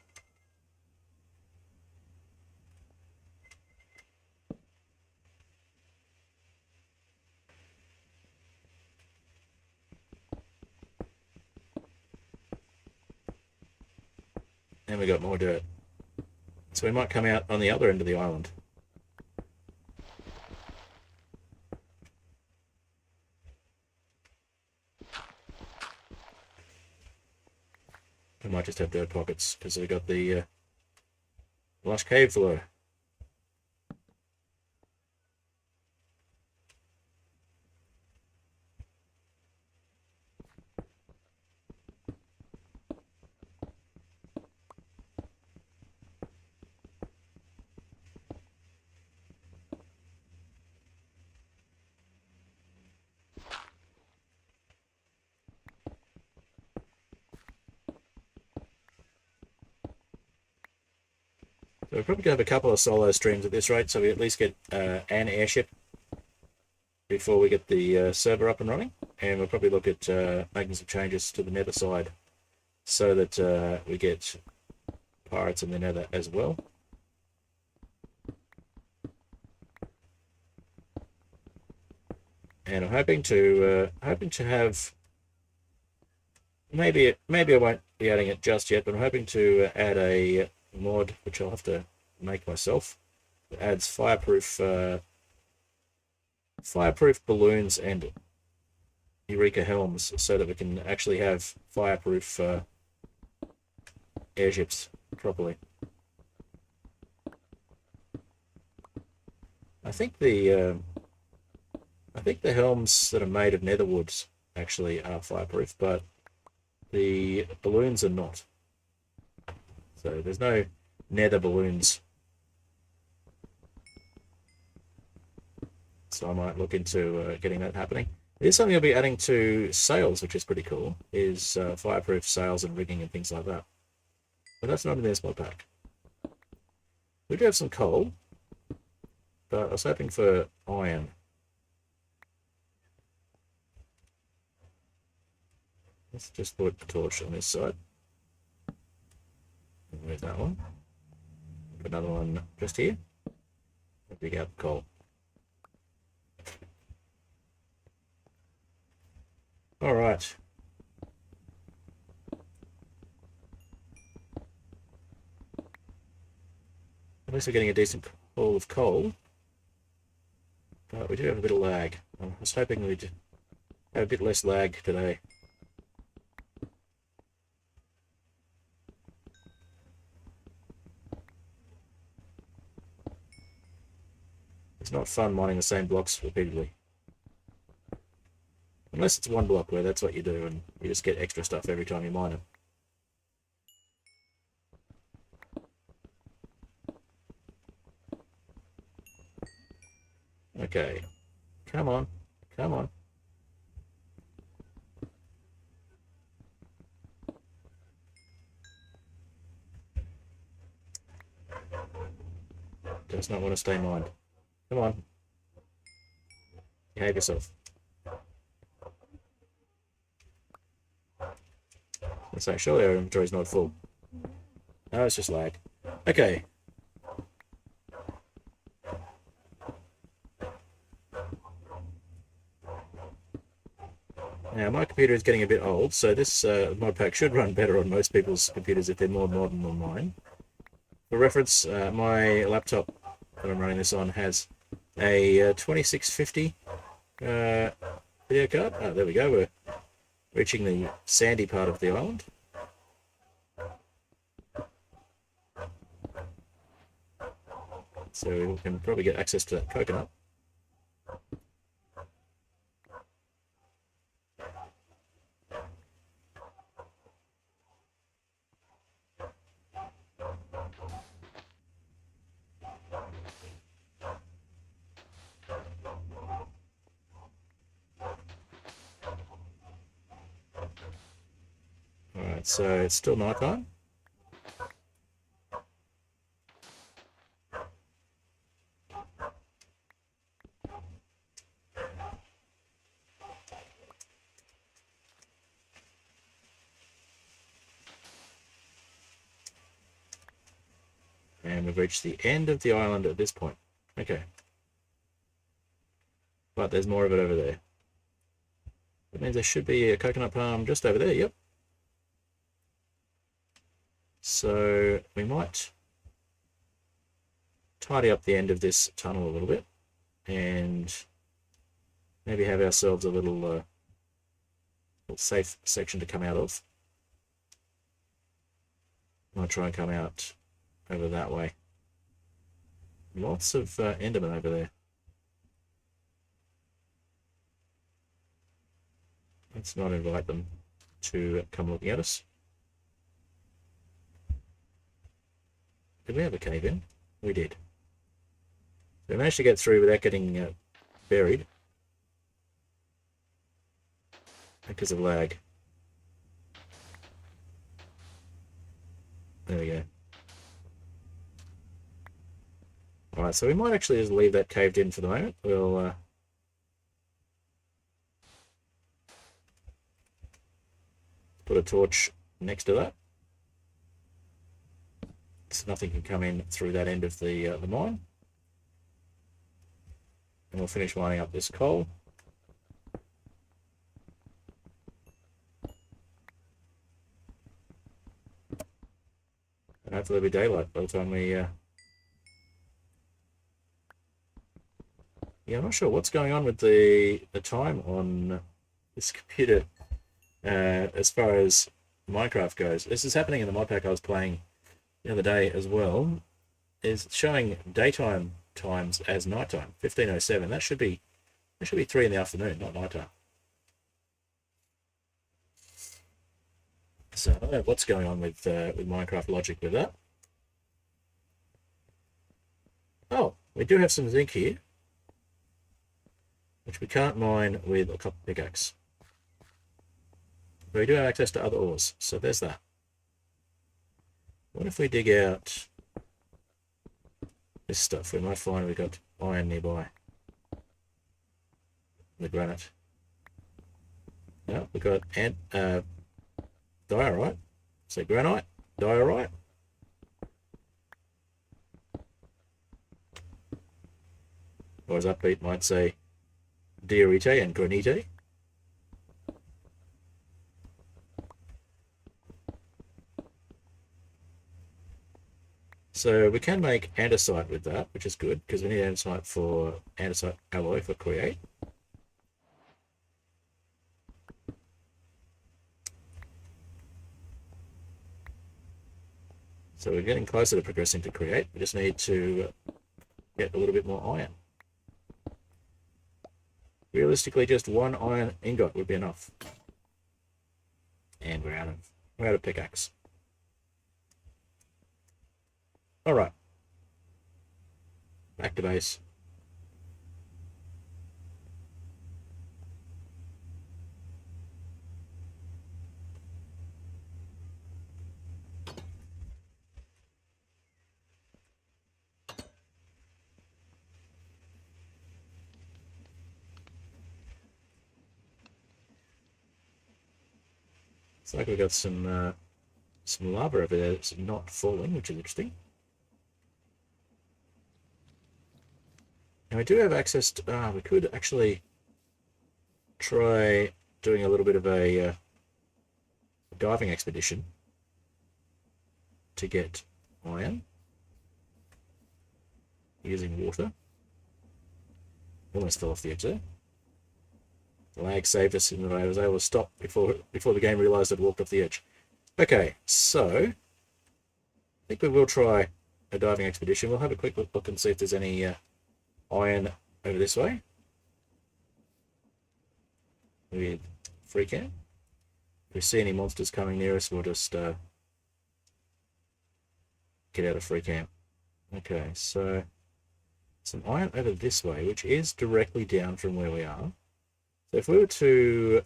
S1: And we got more dirt. So we might come out on the other end of the island. We might just have dirt pockets because we got the lush cave floor. So we're probably going to have a couple of solo streams at this rate, so we at least get an airship before we get the server up and running. And we'll probably look at making some changes to the nether side so that we get pirates in the nether as well. And I'm hoping to have maybe I won't be adding it just yet, but I'm hoping to add a mod which I'll have to make myself. It adds fireproof balloons and Eureka helms so that we can actually have fireproof airships properly. I think the helms that are made of nether woods actually are fireproof, but the balloons are not. So there's no nether balloons. So I might look into getting that happening. There's something I'll be adding to sails, which is pretty cool, is fireproof sails and rigging and things like that. But that's not in this mod pack. We do have some coal, but I was hoping for iron. Let's just put a torch on this side. Where's that one? Put another one just here. Dig out the coal. All right. At least we're getting a decent haul of coal. But we do have a bit of lag. I was hoping we'd have a bit less lag today. It's not fun mining the same blocks repeatedly. Unless it's one block where that's what you do and you just get extra stuff every time you mine it. Okay. Come on. Come on. Does not want to stay mined. Come on. Behave yourself. Let's say, surely our inventory's not full. No, it's just lag. Okay. Now, my computer is getting a bit old, so this mod pack should run better on most people's computers if they're more modern than mine. For reference, my laptop that I'm running this on has a 2650 video card. Oh, there we go. We're reaching the sandy part of the island. So we can probably get access to that coconut. Alright, so it's still night time. And we've reached the end of the island at this point. Okay. But there's more of it over there. That means there should be a coconut palm just over there, yep. So we might tidy up the end of this tunnel a little bit and maybe have ourselves a little safe section to come out of. I'll try and come out over that way. Lots of Endermen over there. Let's not invite them to come looking at us. Did we have a cave in? We did. We managed to get through without getting buried because of lag. There we go. Alright, so we might actually just leave that caved in for the moment. We'll put a torch next to that, so nothing can come in through that end of the mine. And we'll finish mining up this coal. And hopefully it'll be daylight by the time we... Yeah, I'm not sure what's going on with the time on this computer as far as Minecraft goes. This is happening in the mod pack I was playing the other day as well. Is showing daytime times as nighttime, 15:07. That should be 3 in the afternoon, not nighttime. So I don't know what's going on with Minecraft logic with that. Oh, we do have some zinc here, which we can't mine with a copper pickaxe. But we do have access to other ores, so there's that. What if we dig out this stuff? We might find we've got iron nearby. The granite. No, we've got diorite. So granite, diorite. Or as Upbeat might say, diorite and granite. So we can make andesite with that, which is good, because we need andesite for andesite alloy for create. So we're getting closer to progressing to create. We just need to get a little bit more iron. Realistically, just one iron ingot would be enough. And we're out of pickaxe. All right. Back to base. Looks like we've got some lava over there that's not falling, which is interesting. And we do have access to... we could actually try doing a little bit of a diving expedition to get iron using water. Almost fell off the edge there. The lag saved us in that I was able to stop before the game realised I'd walked off the edge. Okay, so I think we will try a diving expedition. We'll have a quick look and see if there's any iron over this way. With free cam. If we see any monsters coming near us, we'll just get out of free cam. Okay, so some iron over this way, which is directly down from where we are. So if we were to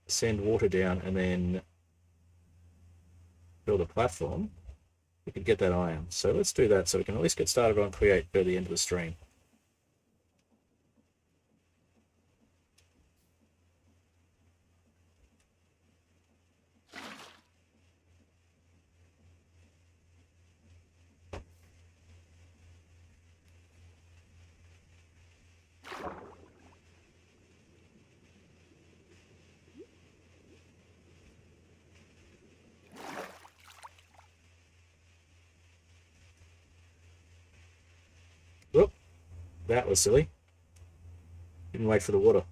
S1: send water down and then build a platform, we could get that iron. So let's do that so we can at least get started on create by the end of the stream. Whoop, that was silly. Didn't wait for the water.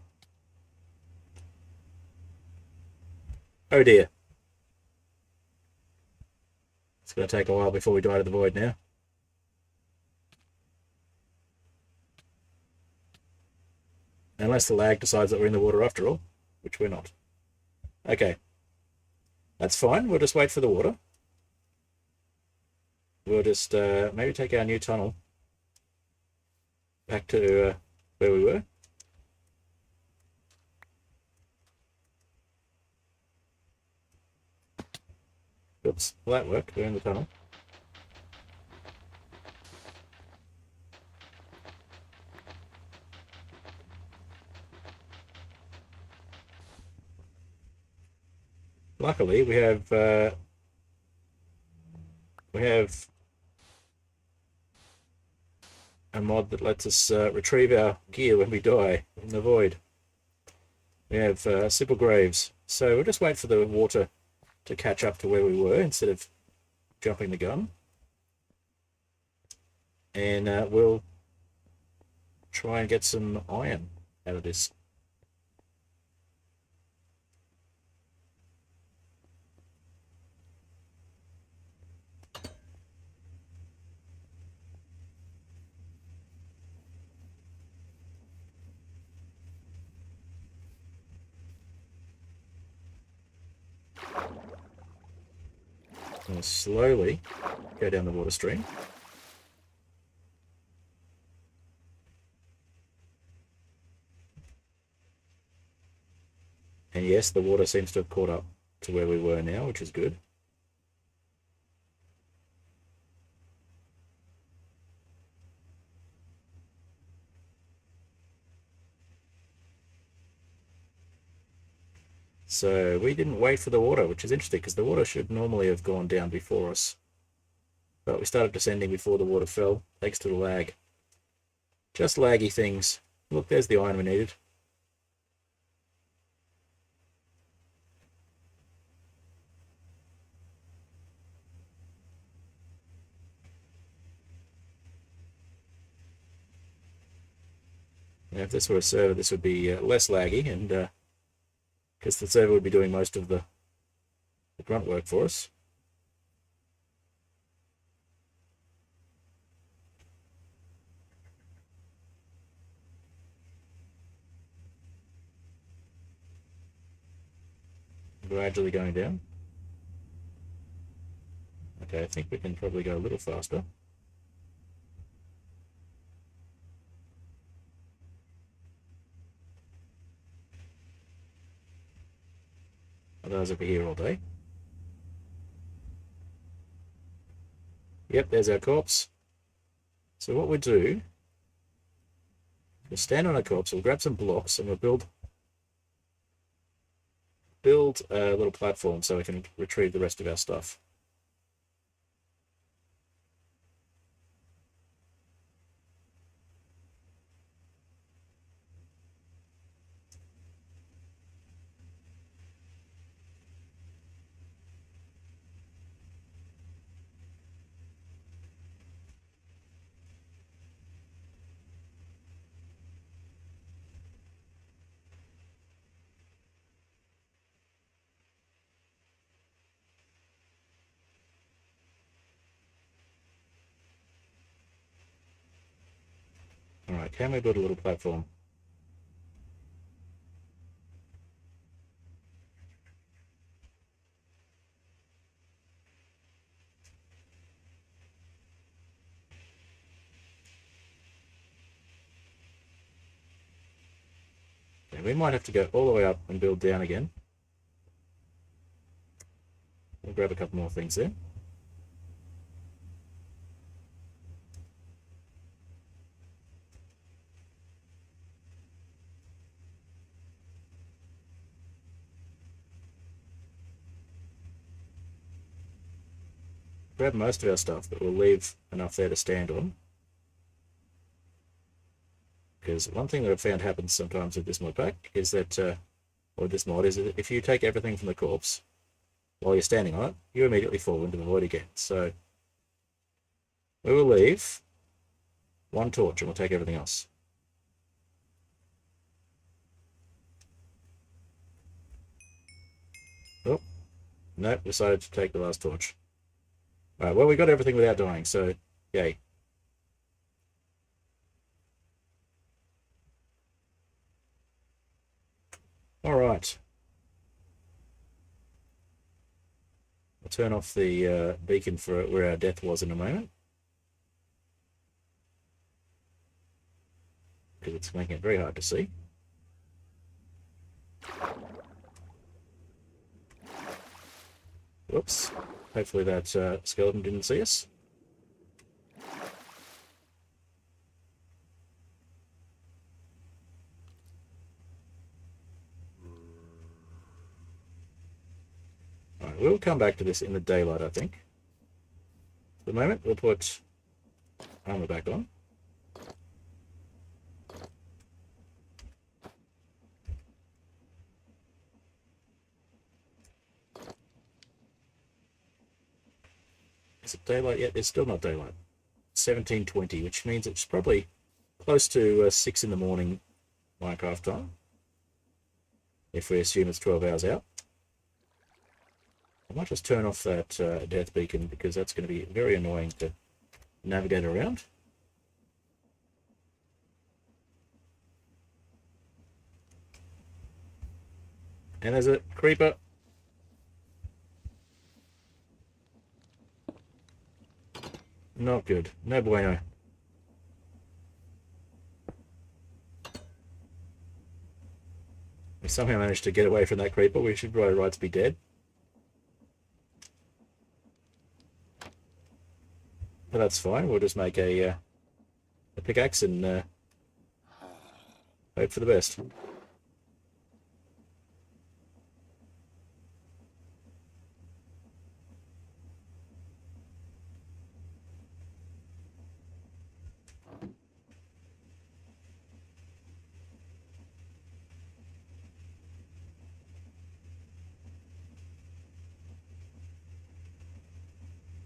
S1: Oh dear. It's going to take a while before we die to the void now. Unless the lag decides that we're in the water after all, which we're not. Okay. That's fine. We'll just wait for the water. We'll just maybe take our new tunnel back to where we were. Oops, will that work? We're in the tunnel. Luckily, we have a mod that lets us retrieve our gear when we die in the void. We have simple graves, so we'll just wait for the water to catch up to where we were instead of jumping the gun, and we'll try and get some iron out of this. And slowly go down the water stream. And yes, the water seems to have caught up to where we were now, which is good. So we didn't wait for the water, which is interesting because the water should normally have gone down before us. But we started descending before the water fell, thanks to the lag. Just laggy things. Look, there's the iron we needed. Now, if this were a server, this would be less laggy, and because the server would be doing most of the grunt work for us. Gradually going down. Okay, I think we can probably go a little faster. Otherwise I'll be here all day. Yep, there's our corpse. So what we'll do, we'll stand on a corpse, we'll grab some blocks and we'll build build a little platform so we can retrieve the rest of our stuff. Alright, can we build a little platform? Okay, we might have to go all the way up and build down again. We'll grab a couple more things there. Grab most of our stuff, but we'll leave enough there to stand on. Because one thing that I've found happens sometimes with this mod pack is that, or this mod, is that if you take everything from the corpse while you're standing on it, you immediately fall into the void again. So we will leave one torch and we'll take everything else. Oh, nope, decided to take the last torch. Alright, well, we got everything without dying, so yay. Alright. I'll turn off the beacon for where our death was in a moment. Because it's making it very hard to see. Whoops. Hopefully that skeleton didn't see us. Alright, we'll come back to this in the daylight, I think. For the moment, we'll put armor back on. Is it daylight yet? It's still not daylight. 17:20, which means it's probably close to 6 in the morning Minecraft time. If we assume it's 12 hours out. I might just turn off that death beacon because that's going to be very annoying to navigate around. And there's a creeper. Not good. No bueno. We somehow managed to get away from that creeper. We should by rights be dead. But that's fine. We'll just make a pickaxe and hope for the best.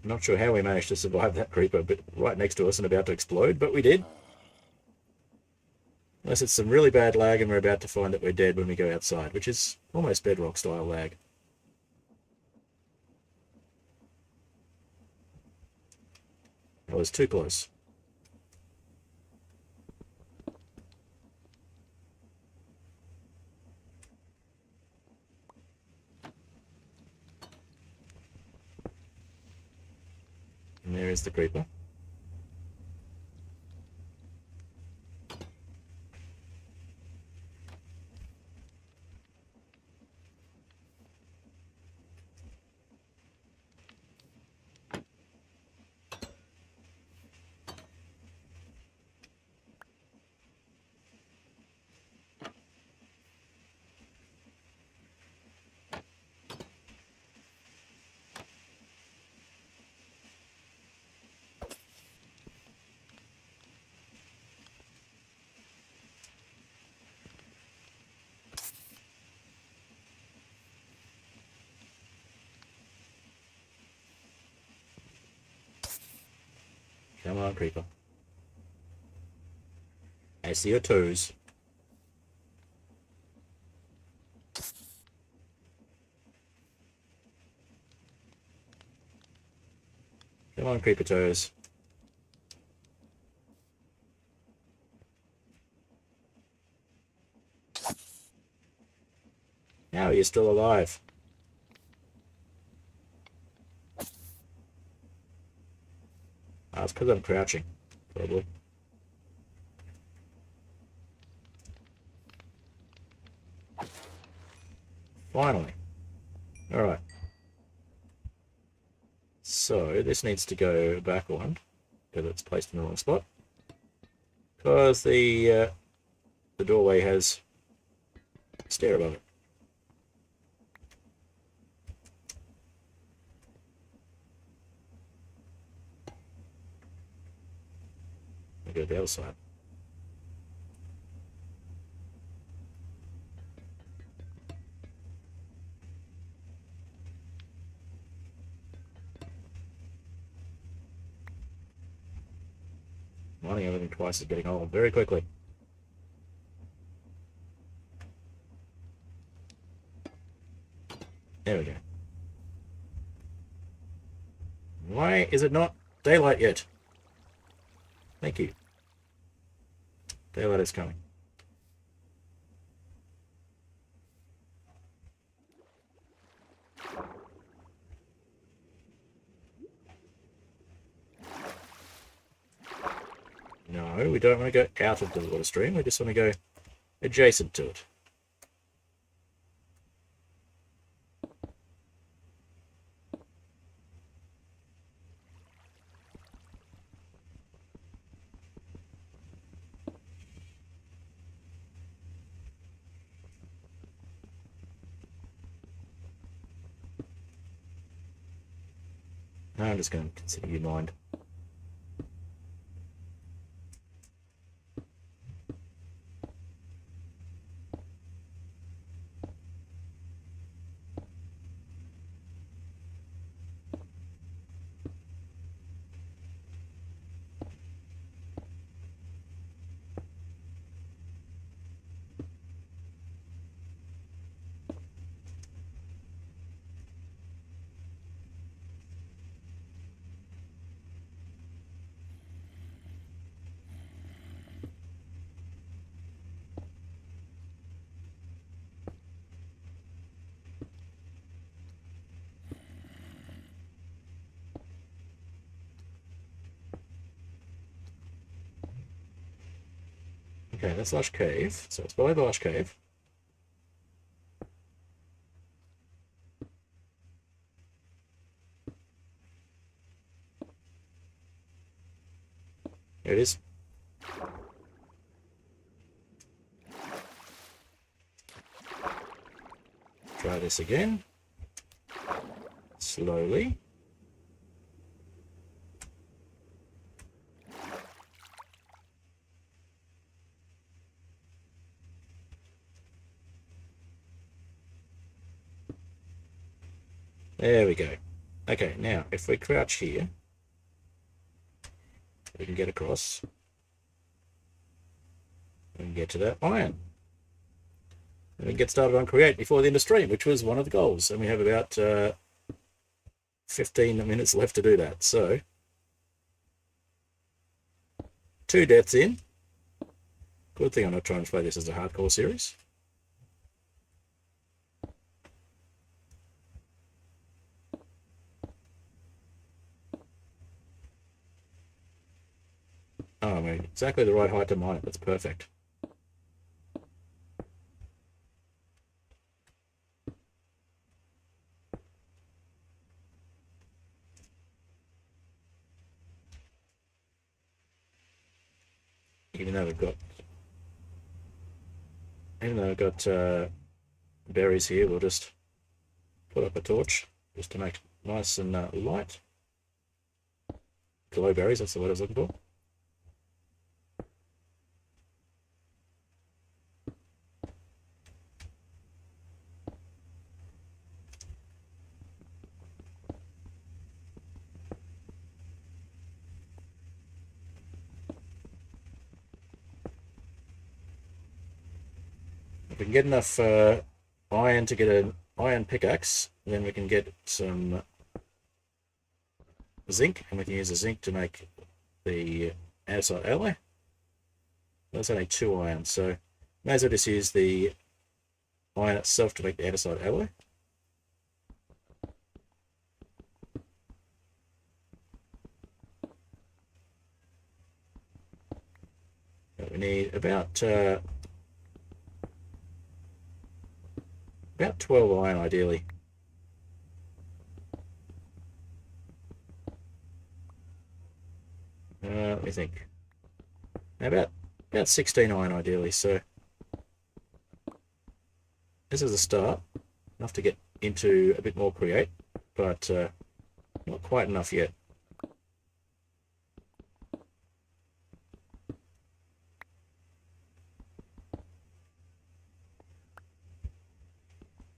S1: Not sure how we managed to survive that creeper, but right next to us and about to explode, but we did. Unless it's some really bad lag and we're about to find that we're dead when we go outside, which is almost bedrock style lag. That was too close. And there is the creeper. Come on, creeper. I see your toes. Come on, creeper toes. How are you still alive? Oh, it's because I'm crouching, probably. Finally. Alright. So, this needs to go back one, because it's placed in the wrong spot. Because the doorway has a stair above it. I'll go to the other side. Mining everything twice is getting old very quickly. There we go. Why is it not daylight yet? Thank you. Daylight is coming. No, we don't want to go out of the water stream. We just want to go adjacent to it. No, I'm just going to consider you mind. Okay, that's Lush Cave. So it's below the Lush Cave. There it is. Try this again. Slowly. There we go. Okay, now if we crouch here, we can get across. We can get to that iron. And we can get started on create before the end of stream, which was one of the goals. And we have about 15 minutes left to do that. So, 2 deaths in. Good thing I'm not trying to play this as a hardcore series. Oh, I mean, exactly the right height to mine it. That's perfect. Even though I've got berries here, we'll just put up a torch just to make it nice and light. Glow berries, that's the word I was looking for. If we can get enough iron to get an iron pickaxe, then we can get some zinc, and we can use the zinc to make the andesite alloy. That's only 2 iron, so may as well just use the iron itself to make the andesite alloy. But we need about 12 iron ideally. Let me think. About 16 iron ideally. So this is a start, enough to get into a bit more create, but not quite enough yet.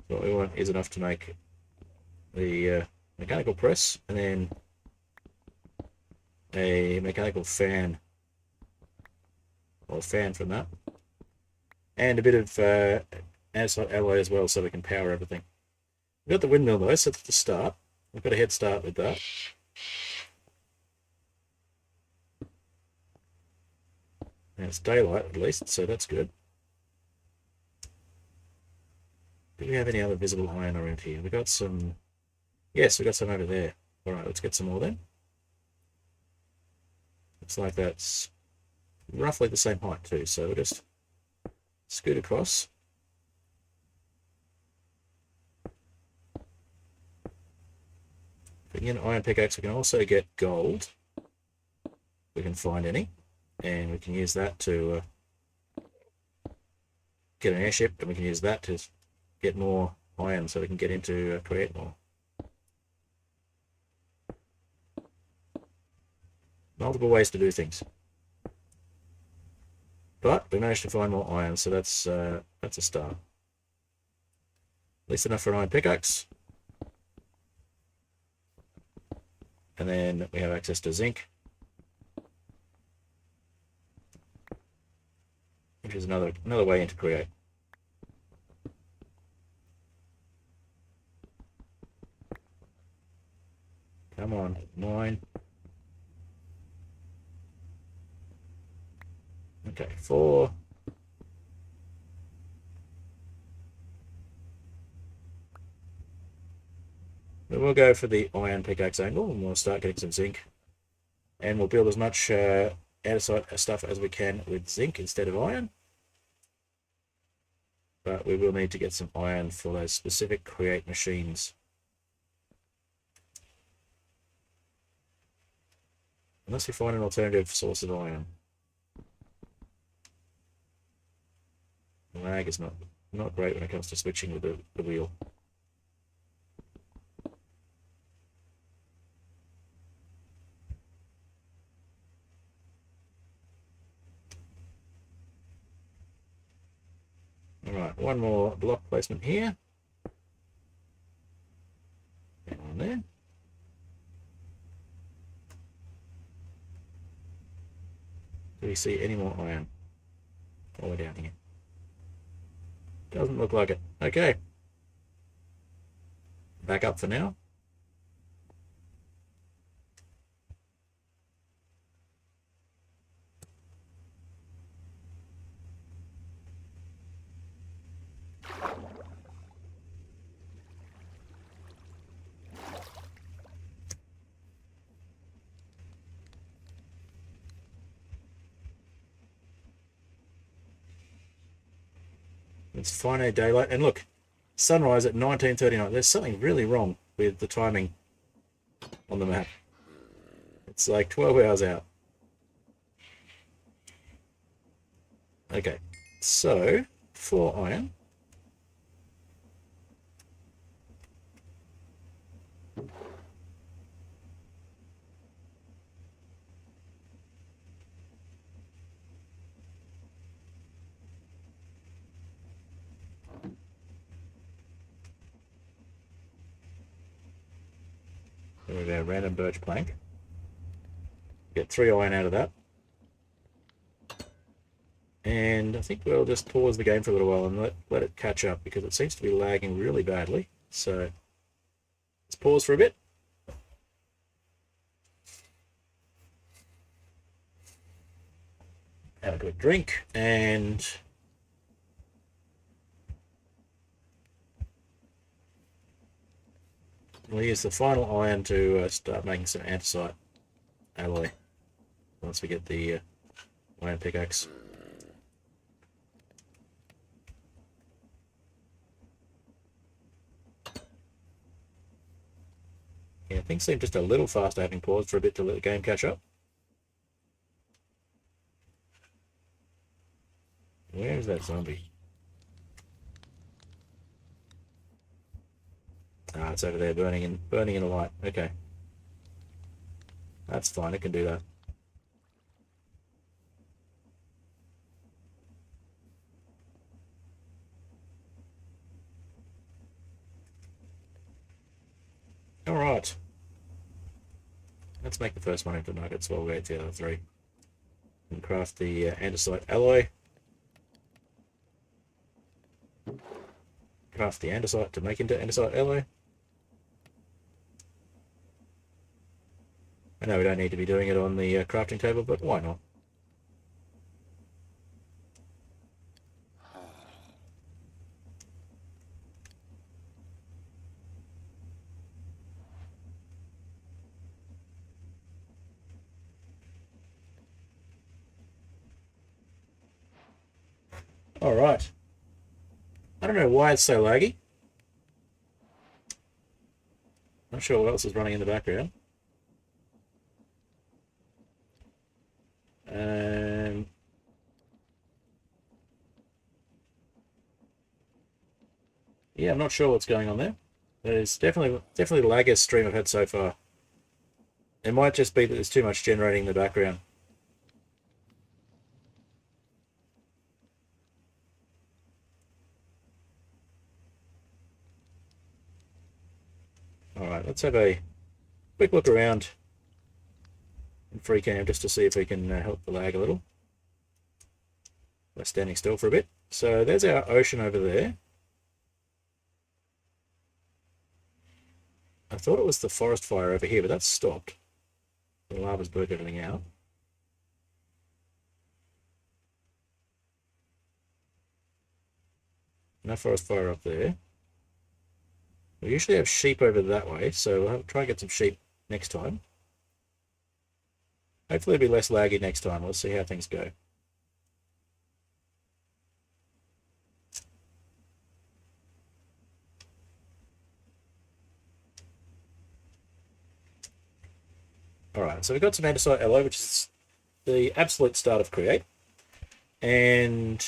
S1: So what we want is enough to make the mechanical press, and then a mechanical fan, or a fan from that, and a bit of andesite alloy as well, so we can power everything. We've got the windmill though, so that's the start. We've got a head start with that. And it's daylight at least, so that's good. Do we have any other visible iron around here? We got some. Yes, we got some over there. All right, let's get some more then. Looks like that's roughly the same height too, so we'll just scoot across. If we can get an iron pickaxe, we can also get gold. We can find any, and we can use that to get an airship, and we can use that to get more iron so we can get into create more. Multiple ways to do things, but we managed to find more iron, so that's a start. At least enough for an iron pickaxe, and then we have access to zinc, which is another way into create. Come on, 9. Okay, 4. Then we'll go for the iron pickaxe angle, and we'll start getting some zinc. And we'll build as much andesite stuff as we can with zinc instead of iron. But we will need to get some iron for those specific create machines. Unless we find an alternative source of iron. Lag is not great when it comes to switching with the wheel. Alright, one more block placement here. And on there. Do we see any more iron all the way down here? Doesn't look like it. Okay. Back up for now. It's finite daylight, and look, sunrise at 19:39. There's something really wrong with the timing on the map. It's like 12 hours out. Okay, so 4 iron. There we go, random birch plank. Get 3 iron out of that. And I think we'll just pause the game for a little while and let it catch up, because it seems to be lagging really badly. So let's pause for a bit. Have a quick drink, and we'll use the final iron to start making some andesite alloy once we get the iron pickaxe. Yeah, things seem just a little faster having paused for a bit to let the game catch up. Where is that zombie? Ah, it's over there, burning in the light. Okay, that's fine. It can do that. All right. Let's make the first one into nuggets while we wait for the other three. And craft the andesite alloy. Craft the andesite to make into andesite alloy. I know we don't need to be doing it on the crafting table, but why not? All right. I don't know why it's so laggy. Not sure what else is running in the background. Yeah, I'm not sure what's going on there. It's definitely the laggiest stream I've had so far. It might just be that there's too much generating in the background. Alright, let's have a quick look around in free cam just to see if we can help the lag a little. We're standing still for a bit. So there's our ocean over there. I thought it was the forest fire over here, but that's stopped. The lava's burnt everything out. No forest fire up there. We usually have sheep over that way, so we'll try and get some sheep next time. Hopefully it'll be less laggy next time. We'll see how things go. Alright, so we've got some andesite alloy, which is the absolute start of Create. And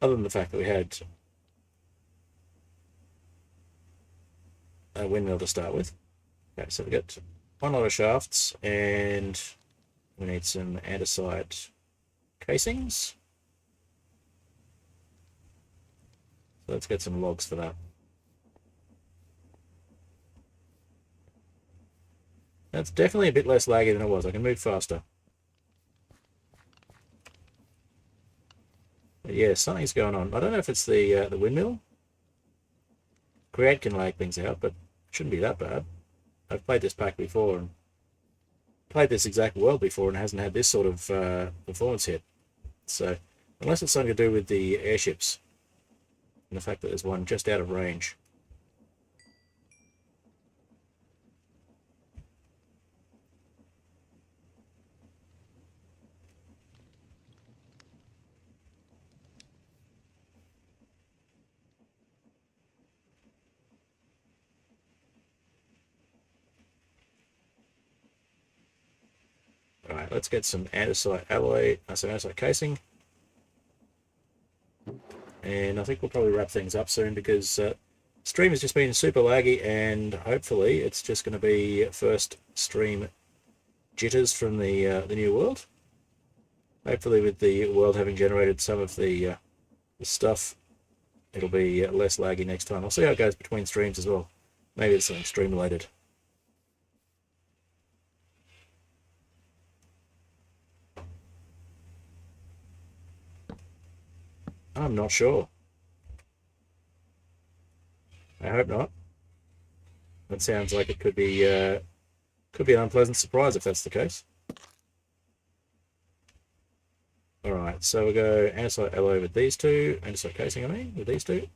S1: other than the fact that we had a windmill to start with. Okay, so we've got one lot of shafts, and we need some andesite casings. So let's get some logs for that. That's definitely a bit less laggy than it was. I can move faster. But yeah, something's going on. I don't know if it's the windmill. Create can lag things out, but it shouldn't be that bad. I've played this pack before and played this exact world before, and it hasn't had this sort of performance hit. So unless it's something to do with the airships and the fact that there's one just out of range. Alright, let's get some andesite alloy, some andesite casing. And I think we'll probably wrap things up soon, because stream has just been super laggy, and hopefully it's just going to be first stream jitters from the new world. Hopefully with the world having generated some of the stuff, it'll be less laggy next time. I'll see how it goes between streams as well. Maybe it's something stream related. I'm not sure. I hope not. That sounds like it could be an unpleasant surprise if that's the case. Alright, so we'll go andesite alloy with these two, andesite casing I mean, with these two.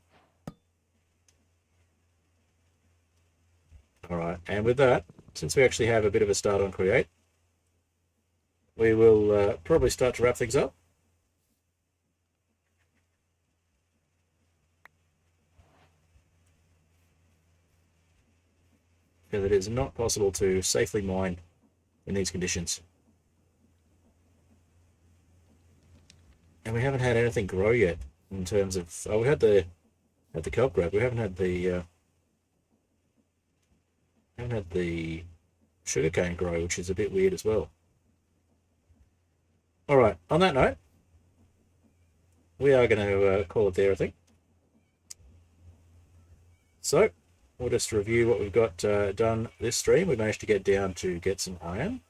S1: Alright, and with that, since we actually have a bit of a start on create, we will probably start to wrap things up. Because it is not possible to safely mine in these conditions. And we haven't had anything grow yet in terms of... Oh, we had the kelp grab. We haven't had the sugarcane grow, which is a bit weird as well. Alright, on that note, we are going to call it there, I think. So, we'll just review what we've got done this stream. We managed to get down to get some iron.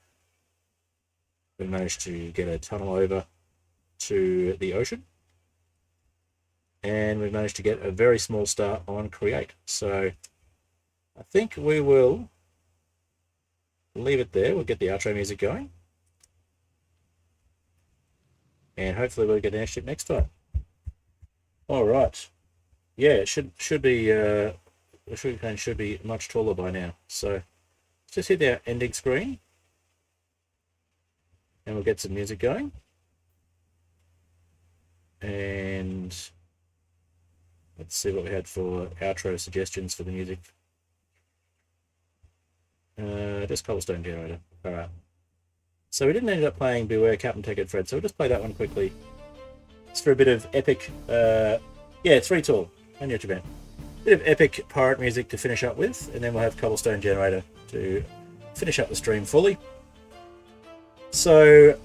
S1: We managed to get a tunnel over to the ocean. And we managed to get a very small start on create. So, I think we will leave it there. We'll get the outro music going. And hopefully we'll get an airship next time. Alright. Yeah, it should be... the sugarcane should be much taller by now. So let's just hit our ending screen and we'll get some music going. And let's see what we had for outro suggestions for the music. Just cobblestone generator. Alright. So we didn't end up playing Beware Captain Take It Fred, so we'll just play that one quickly. It's for a bit of epic, yeah, it's free tool on YouTube. Bit of epic pirate music to finish up with, and then we'll have cobblestone generator to finish up the stream fully. So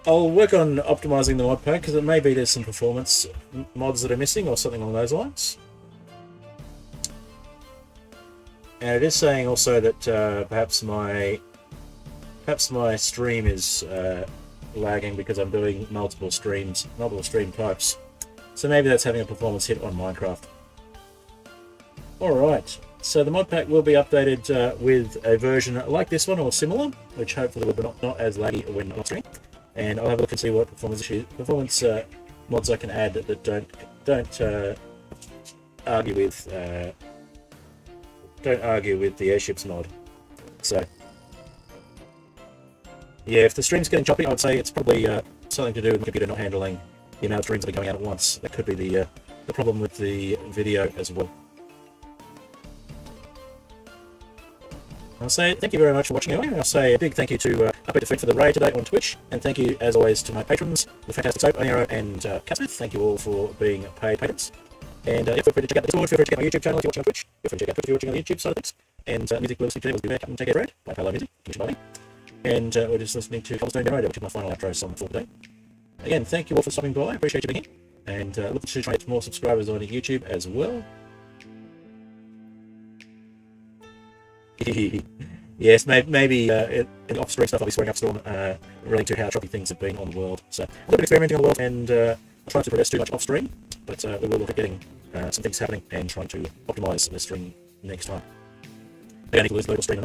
S1: I'll work on optimizing the mod pack because it may be there's some performance mods that are missing or something along those lines. And it is saying also that perhaps my stream is lagging because I'm doing multiple stream types. So maybe that's having a performance hit on Minecraft. Alright, so the mod pack will be updated with a version like this one or similar, which hopefully will be not as laggy when on stream. And I'll have a look and see what performance mods I can add that don't argue with the airships mod. So yeah, if the stream's getting choppy, I would say it's probably something to do with the computer not handling the amount of streams that are going out at once. That could be the problem with the video as well. I'll say thank you very much for watching anyway. I'll say a big thank you to Upbeat Defeat for the raid today on Twitch, and thank you as always to my patrons, the Fantastic Soap, Onero, and Catsmith. Thank you all for being paid patrons. And feel free to check out the Discord, feel free to check out my YouTube channel if you're watching on Twitch, feel free to check out Twitch if you're watching on the YouTube side of things. And music we're listening to was Beware Captain Take It Red by Palo Music, Commission by me. And we're just listening to Cobblestone Generator, which is my final outro song for today. Again, thank you all for stopping by, I appreciate you being here. And looking to try to get more subscribers on YouTube as well. Yes, maybe in off-stream stuff I'll be swearing up storm relating to how choppy things have been on the world. So a little bit experimenting on the world, and I'll try not to progress too much off-stream, but we will look at getting some things happening and trying to optimise the stream next time. Again, if you lose local stream,